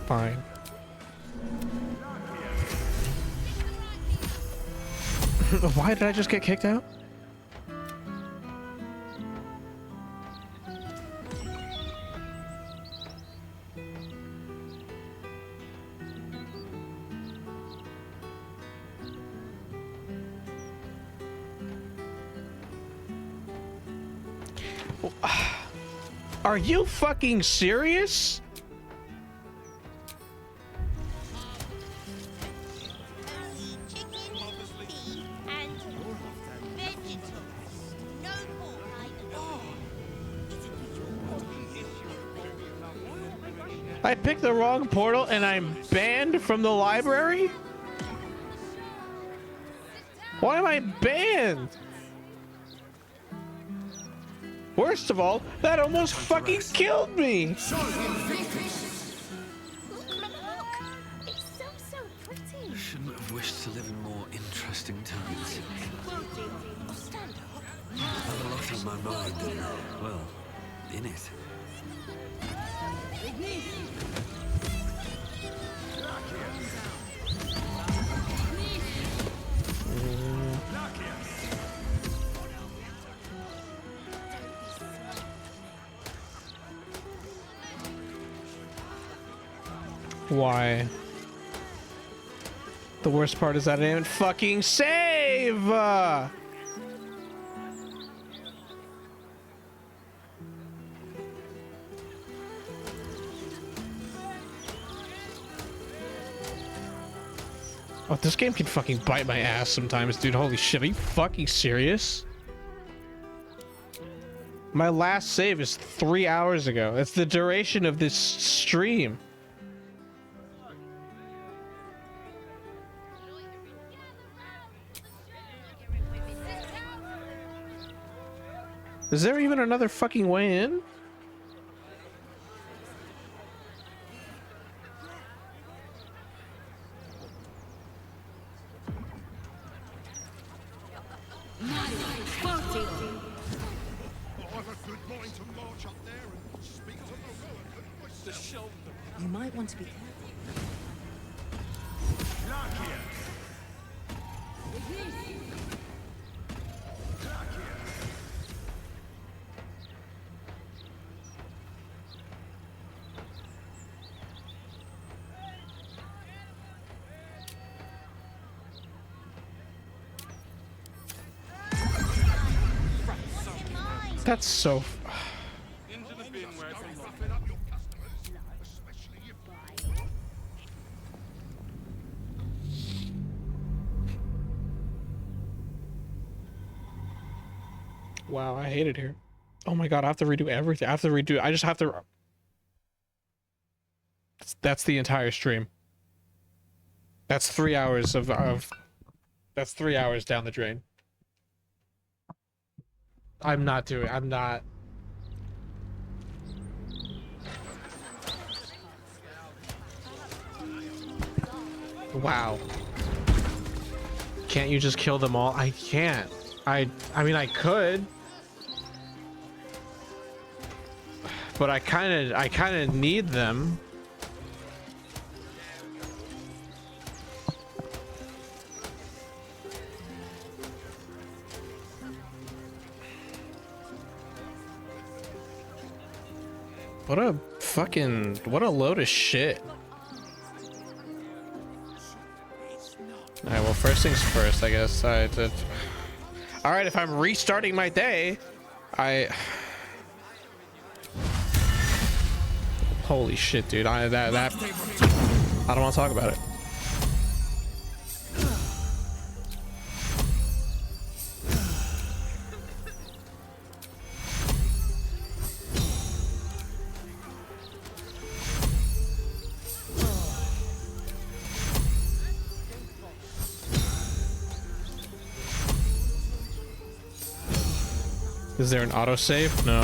Fine. Why did I just get kicked out? Are you fucking serious? I picked the wrong portal and I'm banned from the library? Why am I banned? Worst of all, that almost fucking killed me! Look, it's so pretty. I shouldn't have wished to live in more interesting times. Ostando. this. My mind, well, in it. Why? The worst part is that I didn't fucking save! Oh, this game can fucking bite my ass sometimes, dude. Holy shit, are you fucking serious? My last save is 3 hours ago. That's the duration of this stream. Is there even another fucking way in? You might want to be careful. That's so... Wow, I hate it here. Oh my god, I have to redo everything. I have to redo... I just have to... That's the entire stream. That's 3 hours of... That's 3 hours down the drain. I'm not. Wow. Can't you just kill them all? I can't. I mean, I could. But I kind of need them. What a load of shit. Alright, well, first things first, I guess. Alright, if I'm restarting my day, holy shit, dude. I don't want to talk about it. Is there an autosave? No.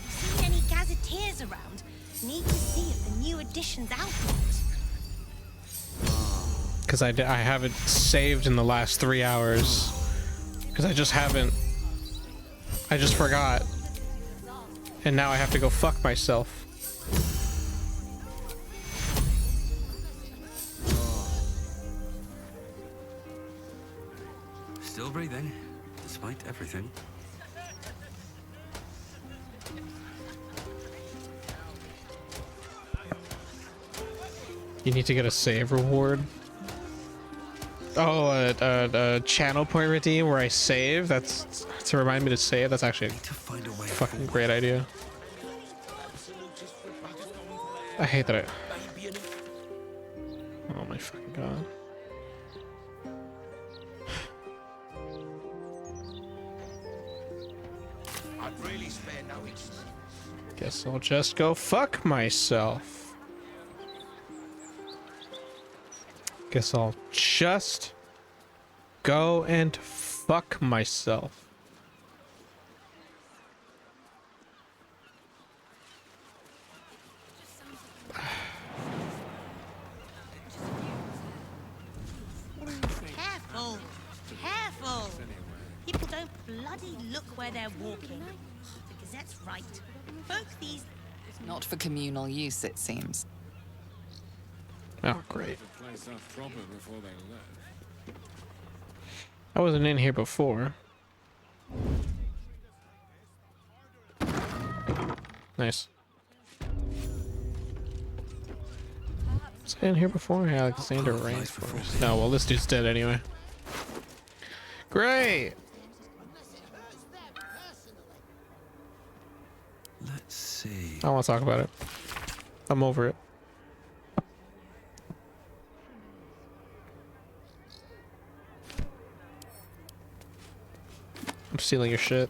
See any gazetteers around? Need to see if the new edition's out yet. Because I haven't saved in the last 3 hours. Because I just haven't. I just forgot. And now I have to go fuck myself. Still breathing, despite everything. You need to get a save reward. Oh, a channel point redeem where I save. That's to remind me to save. That's actually a fucking great idea. I hate that I... Oh my fucking god. Guess I'll just go fuck myself. Guess I'll just go and fuck myself. bloody look where they're walking. Because that's right. Folk these... Not for communal use, it seems. Oh, great. The place up proper before they left. I wasn't in here before. Nice. Was I in here before? Alexander Rainforest. No, well, this dude's dead anyway. Great! Let's see. I don't want to talk about it. I'm over it. I'm stealing your shit.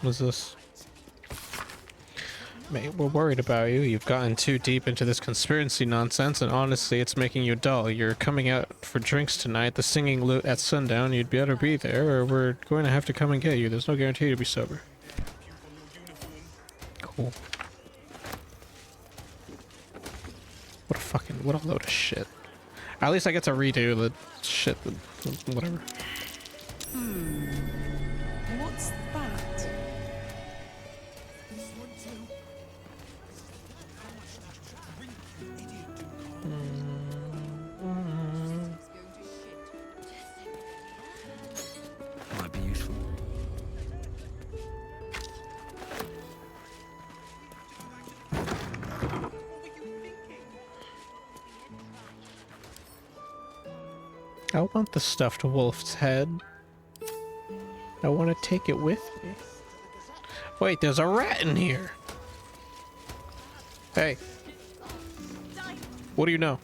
What's this? Mate, we're worried about you. You've gotten too deep into this conspiracy nonsense, and honestly, it's making you dull. You're coming out for drinks tonight, the singing loot at sundown. You'd better be there, or we're going to have to come and get you. There's no guarantee to be sober. Cool. What a load of shit. At least I get to redo the shit, whatever. What's that? Might be useful. I want the stuffed wolf's head. I want to take it with me. Wait, there's a rat in here. Hey. What do you know?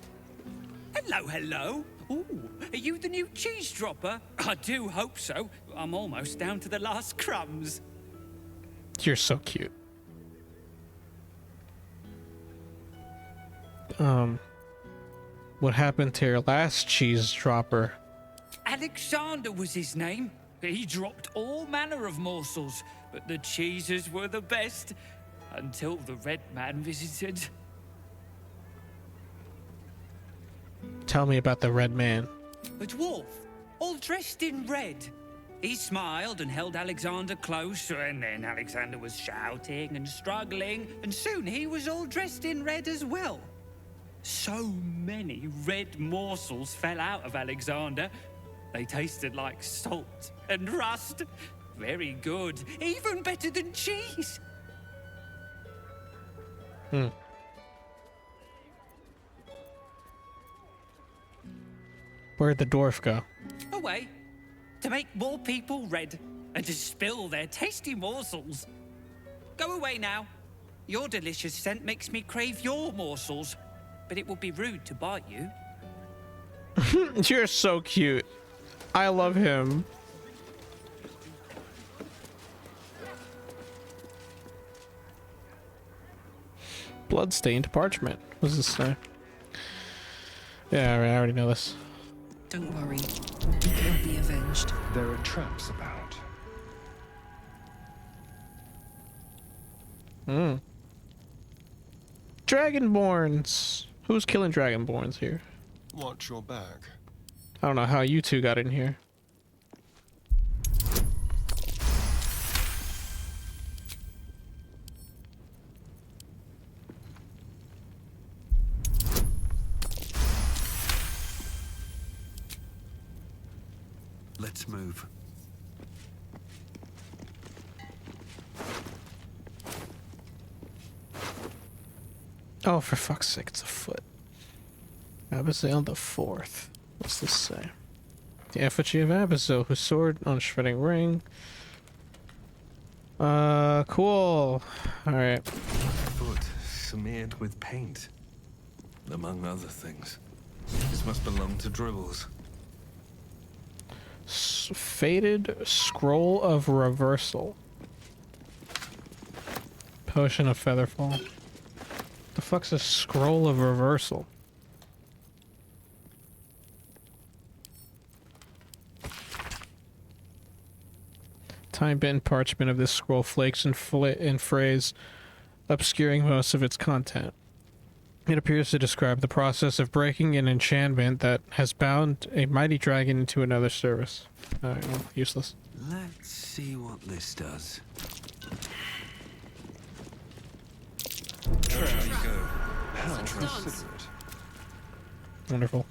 Hello, hello. Ooh, are you the new cheese dropper? I do hope so. I'm almost down to the last crumbs. You're so cute. What happened to your last cheese dropper? Alexander was his name. He dropped all manner of morsels, but the cheeses were the best until the Red Man visited. Tell me about the Red Man. A dwarf, all dressed in red. He smiled and held Alexander close, and then Alexander was shouting and struggling, and soon he was all dressed in red as well. So many red morsels fell out of Alexander. They tasted like salt and rust. Very good, even better than cheese. Where'd the dwarf go? Away, to make more people red and to spill their tasty morsels. Go away now. Your delicious scent makes me crave your morsels, but it would be rude to bite you. You're so cute. I love him. Bloodstained parchment. What does this say? Yeah, I already know this. Don't worry. You'll be avenged. There are traps about. Dragonborns. Who's killing Dragonborns here? Watch your back. I don't know how you two got in here. Let's move. Oh, for fuck's sake, it's a foot. Abizail the Fourth. What's this say? The effigy of Abizail, whose sword on a shredding ring. Cool. Alright. Foot smeared with paint, among other things. This must belong to Dribbles. Faded Scroll of Reversal. Potion of Featherfall. The fuck's a Scroll of Reversal? Time-bent parchment of this scroll flakes and frays obscuring most of its content. It appears to describe the process of breaking an enchantment that has bound a mighty dragon into another service. Alright, well, useless. Let's see what this does. There you go. How considerate. Wonderful.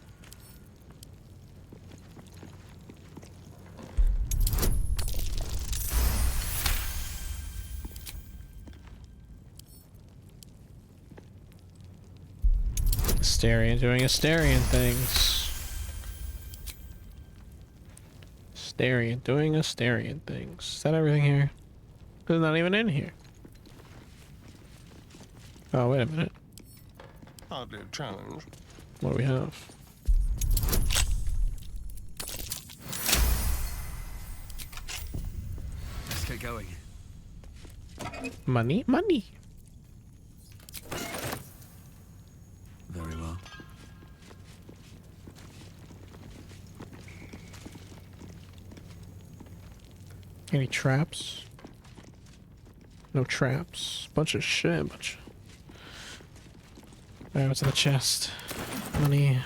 Astarion doing Astarion things. Astarion doing Astarion things. Is that everything here? It's not even in here. Oh, wait a minute. Hardly a challenge. What do we have? Let's get going. Money, money. Very well. Any traps? No traps. Bunch of shit. Alright, what's in the chest? Money.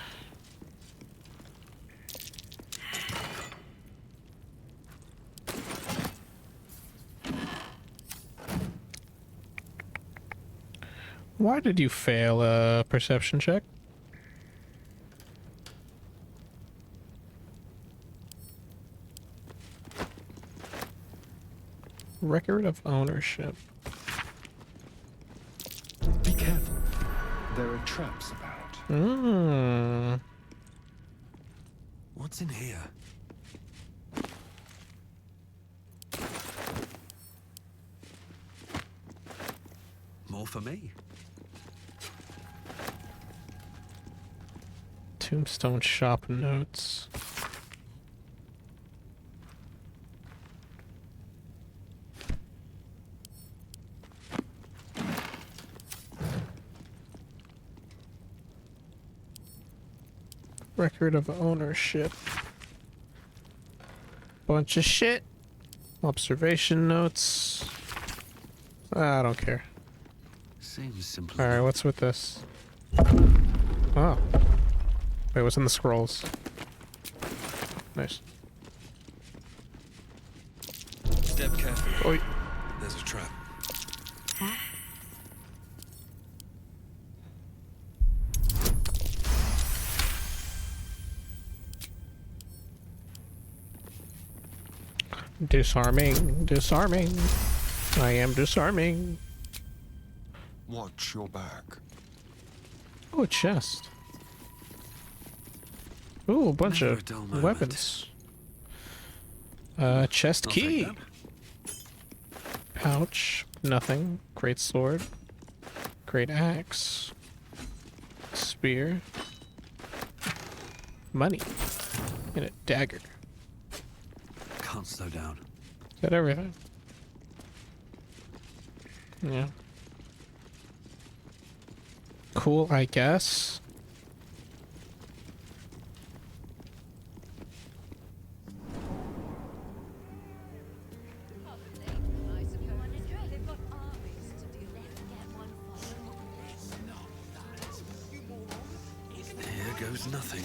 Why did you fail a perception check? Record of ownership. Be careful. There are traps about. What's in here? More for me. Tombstone shop notes. Record of ownership. Bunch of shit. Observation notes. I don't care. Seems simple. Alright, what's with this? Oh. Wait, what's in the scrolls? Nice. Step carefully. Oi. There's a trap. Disarming, disarming. I am disarming. Watch your back. Oh, a chest. Ooh, a bunch Never of a dull moment. weapons. Chest I'll key. take Pouch. Nothing. Great sword. Great axe. Spear. Money. And a dagger. Can't slow down. Is that everything? Yeah. Cool, I guess. Here goes nothing.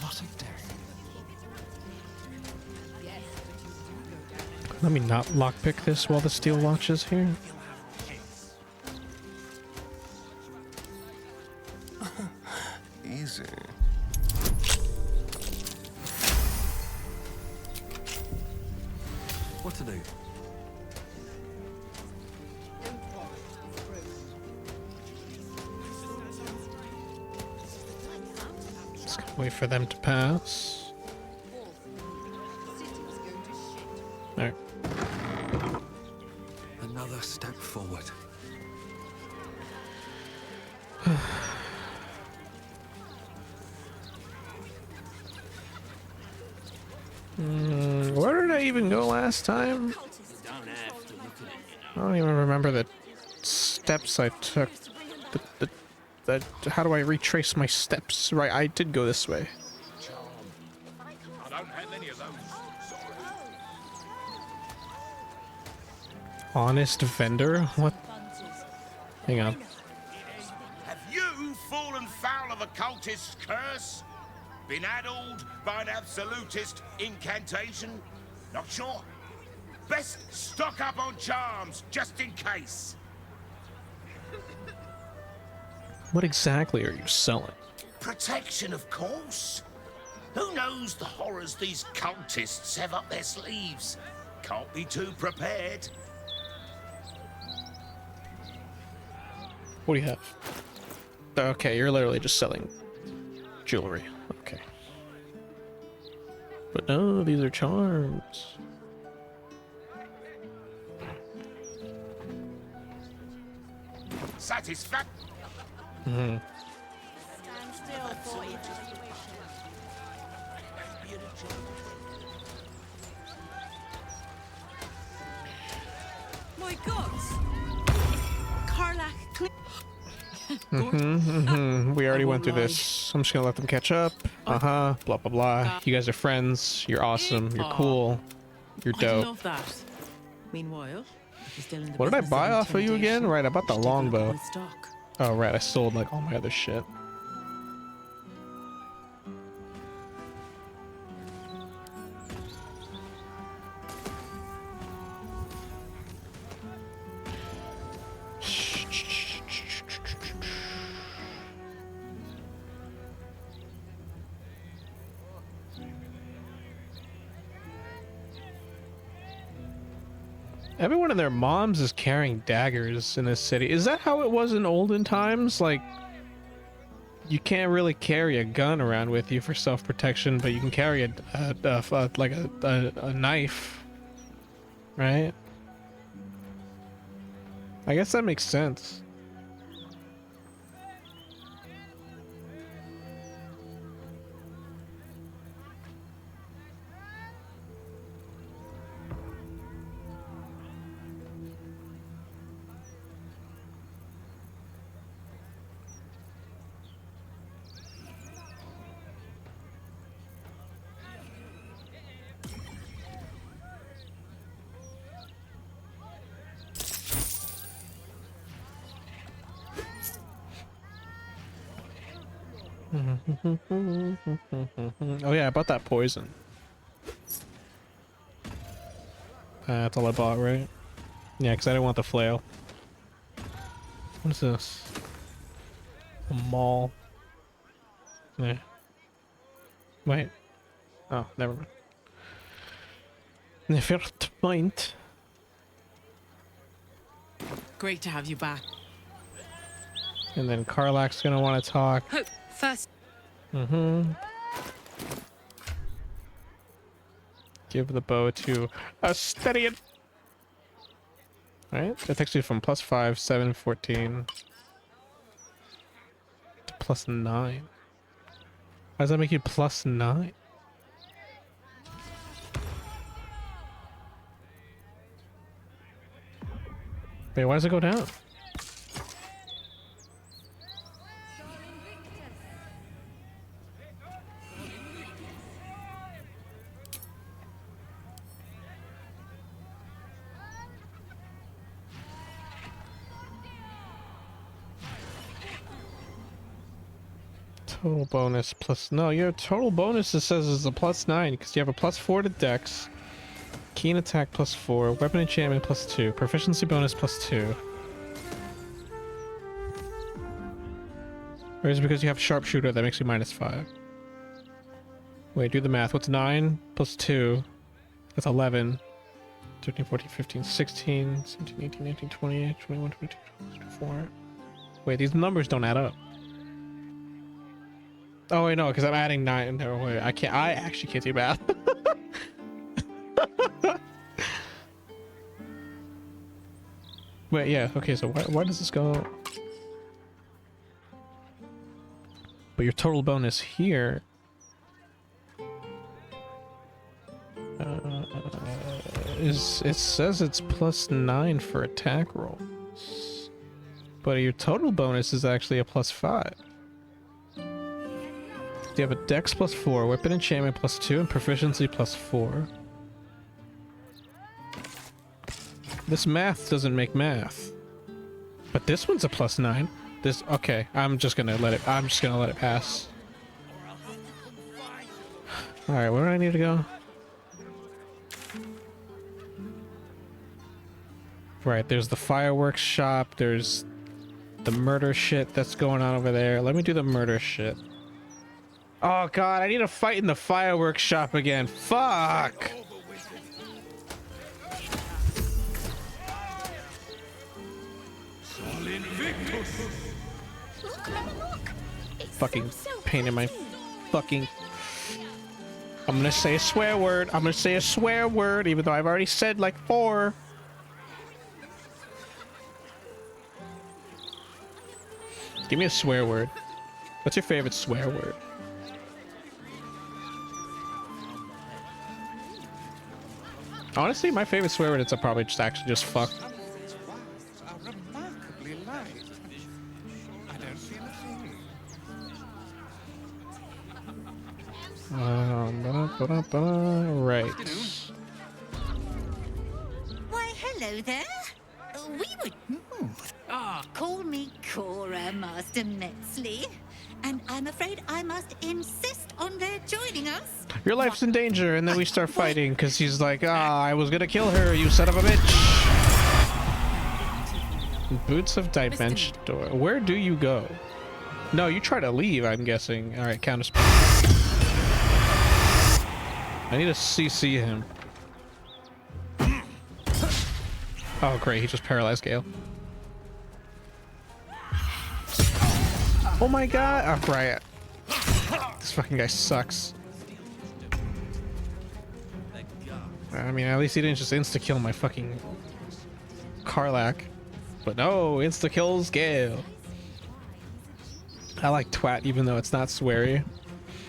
What a day. Let me not lockpick this while the steel watch is here. Easy. What to do? Just gotta wait for them to pass. Alright. Another step forward. Where did I even go last time? I don't even remember the steps I took. How do I retrace my steps? Right, I did go this way. Honest vendor? What? Hang on. Have you fallen foul of a cultist's curse? Been addled by an absolutist incantation? Not sure? Best stock up on charms, just in case. What exactly are you selling? Protection, of course. Who knows the horrors these cultists have up their sleeves? Can't be too prepared. What do you have? Okay, you're literally just selling jewelry. Okay. But no, these are charms. Satisfact. Mm-hmm. Stand still for evaluation. My gods! Karlach. We already went through this. I'm just gonna let them catch up. Blah blah blah. You guys are friends. You're awesome. You're cool. You're I dope. love that. Meanwhile, if you're still in the What did I business buy of off of you again? intimidation, Right, I bought the you should develop longbow. one stock. Oh right, I sold like all my other shit. Everyone and their moms is carrying daggers in this city. Is that how it was in olden times? Like, you can't really carry a gun around with you for self-protection, but you can carry a knife, right? I guess that makes sense. Oh yeah, I bought that poison. That's all I bought, right? Yeah, because I didn't want the flail. What is this? A mall. Yeah. Wait. Oh, never mind. The first point. Great to have you back. And then Karlach's gonna want to talk. First. Give the bow to Astarion. Alright, that takes you from +5, 7, 14 to +9. How does that make you +9? Wait, why does it go down? Total bonus plus no, your total bonus it says is a +9 because you have a +4 to Dex, keen attack +4, weapon enchantment +2, proficiency bonus +2. Or is it because you have sharpshooter that makes you -5? Wait, do the math. What's 9 + 2? That's 11. 13, 14, 15, 16, 17, 18, 19, 20, 21, 22, 24. Wait, these numbers don't add up. Oh wait, no, because I'm adding 9. No, wait, I can't. I actually can't do math. Wait, yeah. Okay, so why does this go? But your total bonus here. Is it says it's +9 for attack rolls, but your total bonus is actually a +5. You have a Dex +4, weapon enchantment +2, and proficiency +4. This math doesn't make math. But this one's a +9. This, okay, I'm just gonna let it pass. Alright, where do I need to go? Right, there's the fireworks shop, there's the murder shit that's going on over there. Let me do the murder shit. Oh god, I need to fight in the fireworks shop again. Fuck! Fucking pain in my fucking... I'm gonna say a swear word. I'm gonna say a swear word, even though I've already said like 4. Give me a swear word. What's your favorite swear word? Honestly, my favorite swear word is probably just actually just fuck. Right. Why, hello there. We would... Call me Cora, Master Metzley. And I'm afraid I must insist on their joining us. Your life's in danger, and then we start fighting because he's like, I was gonna kill her, you son of a bitch. Boots of Dimension Door. Where do you go? No, you try to leave, I'm guessing. Alright, counter. I need to CC him. Oh, great, he just paralyzed Gale. Oh my god! Oh, right. This fucking guy sucks. I mean, at least he didn't just insta-kill my fucking Karlach. But no, insta-kills Gale. I like twat even though it's not sweary.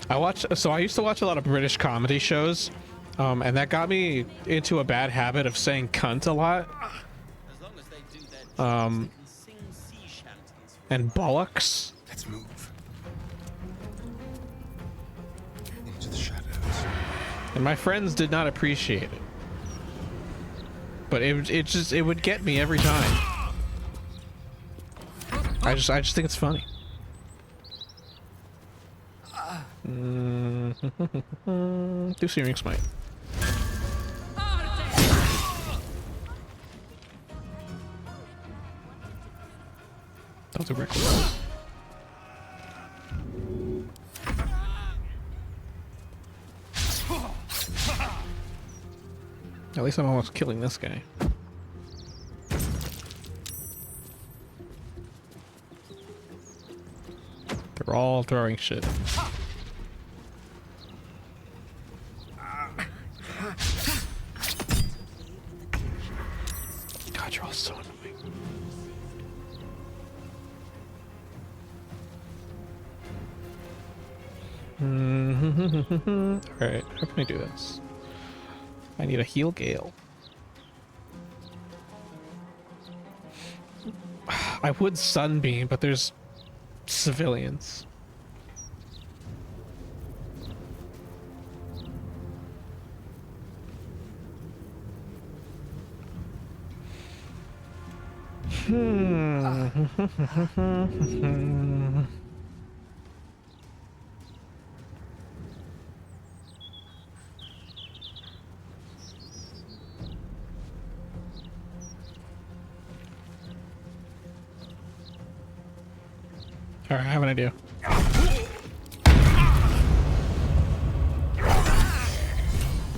I used to watch a lot of British comedy shows, and that got me into a bad habit of saying cunt a lot. And bollocks. Let's move into the shadows. And my friends did not appreciate it. But it would get me every time. I just think it's funny. Do Searing Smite. That was a record. At least I'm almost killing this guy. They're all throwing shit. God, you're all so annoying. Alright, how can I do this? I need a heal Gale. I would Sunbeam, but there's civilians. Alright, I have an idea.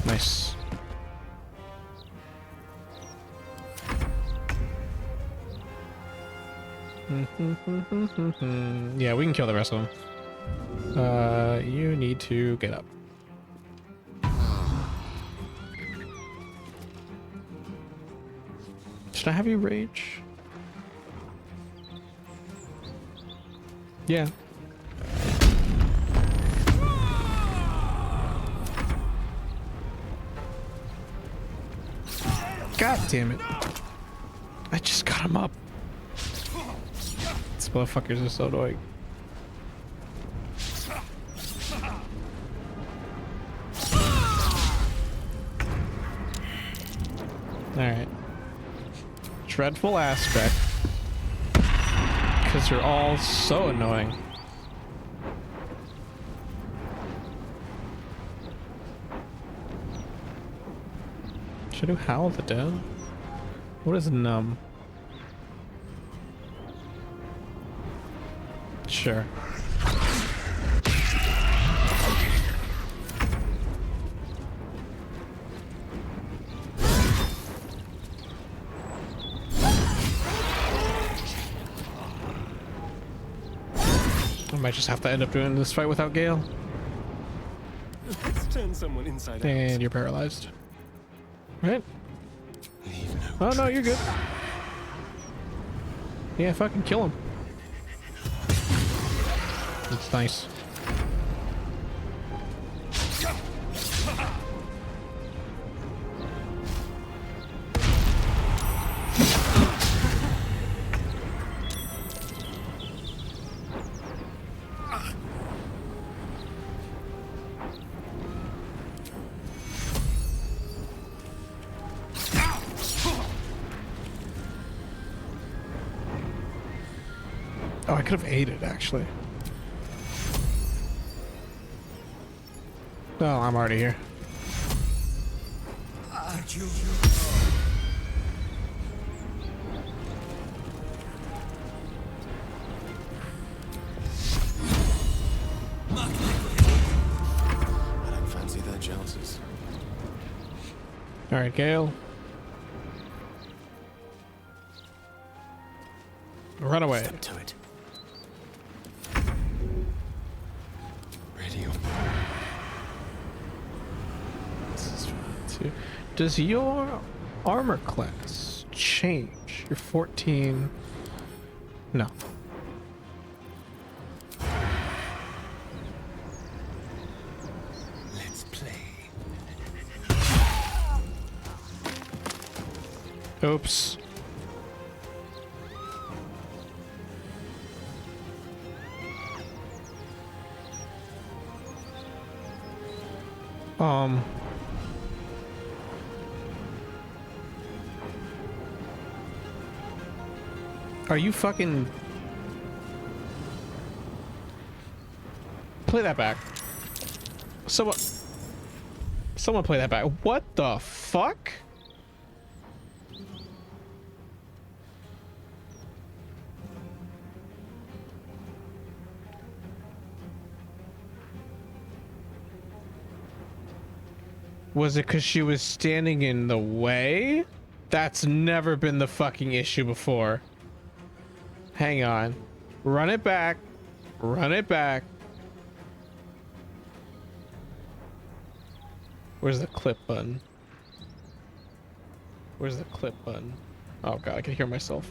Nice. Yeah, we can kill the rest of them. You need to get up. Should I have you rage? Yeah. God damn it. I just got him up. These motherfuckers are so annoying. Alright. dreadful aspect. Because you're all so annoying. Should I do Howl of the Dead? What is numb? Sure. I might just have to end up doing this fight without Gale. Let's turn someone inside And out. you're paralyzed. Right? Oh no, you're good. Yeah, fucking kill him. It's nice. Oh, I could have ate it actually. Oh, I'm already here. I don't fancy their chances. All right, Gale. Run away. Step to it. Radio. Does your armor class change? You're 14. No. Let's play. Oops. Are you fucking... Play that back. Someone play that back. What the fuck? Was it because she was standing in the way? That's never been the fucking issue before. Hang on. Run it back. Run it back. Where's the clip button? Where's the clip button? Oh god, I can hear myself.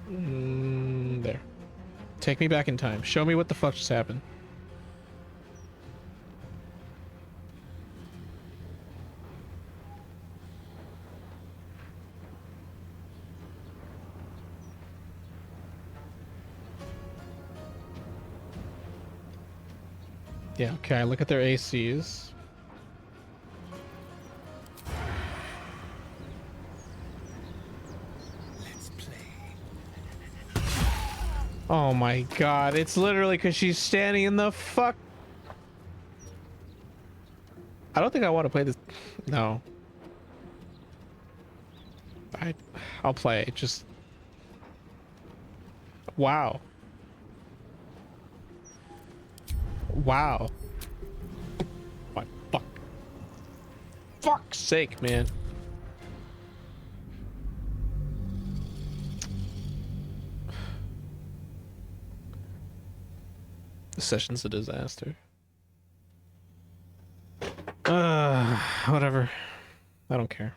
There. Take me back in time. Show me what the fuck just happened. Yeah, okay, look at their ACs. Let's play. Oh my god, it's literally because she's standing in the fuck. I don't think I want to play this. No. I'll play it, just... Wow. Wow. My fuck's sake, man. The session's a disaster. Whatever. I don't care.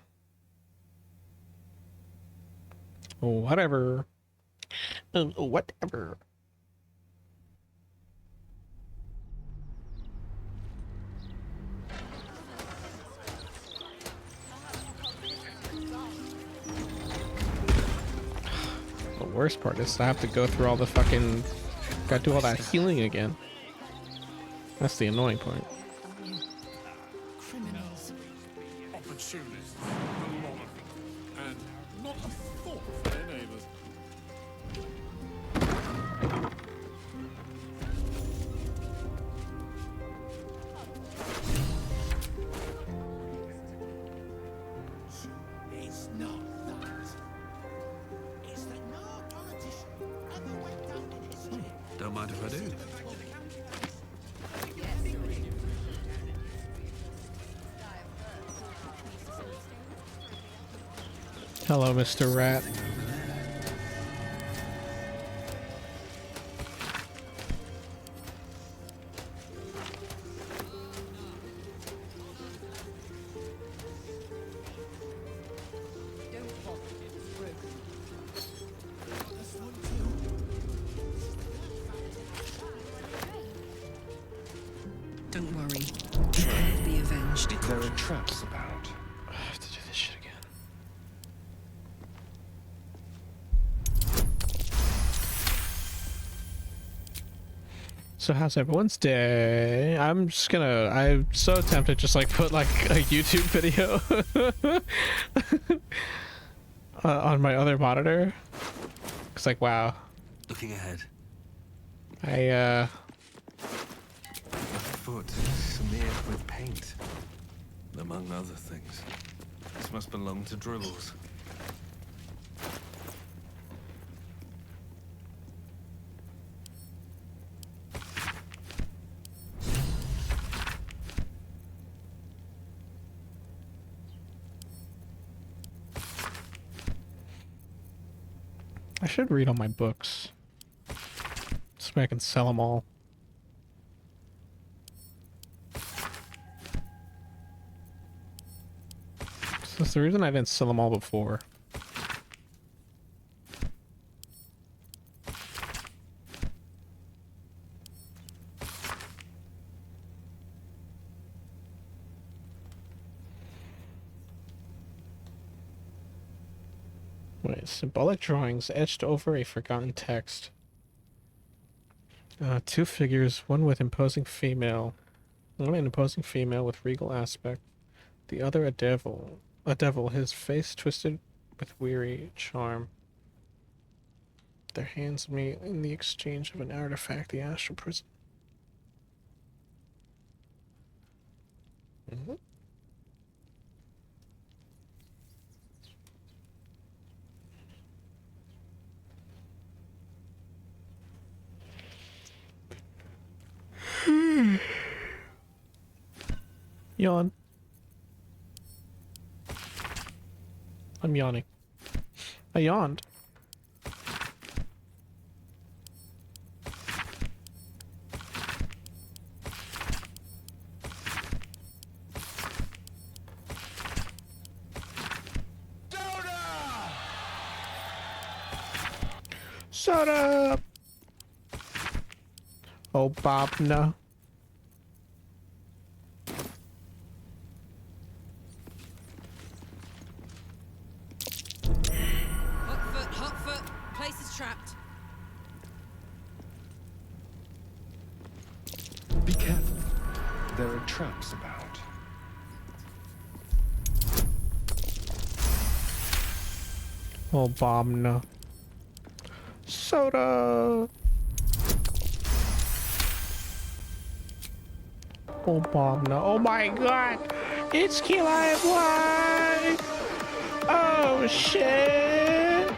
Whatever. Whatever. The worst part is I have to go through all the fucking... Gotta do all that healing again. That's the annoying point. Criminals. Opportunists will not mind if I do? Hello, Mr. Rat. Don't worry. I'll be avenged. There are traps about. I have to do this shit again. So how's everyone's day? I'm so tempted to just like put like a YouTube video on my other monitor. It's like, wow. Looking ahead. I A foot smeared with paint, among other things. This must belong to Dribbles. I should read all my books so I can sell them all. That's the reason I didn't sell them all before. Wait, symbolic drawings etched over a forgotten text. Two figures, one with imposing female, one an imposing female with regal aspect, the other a devil, his face twisted with weary charm. Their hands meet in the exchange of an artifact, the astral prison. Yawn. I'm yawning. I yawned. Soda! Oh, Bob, no. Hot foot. Place is trapped. Be careful. There are traps about. Oh, Bob, no. Soda! Oh, Bob, no. Oh my god! It's Key Lime Live! Oh, shit!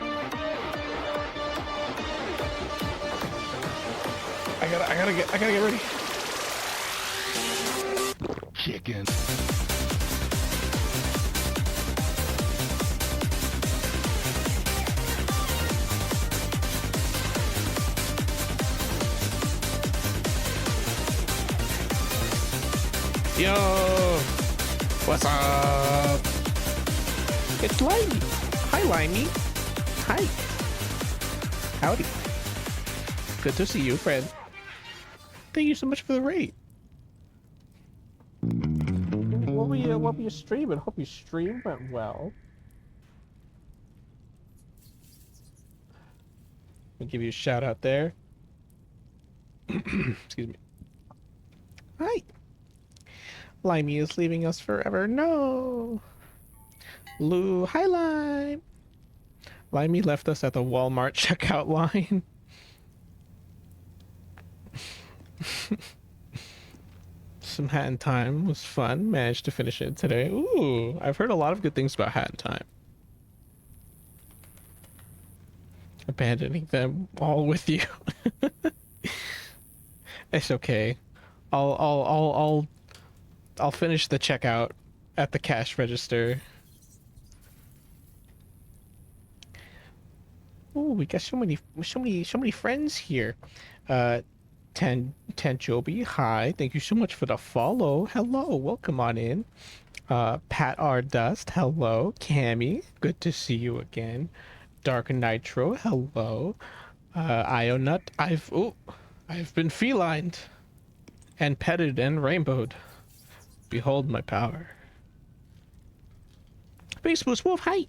I gotta get ready. Chicken. Yo! What's up? It's Limey. Hi, Limey. Hi. Howdy. Good to see you, friend. Thank you so much for the rate. What were you streaming? Hope your stream went well. I'll give you a shout out there. Excuse me. Hi. Limey is leaving us forever. No. Lou, hi Lime. Limey left us at the Walmart checkout line. Some Hat in Time was fun. Managed to finish it today. Ooh, I've heard a lot of good things about Hat in Time. Abandoning them all with you. It's okay. I'll finish the checkout at the cash register. Oh, we got so many friends here. Tanjobi, hi. Thank you so much for the follow. Hello, welcome on in. Pat R. Dust, hello. Cammy, good to see you again. Dark Nitro, hello. Ionut, I've been felined and petted and rainbowed. Behold my power. Baseball's Wolf, hi.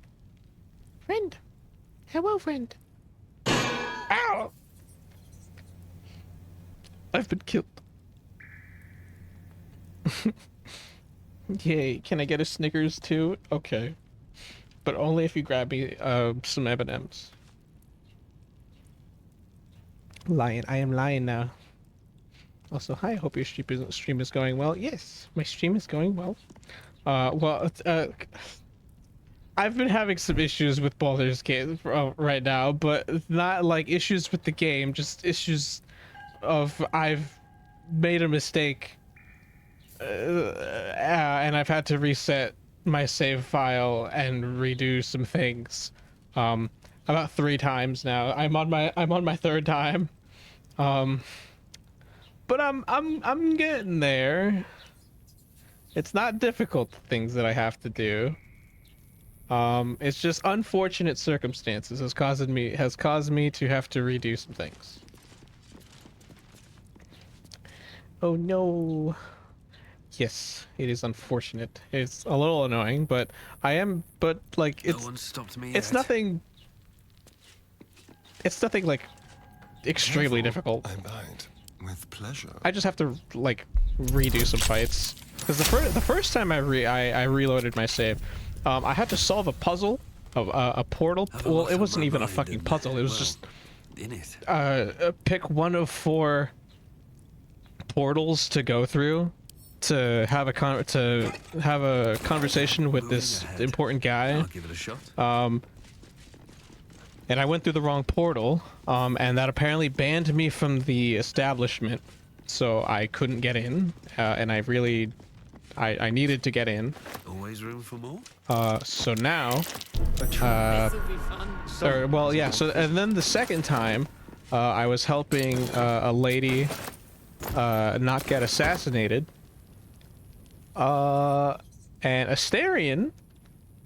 Friend. Hello, friend. Ow! I've been killed. Yay, can I get a Snickers too? Okay. But only if you grab me some M&Ms. Lion, I am lying now. Also, hi, I hope your stream is going well. Yes, my stream is going well. I've been having some issues with Baldur's Gate right now, but not like issues with the game, just issues of I've made a mistake and I've had to reset my save file and redo some things about 3 times now. I'm on my 3rd time, but I'm getting there. It's not difficult, the things that I have to do. It's just unfortunate circumstances has caused me to have to redo some things. Oh no. Yes, it is unfortunate. It's a little annoying, but like it's no one stopped me it's yet. nothing like extremely difficult. I bind with pleasure. I just have to like redo some fights because the first time I reloaded my save, I had to solve a puzzle of a portal. Well, it wasn't even a fucking puzzle. It was just pick one of 4 portals to go through to have a conversation with this important guy. I'll give it a shot. And I went through the wrong portal, and that apparently banned me from the establishment, so I couldn't get in, and I needed to get in. Always room for more. So now, so and then the second time, I was helping a lady not get assassinated, and Astarion,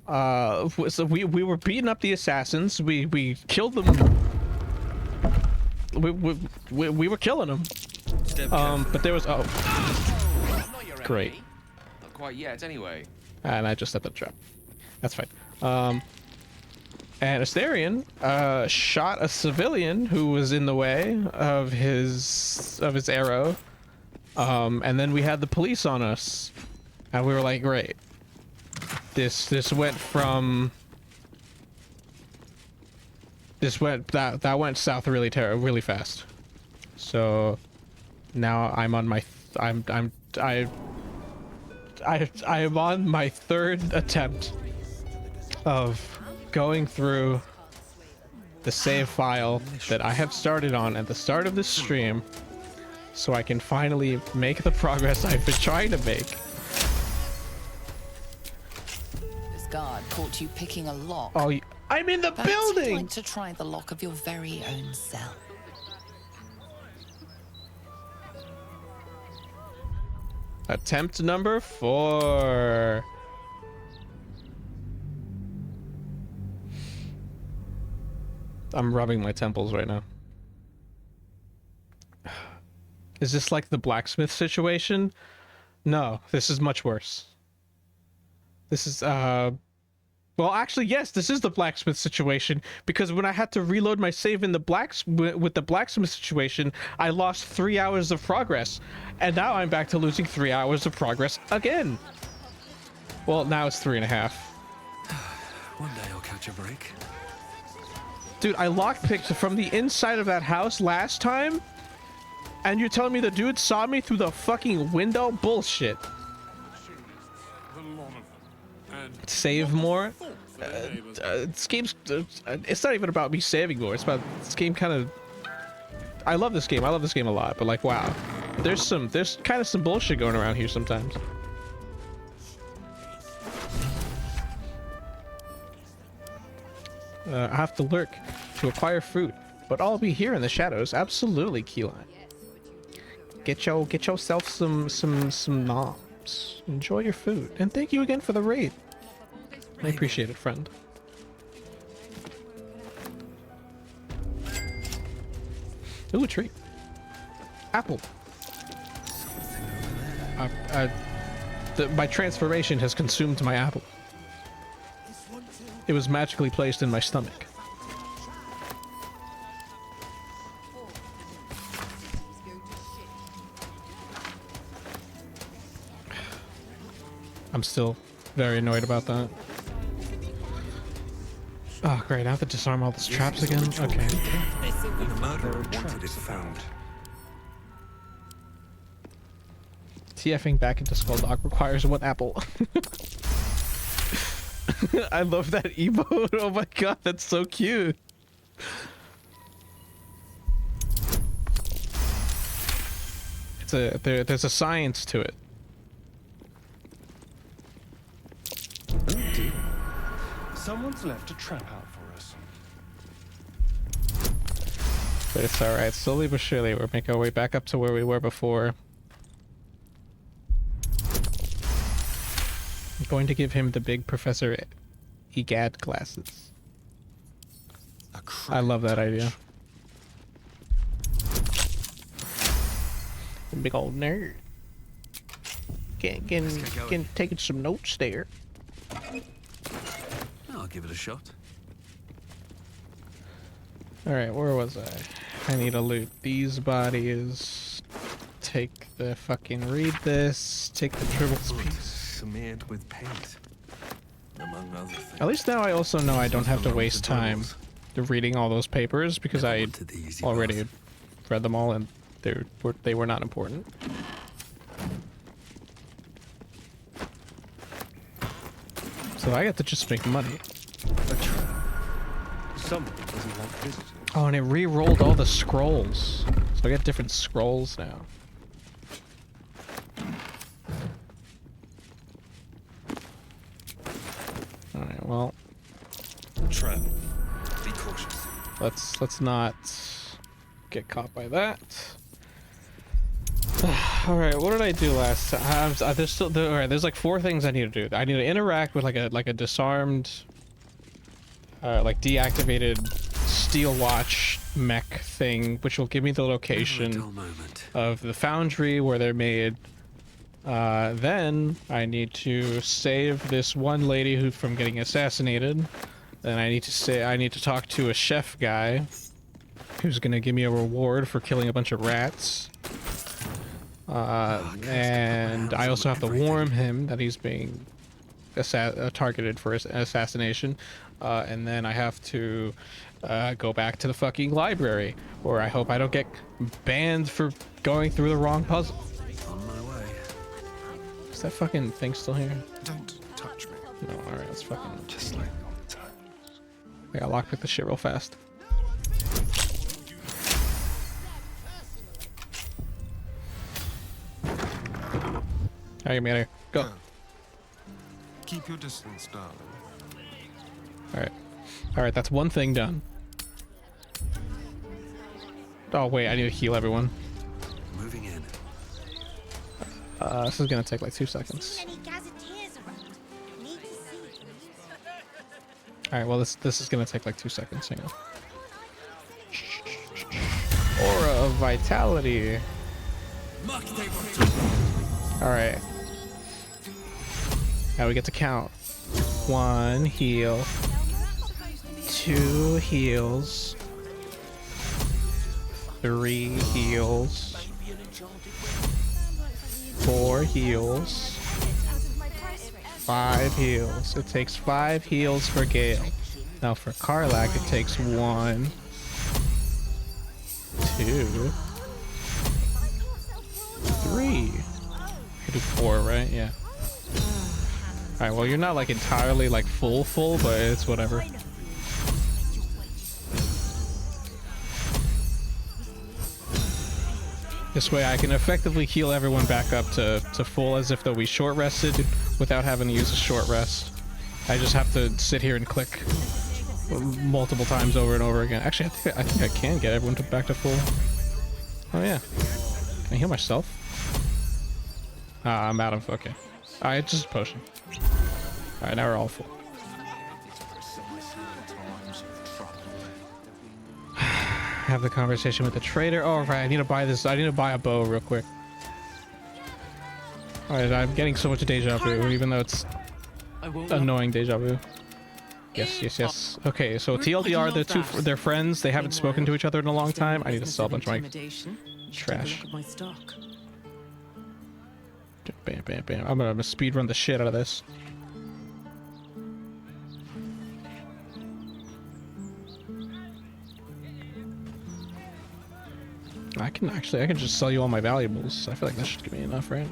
so we were beating up the assassins. We killed them. We were killing them. But there was great. Not quite yet, anyway. And I just set the trap. That's fine. And Astarion shot a civilian who was in the way of his arrow. And then we had the police on us, and we were like, great. That went south really fast. So now I'm on my I am on my 3rd attempt of going through the save file that I have started on at the start of this stream, so I can finally make the progress I've been trying to make. This guard caught you picking a lock. Oh, I'm in the building! You'd like to try the lock of your very own cell. Attempt number 4. I'm rubbing my temples right now. Is this like the blacksmith situation? No, this is much worse. This is, well, actually, yes, this is the blacksmith situation, because when I had to reload my save in the with the blacksmith situation, I lost 3 hours of progress, and now I'm back to losing 3 hours of progress again. Well, now it's 3.5. One day I'll catch a break. Dude, I lockpicked from the inside of that house last time, and you're telling me the dude saw me through the fucking window? Bullshit. Save more? This game's... it's not even about me saving more. It's about this game kind of... I love this game. I love this game a lot, but like, wow. there's kind of some bullshit going around here sometimes. I have to lurk to acquire fruit, but I'll be here in the shadows. Absolutely, Keyline. Get yourself some noms. Enjoy your food, and thank you again for the raid. I appreciate it, friend. Ooh, a treat. Apple. My transformation has consumed my apple. It was magically placed in my stomach. I'm still very annoyed about that. Oh great, I have to disarm all these traps again? Okay. And the murderer wanted it found. TFing back into Skulldog requires one apple. I love that emote. Oh my god, that's so cute. There's a science to it. Oh dear. Someone's left a trap out for us. But it's alright. Slowly but surely, we're making our way back up to where we were before. I'm going to give him the big Professor Egad glasses. I love that idea. Big old nerd. Can taking some notes there. I'll give it a shot. Alright, where was I? I need to loot these bodies. Take the fucking read this. Take the Tribbles piece. Smeared with paint, among other things. At least now I also know I don't have to waste time reading all those papers because I already read them all and they were not important. So I get to just make money. Someone doesn't like visitors. Oh, and it re-rolled all the scrolls. So I get different scrolls now. Alright, well. Trap. Be cautious. Let's not get caught by that. Alright, what did I do last time? Alright, there's like 4 things I need to do. I need to interact with like a disarmed like deactivated steel watch mech thing, which will give me the location of the foundry where they're made. Then I need to save this one lady from getting assassinated. Then I need to talk to a chef guy who's gonna give me a reward for killing a bunch of rats. And I also have to warn him that he's being targeted for assassination. And then I have to go back to the fucking library, where I hope I don't get banned for going through the wrong puzzle. On my way. Is that fucking thing still here? Don't touch me. No, alright, let's fucking... Just like all the time. I gotta lockpick this shit real fast. Alright, get me out of here. Go. Keep your distance, darling. Alright. Alright, that's one thing done. Oh wait, I need to heal everyone. Moving in. This is gonna take like 2 seconds. Alright, well this is gonna take like 2 seconds, hang on. Aura of Vitality. Alright. Now we get to count. 1 heal. 2 heals. 3 heals. 4 heals. 5 heals. It takes 5 heals for Gale. Now for Karlach it takes 1, 2, 3. I do 4, right? Yeah. Alright, well you're not like entirely like full, but it's whatever. This way I can effectively heal everyone back up to full as if though we short rested without having to use a short rest. I just have to sit here and click multiple times over and over again. Actually, I think I can get everyone back to full. Oh yeah. Can I heal myself? I'm out of... okay. Alright, just a potion. Alright, now we're all full. Have the conversation with the trader. Oh, right, I need to buy this. I need to buy a bow real quick. Alright, I'm getting so much deja vu, even though it's annoying deja vu. Yes, yes, yes. Okay, so TLDR, they're friends. They haven't spoken to each other in a long time. I need to sell a bunch of my trash. Bam, bam, bam. I'm gonna speed run the shit out of this. I can just sell you all my valuables. I feel like that should give me enough, right?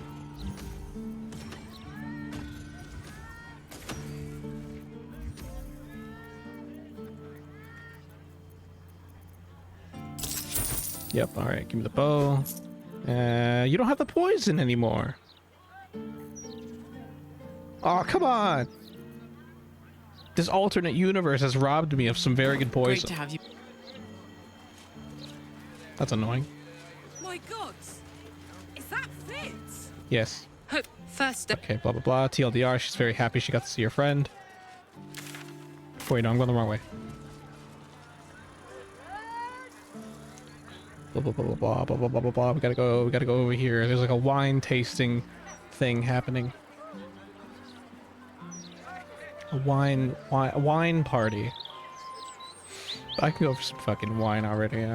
Yep, alright, give me the bow. You don't have the poison anymore. Oh, come on! This alternate universe has robbed me of some very good poison. Great to have you. That's annoying. My gods! Is that Fitz? Yes. First up. Okay, blah blah blah. TLDR, she's very happy she got to see her friend. Wait, no, I'm going the wrong way. Blah blah blah blah blah blah blah blah blah. We gotta go over here. There's like a wine tasting thing happening. A wine party. I can go for some fucking wine already.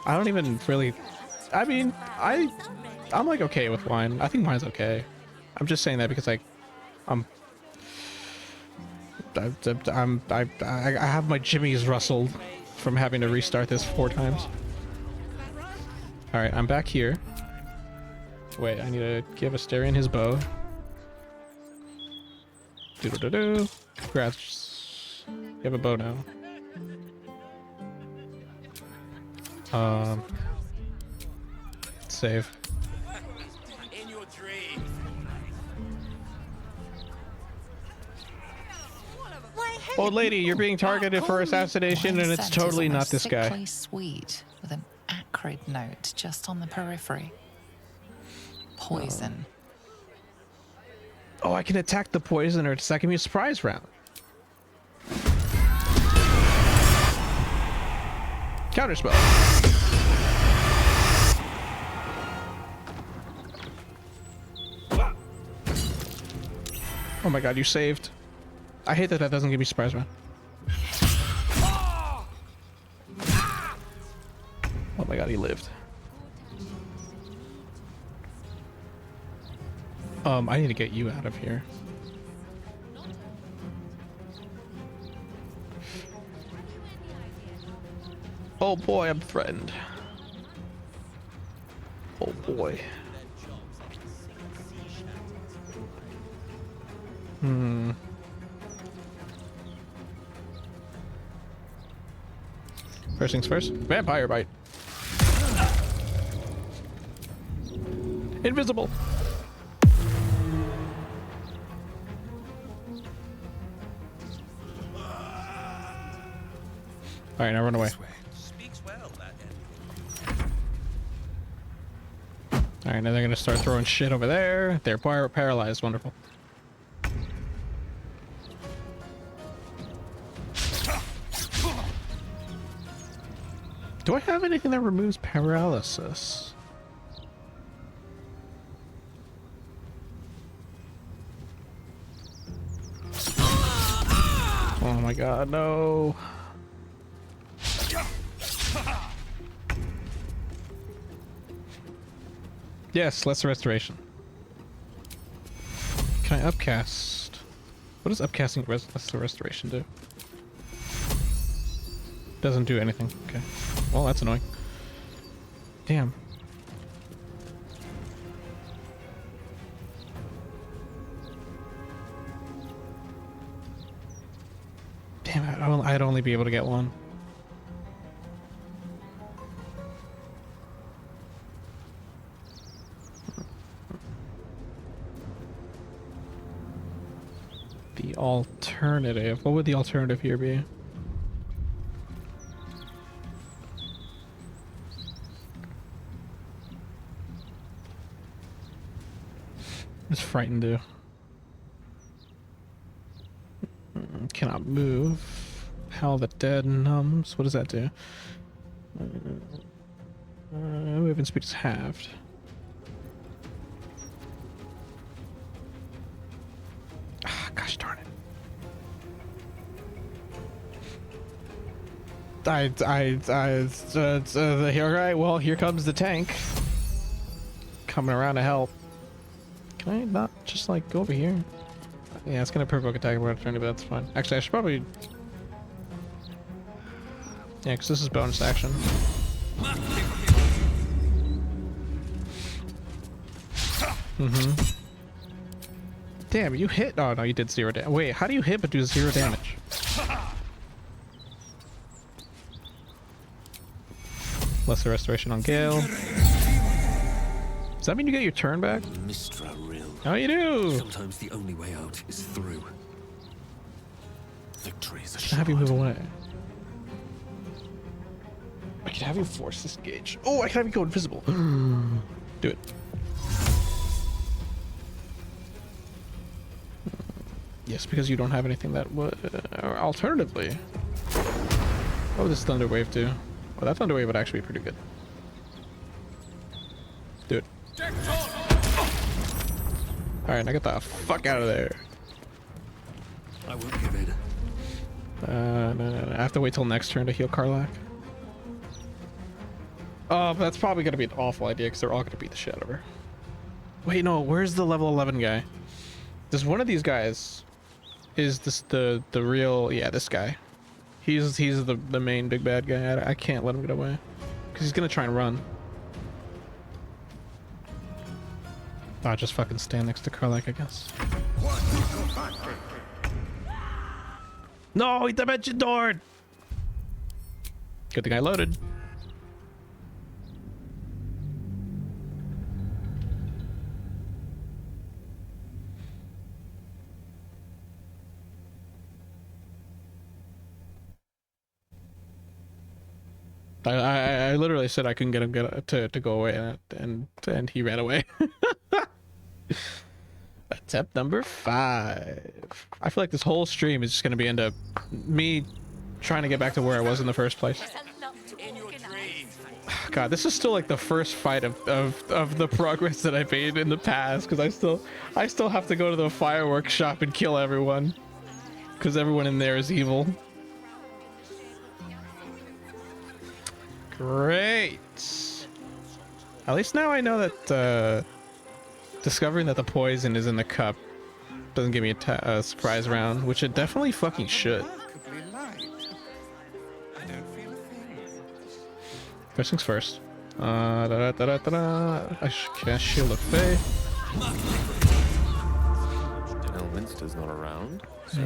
I don't even really. I mean, I'm like okay with wine. I think wine's okay. I'm just saying that because I have my jimmies rustled from having to restart this 4 times. All right, I'm back here. Wait, I need to give Astarion his bow. Do-do-do-do. Congrats. You have a bow now. Save. In your dreams. Old lady, you're being targeted for assassination, and it's totally not this guy. Sickly sweet with an acrid note just on the periphery. Poison. Oh, I can attack the poisoner. Does that give me a surprise round? Counterspell. Oh my god, you saved. I hate that doesn't give me surprise round. Oh my god, he lived. I need to get you out of here. Oh boy, I'm threatened. Oh boy. First things first, vampire bite. Invisible. All right, now run away. All right, now they're gonna start throwing shit over there. They're paralyzed. Wonderful. Do I have anything that removes paralysis? Oh my god, no. Yes, Lesser Restoration. Can I upcast? What does upcasting Lesser Restoration do? Doesn't do anything. Okay. Well, that's annoying. Damn. Damn it, I'd only be able to get one. alternative? What would the alternative here be? What's frightened do? Cannot move. Howl the dead numbs. What does that do? Movement speed is halved. Ah, gosh darn it. Alright, well, here comes the tank. Coming around to help. Can I not just, like, go over here? Yeah, it's gonna provoke attack of opportunity, but that's fine. Actually, I should probably... Yeah, because this is bonus action. Damn, you hit... Oh, no, you did 0 damage. Wait, how do you hit but do 0 damage? Lesser restoration on Gale. Does that mean you get your turn back? Oh, you do! Sometimes the only way out is through. Victory is a Can I have you move away? I can have you force this gauge. Oh, I can have you go invisible. Do it. Yes, because you don't have anything that would... alternatively... What would this Thunder Wave do? Well, that Thunder Wave would actually be pretty good. Do it. Alright, now get the fuck out of there. I won't give in. No. I have to wait till next turn to heal Karlach. Oh, but that's probably gonna be an awful idea because they're all gonna beat the shit out of her. Wait, no, where's the level 11 guy? Does one of these guys... Is this the real... Yeah, this guy. He's the main big bad guy. I can't let him get away. Because he's gonna try and run. I'll just fucking stand next to Karlach, I guess. No, he dimension doored! Good thing I loaded. I literally said I couldn't get him to go away, and he ran away. Attempt number 5. I feel like this whole stream is just gonna be into me trying to get back to where I was in the first place. God, this is still like the first fight of the progress that I made in the past, because I still have to go to the fireworks shop and kill everyone, because everyone in there is evil. Great. At least now I know that discovering that the poison is in the cup doesn't give me a surprise round, which it definitely fucking should. First things first. I cast Shield of Faith. Elminster's not around. So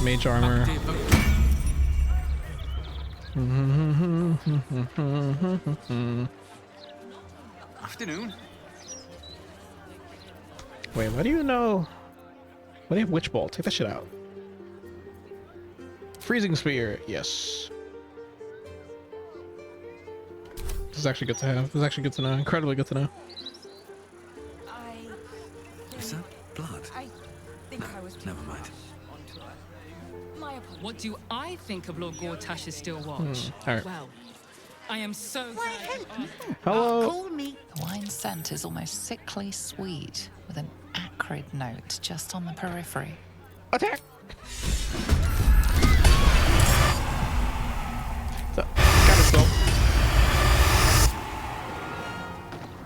Mage armor. Afternoon. Wait, what do you know? What do you have? Witch Bolt. Take that shit out. Freezing Spear. Yes. This is actually good to have. This is actually good to know. Incredibly good to know. Is that blood? I think I was Never mind. My apologies. What do I think of Lord Gortash's Still Watch? All right. Well, I am so glad. Hello. Call me. The wine scent is almost sickly sweet, with an acrid note just on the periphery. Attack! Got it, though.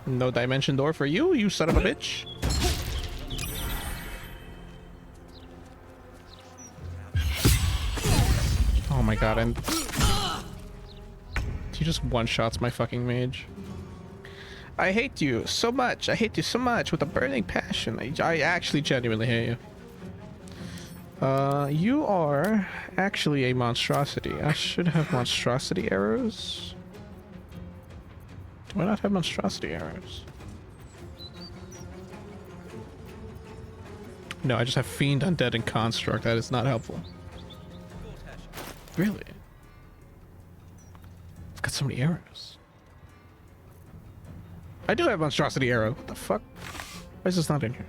No dimension door for you, you son of a bitch. Oh my god, and he just one-shots my fucking mage. I hate you so much. I hate you so much with a burning passion. I actually genuinely hate you. You are actually a monstrosity. I should have monstrosity arrows. Do I not have monstrosity arrows? No, I just have Fiend, Undead, and Construct. That is not helpful. Really? I've got so many arrows. I do have Monstrosity Arrow. What the fuck? Why is this not in here?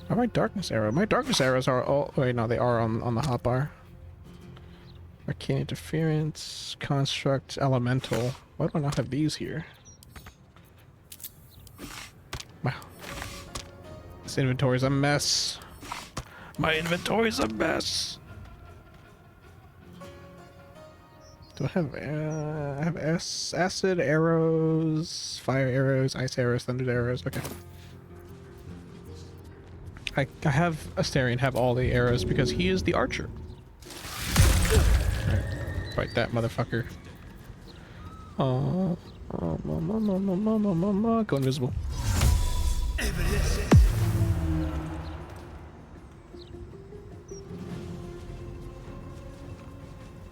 Oh, my Darkness Arrow. My Darkness Arrows are all... Wait, no, they are on the hotbar. Arcane Interference, Construct, Elemental. Why do I not have these here? Wow. This inventory's a mess. My inventory's a mess. Do I have acid arrows, fire arrows, ice arrows, thunder arrows? Okay. I have Astarion have all the arrows because he is the archer. Right. Fight that motherfucker. Oh, go invisible.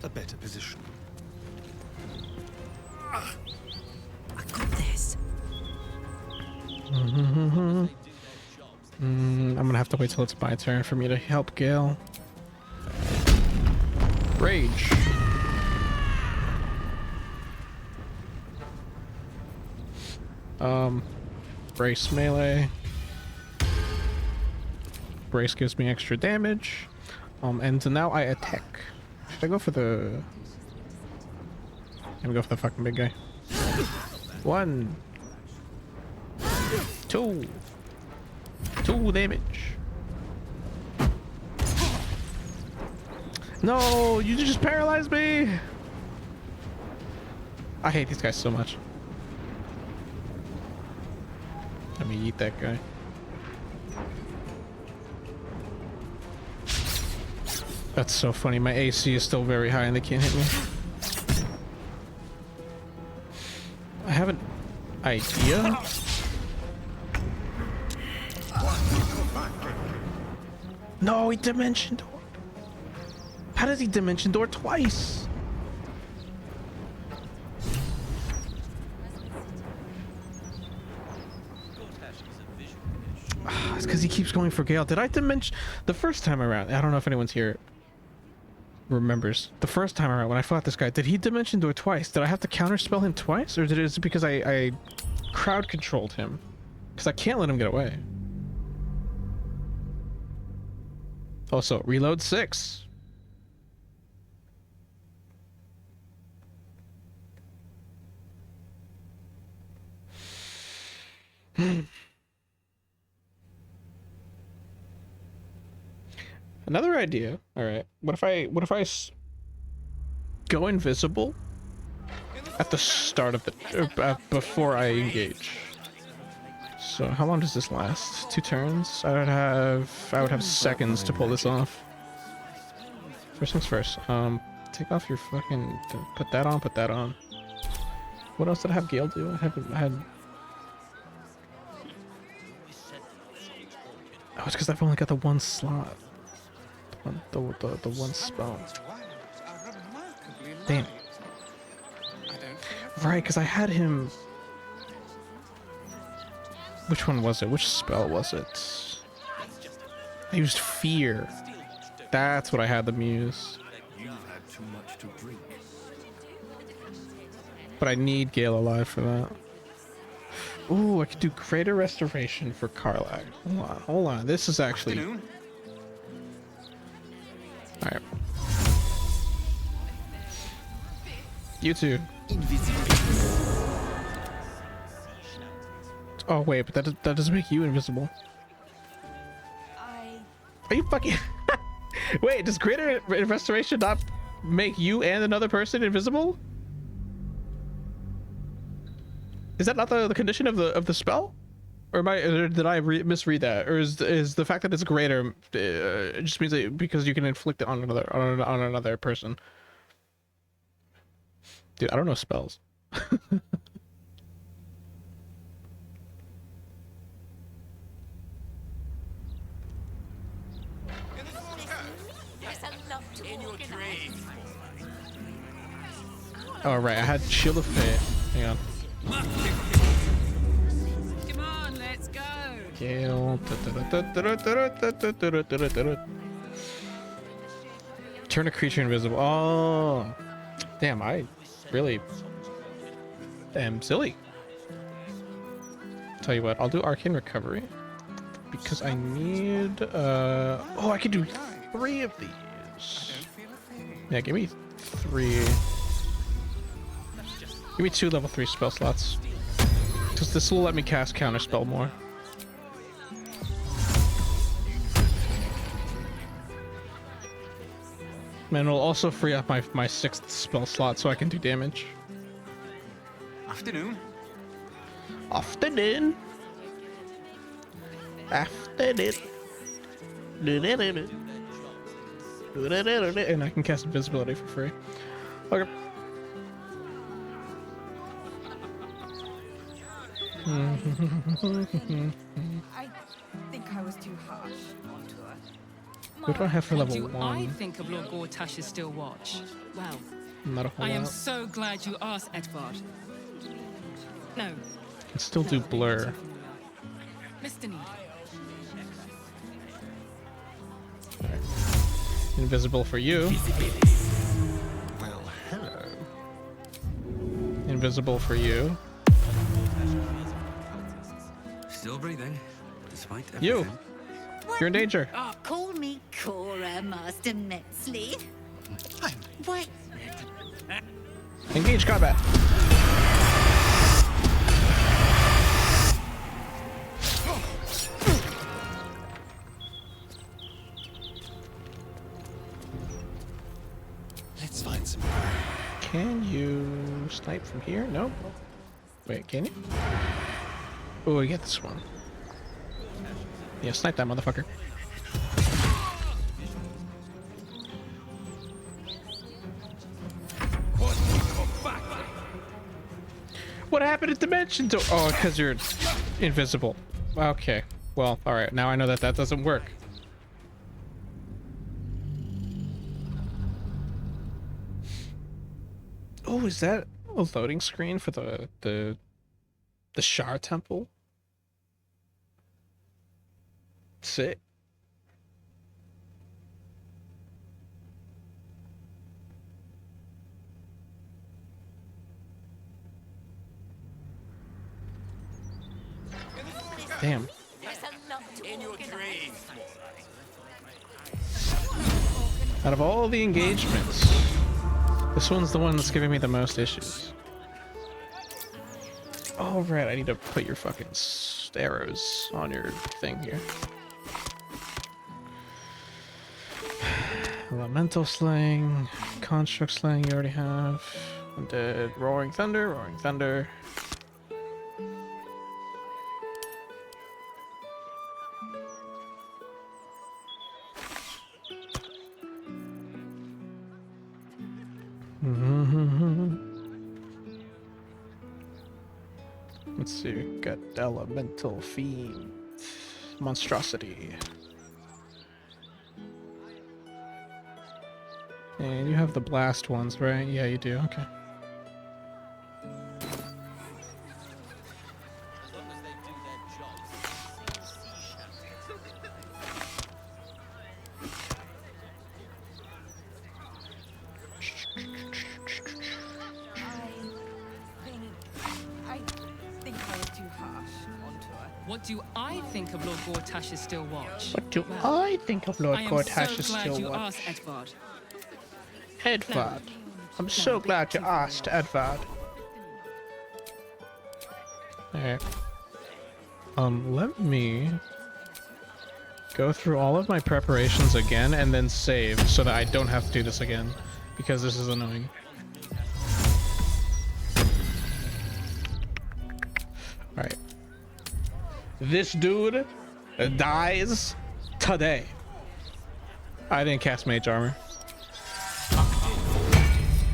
A better position. I got this. I'm gonna have to wait till it's my turn for me to help Gale. Rage. Brace melee. Brace gives me extra damage. And now I attack. Should I go for the... I'm gonna go for the fucking big guy. 1, 2 damage. No, you just paralyzed me. I hate these guys so much. Let me eat that guy. That's so funny. My AC is still very high and they can't hit me. I have an idea. No, he Dimension Door. How does he Dimension Door twice? It's because he keeps going for Gale. Did I Dimension... The first time around, I don't know if anyone's here remembers. The first time around when I fought this guy, did he Dimension Door twice? Did I have to counterspell him twice? Or is it because I crowd controlled him? Because I can't let him get away. Also, reload 6. Another idea. All right. What if I go invisible at the start of the before I engage? So how long does this last? 2 turns? I would have seconds to pull this off. First things first. Take off your fucking... Put that on, put that on. What else did I have Gale do? I had... Oh, it's because I've only got the one slot. The one spell. Damn. Right, because I had him... Which one was it? Which spell was it? I used Fear. That's what I had them use. You've had too much to drink. But I need Gale alive for that. Ooh, I could do Greater Restoration for Karlach. Hold on. This is actually... Alright. You too. Oh wait, but that doesn't make you invisible. Are you fucking... Wait, does Greater Restoration not make you and another person invisible? Is that not the condition of the spell? Or did I misread that? Or is the fact that it's greater it just means that because you can inflict it on another person? Dude, I don't know spells. Oh right, I had Shield of Fate. Hang on. Come on. Gale. Turn a creature invisible. Oh, damn! I really am silly. Tell you what, I'll do Arcane Recovery because I need. Oh, I can do 3 of these. Yeah, give me 3. Give me 2 level 3 spell slots. Because this will let me cast Counterspell more. And it'll also free up my 6th spell slot so I can do damage. Afternoon. Afternoon. Afternoon. And I can cast invisibility for free. Okay. I think I was too harsh onto her. What do I have for What level do 1? I think of Lord Gortash's Still Watch? Well, Not a whole I am lot. so glad you asked, Edvard. No, Can still do blur. Mr. Need. Invisible for you. Well, hello. Invisible for you. Still breathing, despite You. everything. You're in danger. Call me Cora, Master Metzley. What? Engage combat. Let's find some. Can you snipe from here? No. Wait, can you? Oh, we get this one. Yeah, snipe that motherfucker. What happened at Dimension Door? Oh, because you're invisible. Okay. Well, alright. Now I know that that doesn't work. Oh, is that a loading screen for the Shar Temple? Sick. Damn. In your dreams. Out of all the engagements, this one's the one that's giving me the most issues. Oh, right, I need to put your fucking arrows on your thing here. Elemental Sling, Construct Sling you already have. Undead, Roaring Thunder, Roaring Thunder. Let's see, we've got Elemental Fiend, Monstrosity. And you have the blast ones, right? Yeah, you do, okay. I think I was too harsh onto her. What do I think of Lord Gortash's Still Watch? What do Well, I think of Lord I am Gortash's so glad Still you Watch? asked, Edvard. Edvard. I'm so glad you asked, Edvard. Alright. Let me go through all of my preparations again and then save so that I don't have to do this again, because this is annoying. Alright. This dude dies today. I didn't cast Mage Armor.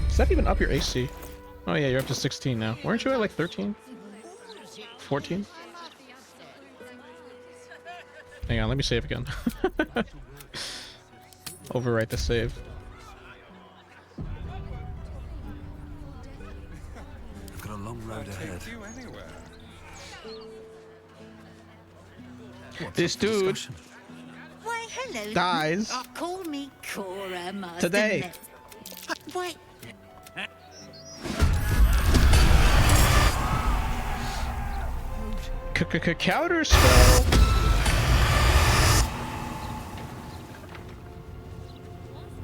Does that even up your AC? Oh yeah, you're up to 16 now. Weren't you at like 13? 14? Hang on, let me save again. Overwrite the save. I've got a long road ahead. this dude Why, hello. dies Call me Cora, Master today. Met- Why? Counter spell.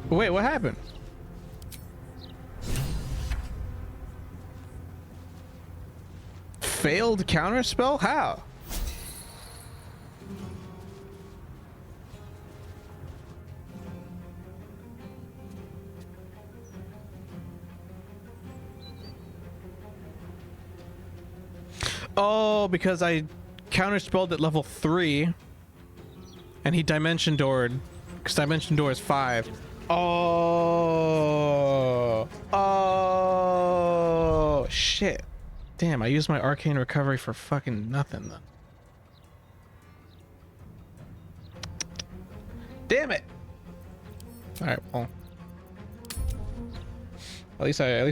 Wait, what happened? Failed counter spell? How? Oh, because I counterspelled at level 3 and he dimension doored because dimension door is 5. Oh shit. Damn, I used my arcane recovery for fucking nothing then. Damn it. All right, well, at least I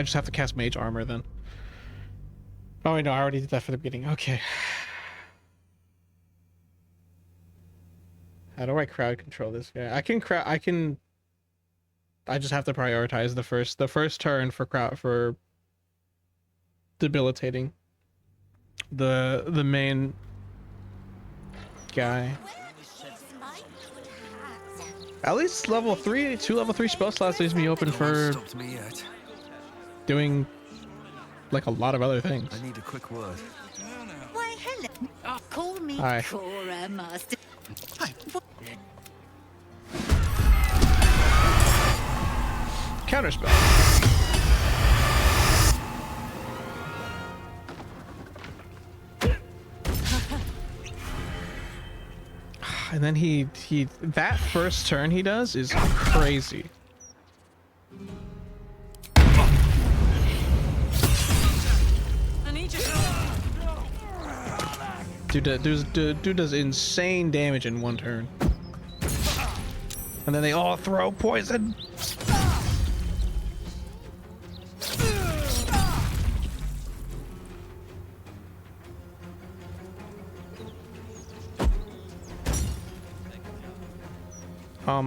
just have to cast mage armor then. Oh wait, no, I already did that for the beginning. Okay. How do I crowd control this guy? I just have to prioritize the first turn for debilitating the main guy. At least level 3, 2 level 3 spell slots leaves me open for doing like a lot of other things. I need a quick word. Why, hello. Call me Hi. Cora, Master. Counterspell. And then he that first turn he does is crazy. I need you. Dude does insane damage in one turn. And then they all throw poison.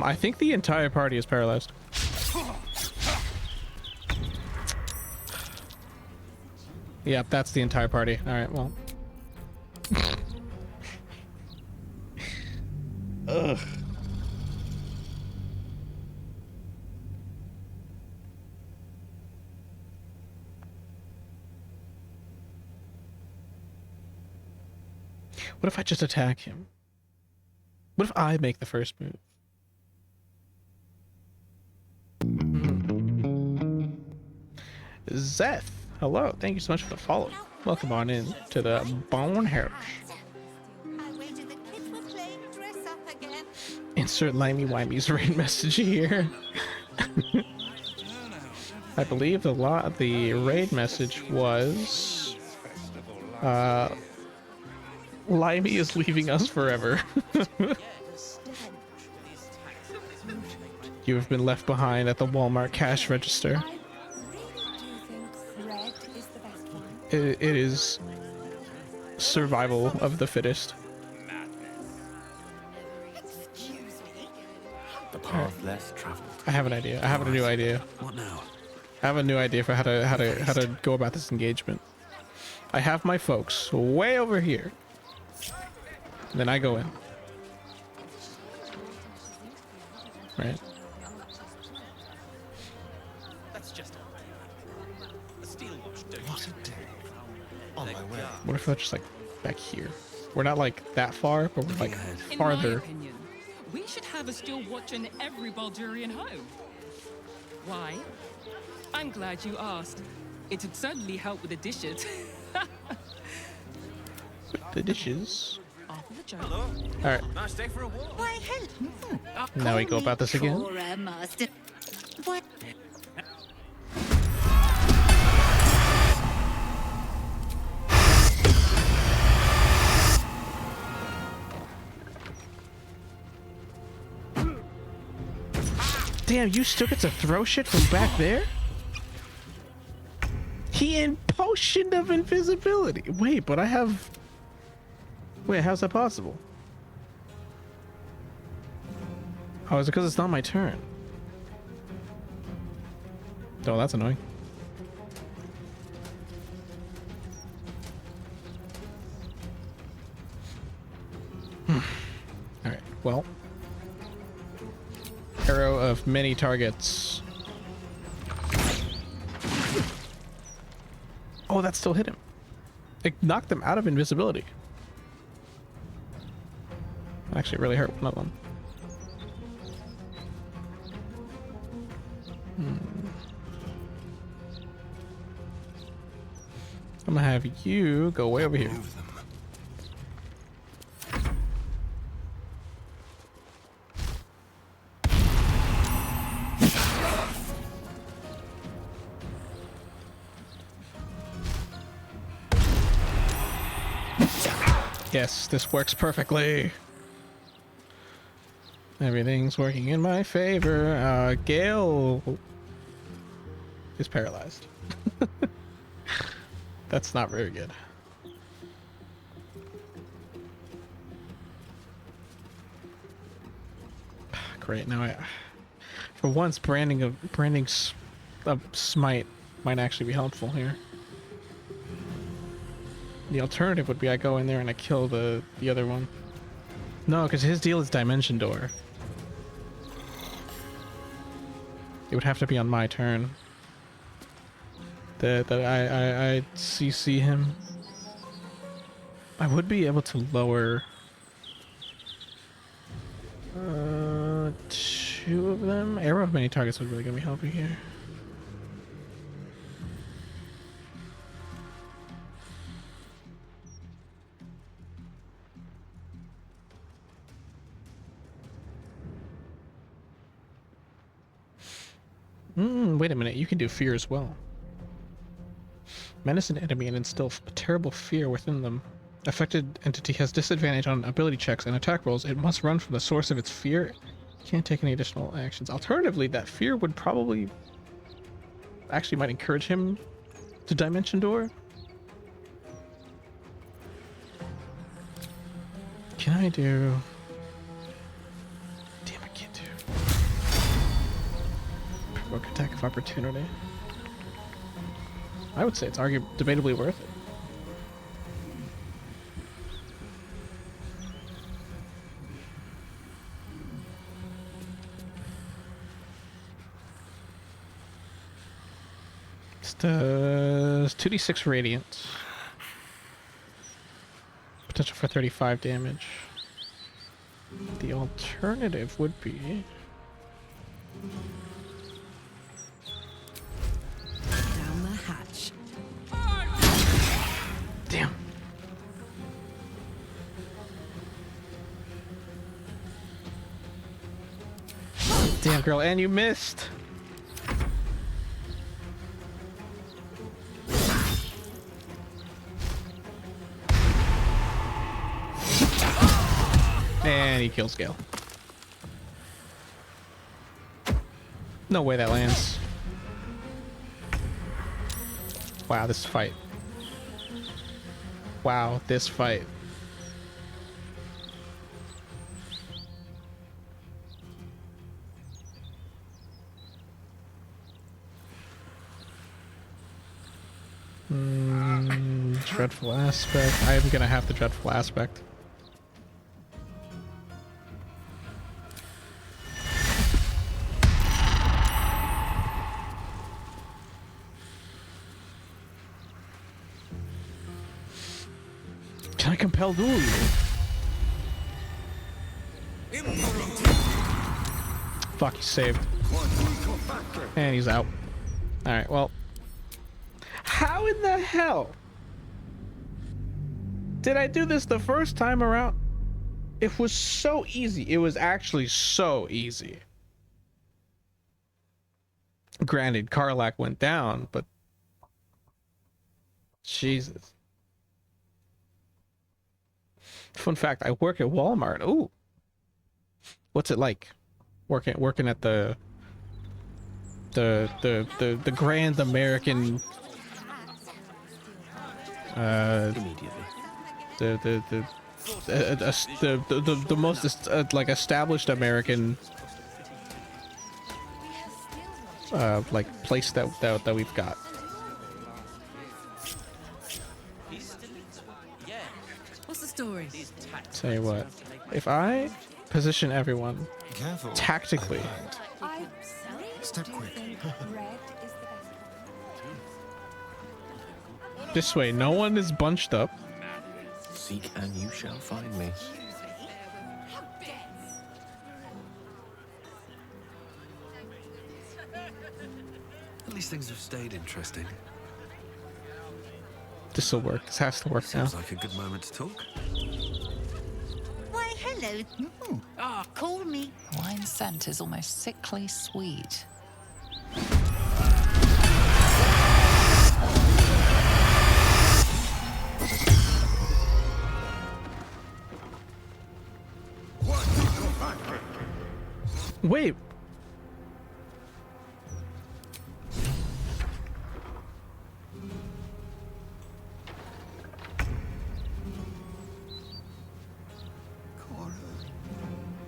I think the entire party is paralyzed. Yep, that's the entire party. All right, well. Ugh. What if I just attack him? What if I make the first move? Zeth, hello. Thank you so much for the follow. Welcome on in to the Bonehouse. Insert limey-wimey's raid message here. I believe the raid message was Limey is leaving us forever. You have been left behind at the Walmart cash register. It is survival of the fittest. The path less traveled. I have an idea. I have a new idea. What now? I have a new idea for how to go about this engagement. I have my folks way over here. Then I go in. Right. That's just a steel watch. What a day. On my way. What if I just like back here? We're not like that far, but we're like In my farther. opinion, we should have a steel watch in every Baldurian home. Why? I'm glad you asked. It'd certainly help with the dishes. The dishes. After the joke. All right. Nice day for a walk. Why, hello. Now we go about this again. Cora, Master. What? Damn, you still get to throw shit from back there? He imposed potion of invisibility. Wait, but I have... Wait, how's that possible? Oh, is it because it's not my turn? Oh, that's annoying. Alright, well. Arrow of many targets. Oh, that still hit him. It knocked him out of invisibility. Actually, it really hurt one of them. I'm gonna have you go way over here. Yes, this works perfectly. Everything's working in my favor. Gale is paralyzed. That's not very good. Great. Now for once, branding smite might actually be helpful here. The alternative would be I go in there and I kill the other one. No, because his deal is Dimension Door. It would have to be on my turn. That I CC him. I would be able to lower 2 of them. Arrow of many targets would really gonna be helping here. Wait a minute, you can do fear as well. Menace an enemy and instill a terrible fear within them. Affected entity has disadvantage on ability checks and attack rolls. It must run from the source of its fear. Can't take any additional actions. Alternatively, that fear would probably... actually might encourage him to Dimension Door. Can I do... Damn, I can't do... Provoke attack of opportunity. I would say it's debatably worth it. It's 2d6 radiant. Potential for 35 damage. The alternative would be... Down the hatch. Damn. Damn, girl, and you missed. And he kills Gale. No way that lands. Wow, this fight. Wow, this fight. Dreadful aspect. I'm gonna have the dreadful aspect. Can I compel duel you? Fuck, he's saved. And he's out. Alright, well. How in the hell did I do this the first time around? It was so easy. It was actually so easy. Granted, Karlach went down, but Jesus. Fun fact, I work at Walmart. Ooh. What's it like? Working at the Grand American Immediately. The most like established American like place that we've got. What's the story? Tell you what, if I position everyone Careful. tactically, Step quick. this way no one is bunched up. Seek and you shall find me. At least things have stayed interesting. This will work. This has to work now. Sounds like a good moment to talk. Why, hello. Call me. Wine scent is almost sickly sweet. Wait. Cora,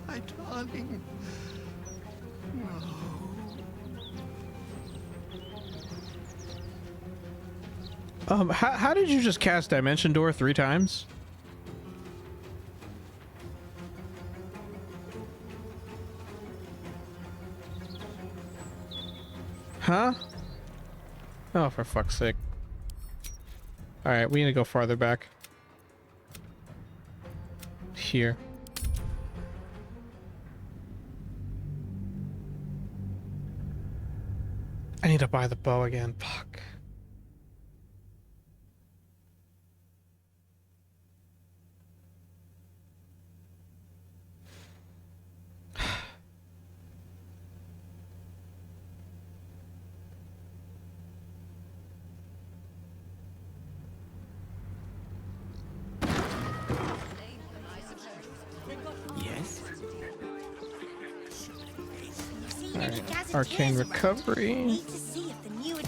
my darling. How did you just cast Dimension Door 3 times? Huh? Oh, for fuck's sake. Alright, we need to go farther back. Here. I need to buy the bow again. Fuck. Yes? Alright, Arcane Recovery.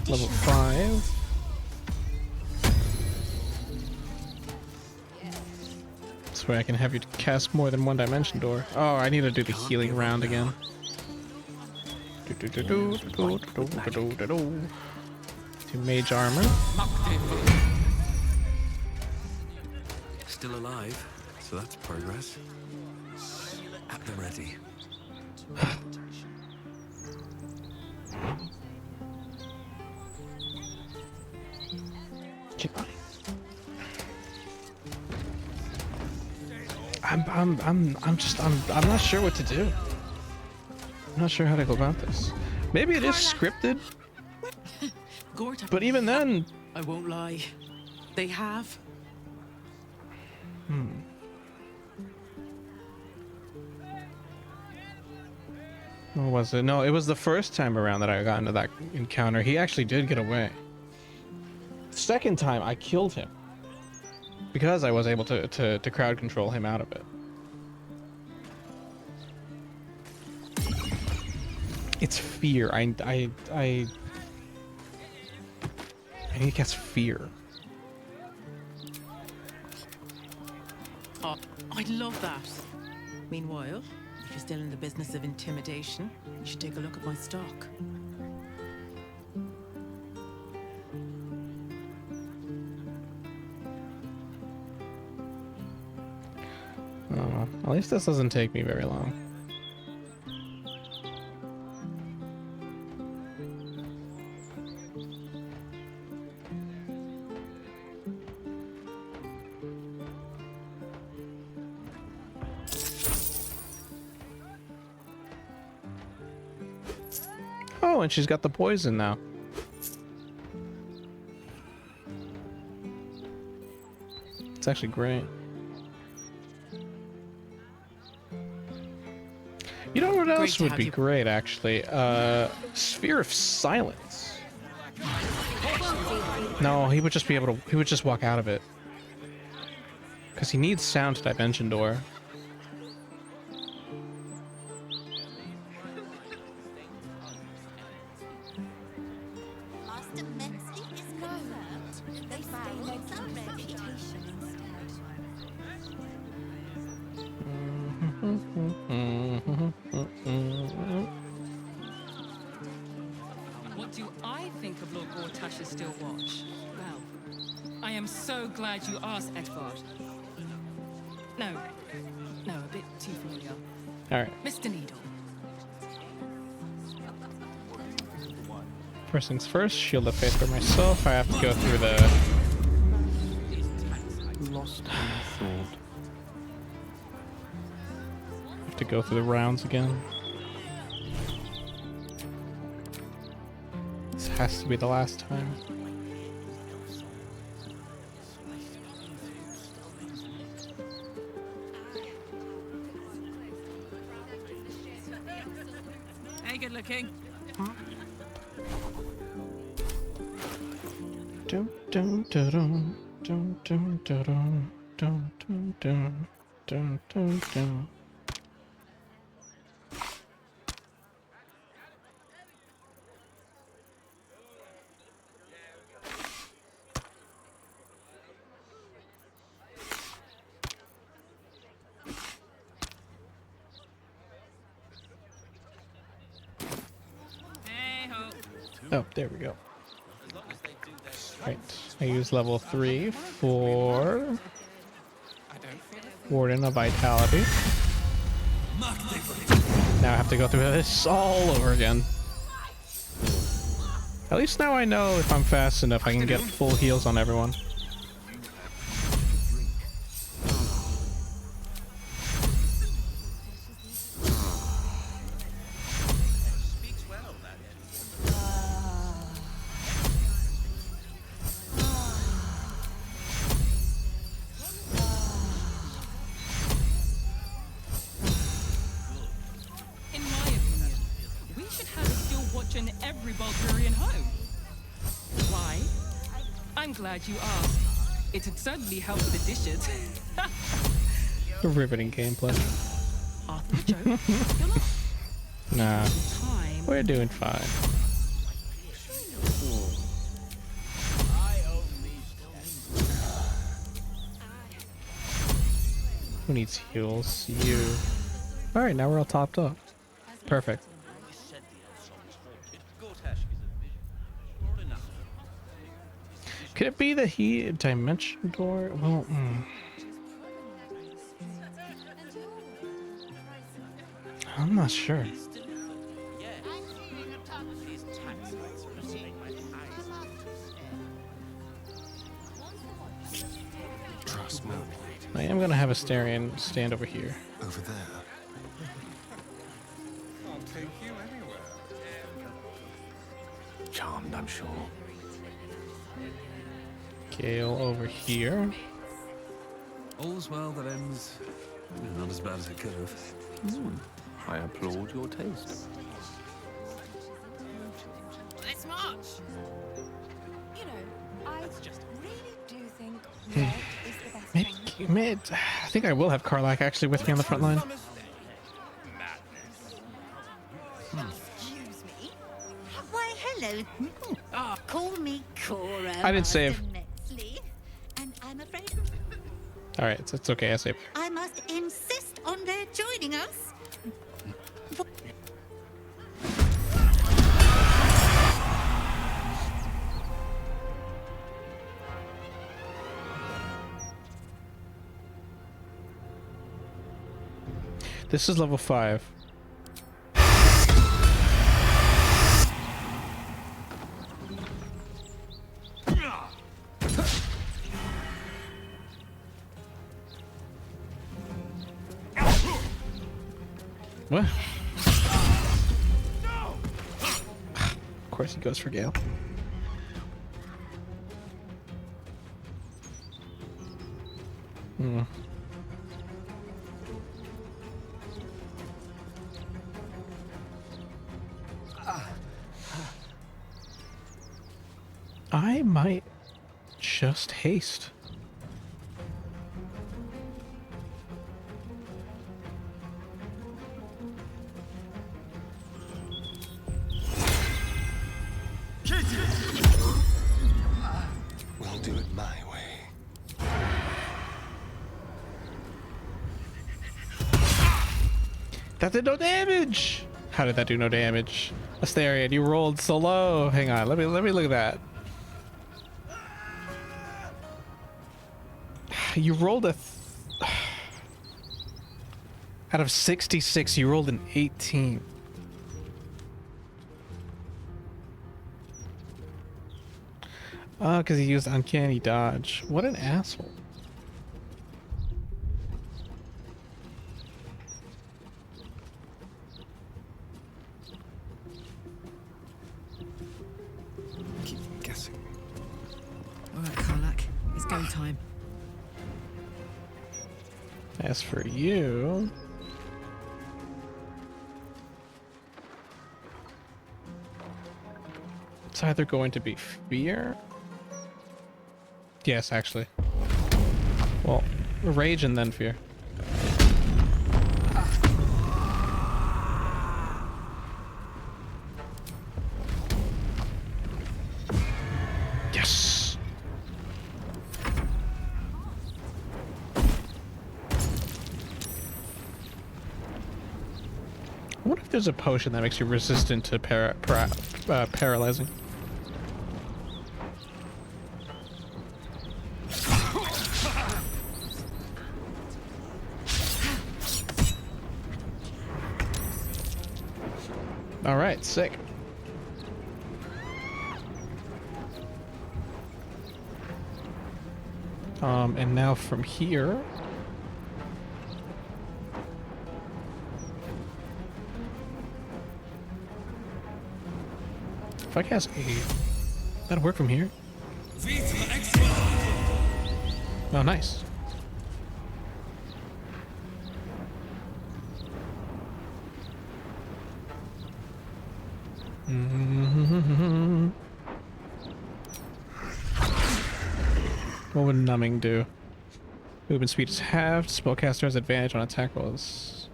Level 5. This way I can have you cast more than one Dimension Door. Oh, I need to do the healing round again. Do Mage Armor. Still alive, so that's progress. At the ready. I'm not sure what to do. I'm not sure how to go about this. Maybe it is scripted. But even then, I won't lie. They have. What was it? No, it was the first time around that I got into that encounter. He actually did get away. The second time, I killed him. Because I was able to crowd control him out of it. It's fear. I need to cast fear. Oh, I'd love that. Meanwhile, if you're still in the business of intimidation, you should take a look at my stock. Oh, at least this doesn't take me very long. Oh, and she's got the poison now. It's actually great. You know what else would be great, actually? Sphere of Silence. No, he would just be able to. He would just walk out of it. Because he needs sound to Dimension Door. Master Metzli is confirmed. The barrels are ready. so glad you asked, Edvard. No, a bit too familiar. All right. Mr. Needle. First things first, shield of faith for myself. I have to go through the Lost in thought. have to go through the rounds again. This has to be the last time. Hey, good looking. Dun, dun, dun, dun, dun, dun, dun, dun, dun, dun, dun, dun, dun. Oh, there we go. Right, I use level 3 for Warden of Vitality. Now I have to go through this all over again. At least now I know if I'm fast enough I can get full heals on everyone. You asked. It'd certainly help with the dishes. Riveting gameplay. Nah, we're doing fine. Who needs heals? You. Alright, now we're all topped up. Perfect. Could it be that he dimension door? Well, I'm not sure. Trust me. I am gonna have Astarion stand over here. Over there. I'll take you anywhere. Charmed, I'm sure. Gale over here. All's well that ends not as bad as it could have. I applaud your taste. Let's march. You know, I really do think red is the best one. Maybe, I think I will have Karlach actually with me on the front line. Excuse me. Why, hello. Call me Cora. I didn't save. Metzley, and I'm afraid Alright, it's okay, I saved. I must insist on their joining us. This is level 5. What? Of course he goes for Gale. I might just haste. We'll do it my way. That did no damage. How did that do no damage? Astarion, you rolled so low. Hang on, let me look at that. You rolled a... Out of 66, you rolled an 18. Oh, because he used Uncanny Dodge. What an asshole. Keep guessing. All right, Karlak. It's go time. As for you... It's either going to be fear... Yes, actually. Well, rage and then fear. Yes! I wonder if there's a potion that makes you resistant to paralyzing. All right, sick. And now from here, if I cast a, that'll work from here. Oh, nice. What would numbing do? Movement speed is halved. Spellcaster has advantage on attack rolls.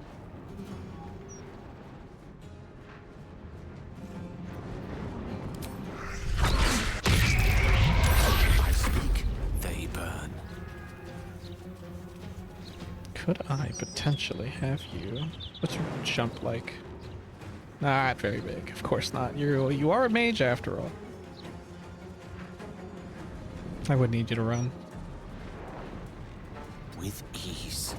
I speak, they burn. Could I potentially have you? What's your jump like? Not very big. Of course not. You are a mage after all. I would need you to run. With ease.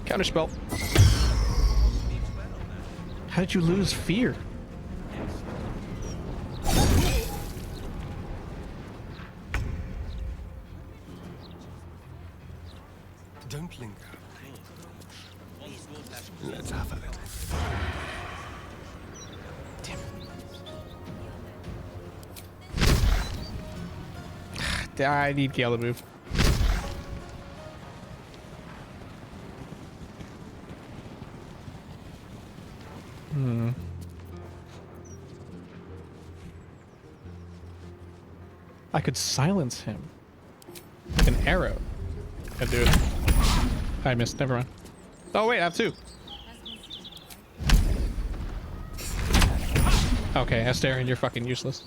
Counterspell. How did you lose fear? Don't linger. Let's have a little. I need Gale to move. I could silence him with an arrow. I'd do it. I missed. Never mind. Oh wait, I have two. Okay, Astarion, you're fucking useless.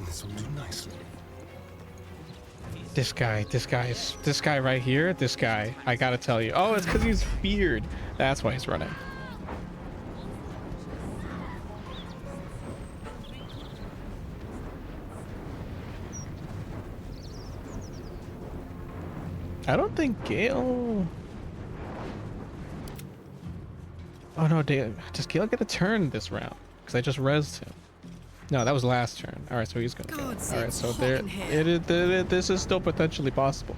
This will do nicely. This guy right here, this guy, I gotta tell you. Oh, it's because he's feared. That's why he's running. I don't think Gale... Oh no, does Gale get a turn this round? Because I just rezzed him. No, that was last turn. Alright, so he's gonna go. Alright, so this is still potentially possible.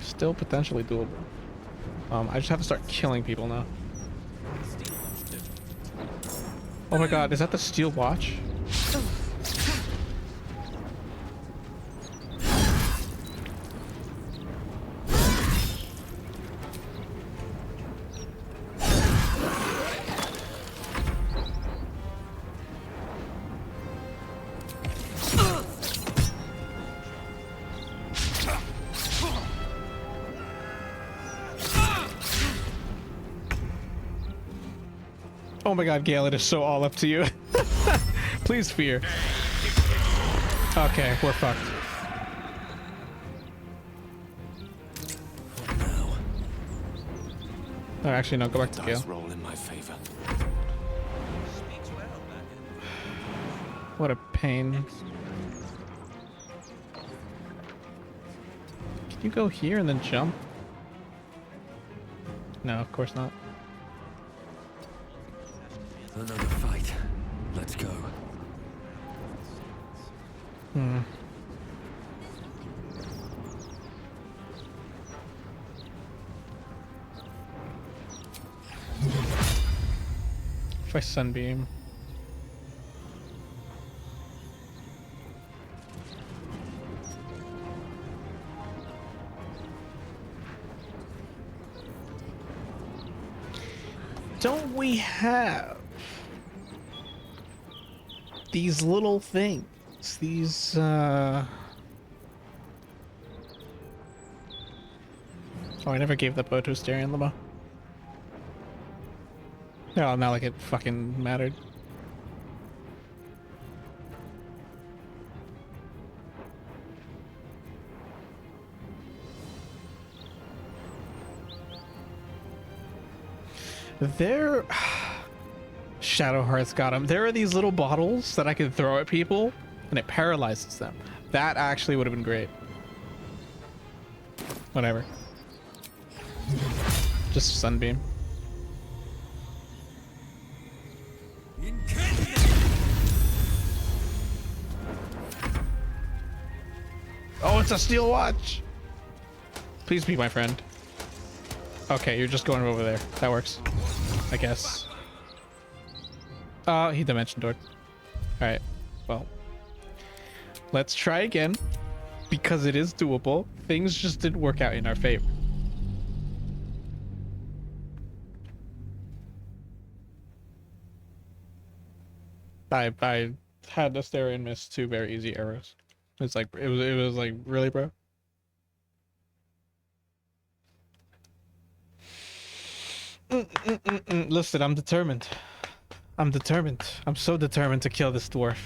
Still potentially doable. I just have to start killing people now. Oh my god, is that the steel watch? Oh my god, Gale, it is so all up to you. Please fear. Okay, we're fucked. Oh, actually, no. Go back to Dice Gale. roll in my favor. What a pain. Can you go here and then jump? No, of course not. Another fight. Let's go. Hmm. If I sunbeam. Don't we have these little things? These, Oh, I never gave that bow to Asterion Limo. No, not like it fucking mattered. There... Shadowheart's got him. There are these little bottles that I can throw at people, and it paralyzes them. That actually would have been great. Whatever. Just sunbeam. Oh, it's a steel watch! Please be my friend. Okay, you're just going over there. That works. I guess. Oh, he dimension doored. Alright, well. Let's try again. Because it is doable. Things just didn't work out in our favor. I had Asterion miss 2 very easy arrows. It's like it was like, really, bro? Listen, I'm determined. I'm determined. I'm so determined to kill this dwarf.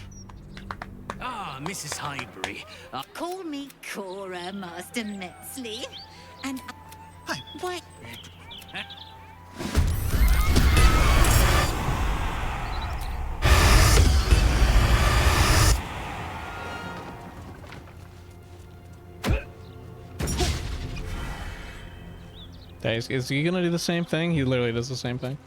Ah, Mrs. Highbury. Call me Cora, Master Metzley. And what? Is he gonna do the same thing? He literally does the same thing.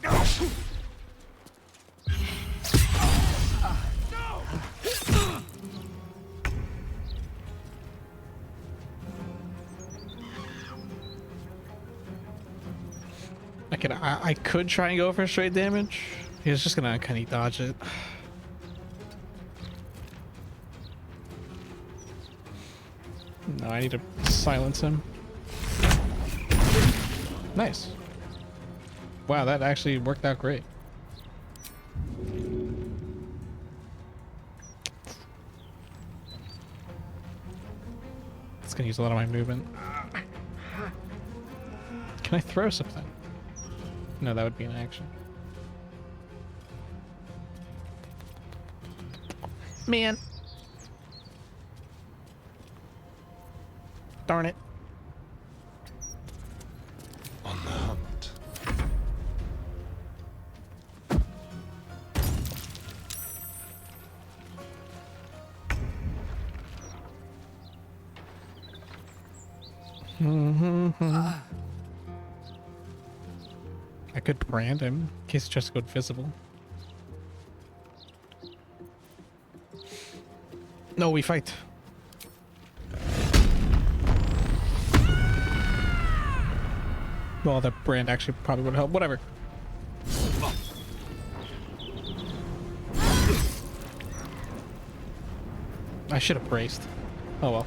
I could try and go for straight damage. He was just gonna uncanny dodge it. No, I need to silence him. Nice. Wow, that actually worked out great. It's gonna use a lot of my movement. Can I throw something? No, that would be an action. Man. Darn it. On the hunt. I could brand him in case just go visible. No, we fight. Well, the brand actually probably would help. Whatever. I should have braced. Oh well.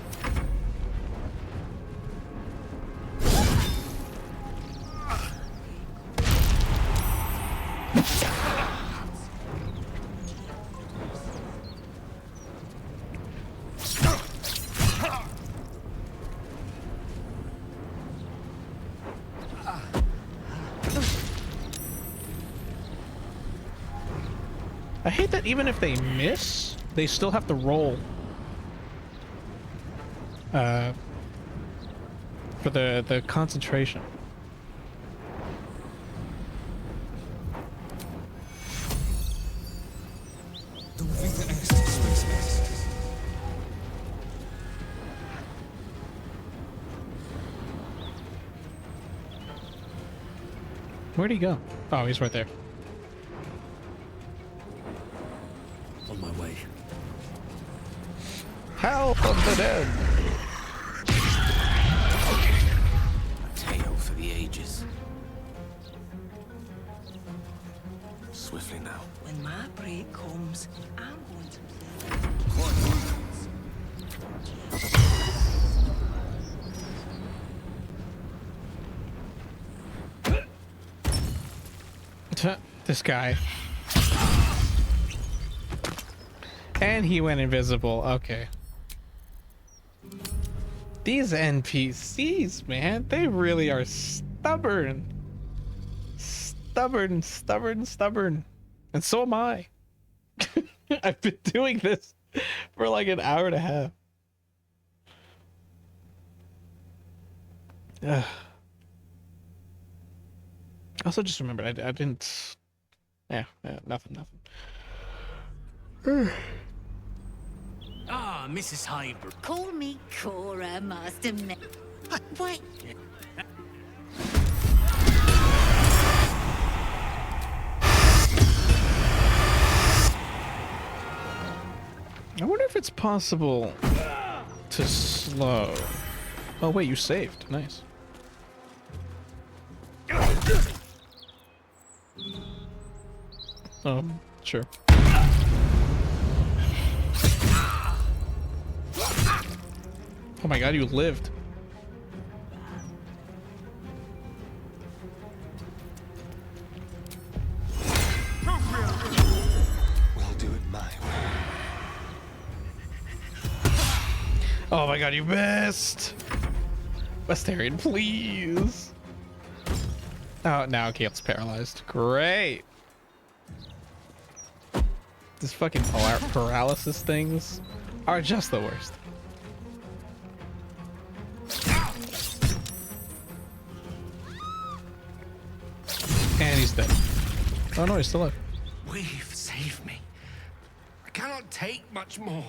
I hate that even if they miss, they still have to roll. For the concentration. Where'd he go? Oh, he's right there. On my way. Help of the dead. A tale for the ages. Swiftly now. When my break comes, I'm going to This guy. And he went invisible. Okay. These NPCs, man, they really are stubborn. Stubborn. And so am I. I've been doing this for like an hour and a half. Ugh. Also just remembered I didn't. Yeah, nothing. Ah, Mrs. Hybrid. Call me Cora, Master Wait. I wonder if it's possible to slow. Oh wait, you saved. Nice. Sure. Oh my god, you lived. We'll do it my way. Oh my god, you missed. Westarian, please. Oh, now Gale's paralyzed. Great. These fucking paralysis things are just the worst. And he's dead. Oh no, he's still alive. We've saved me. I cannot take much more.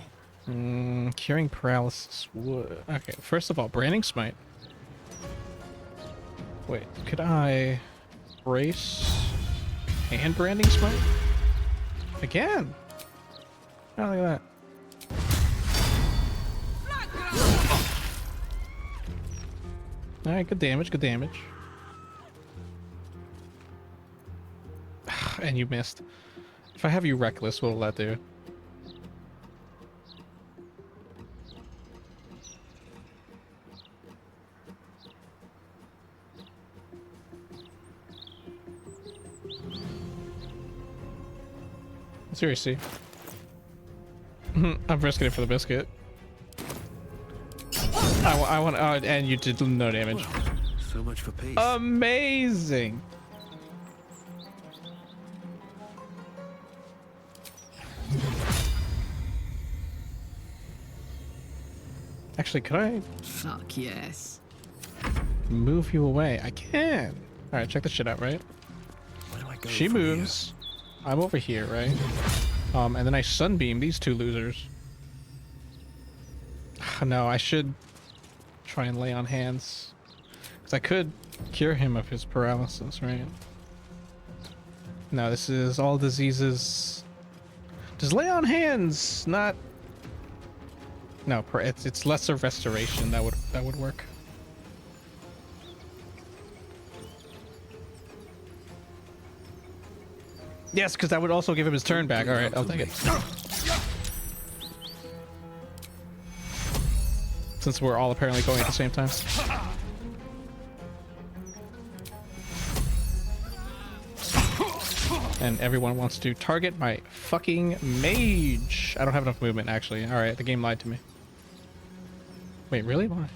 Curing paralysis. Okay, first of all, branding smite. Wait, could I brace and branding smite? Again? Oh, look at that. Alright, good damage. And you missed. If I have you reckless, what will that do? Seriously. I'm risking it for the biscuit. I want and you did no damage. So much for peace. Amazing. Actually, could I Fuck yes. move you away? I can. All right, check this shit out, right? Where do I go She from moves. I'm over here, right? And then I sunbeam these two losers. No, I should try and lay on hands. Because I could cure him of his paralysis, right? No, this is all diseases. Does lay on hands not... No, it's lesser restoration that would work. Yes, because that would also give him his turn back. All right, I'll take it. Since we're all apparently going at the same time. And everyone wants to target my fucking mage. I don't have enough movement, actually. All right, the game lied to me. Wait, really? Why?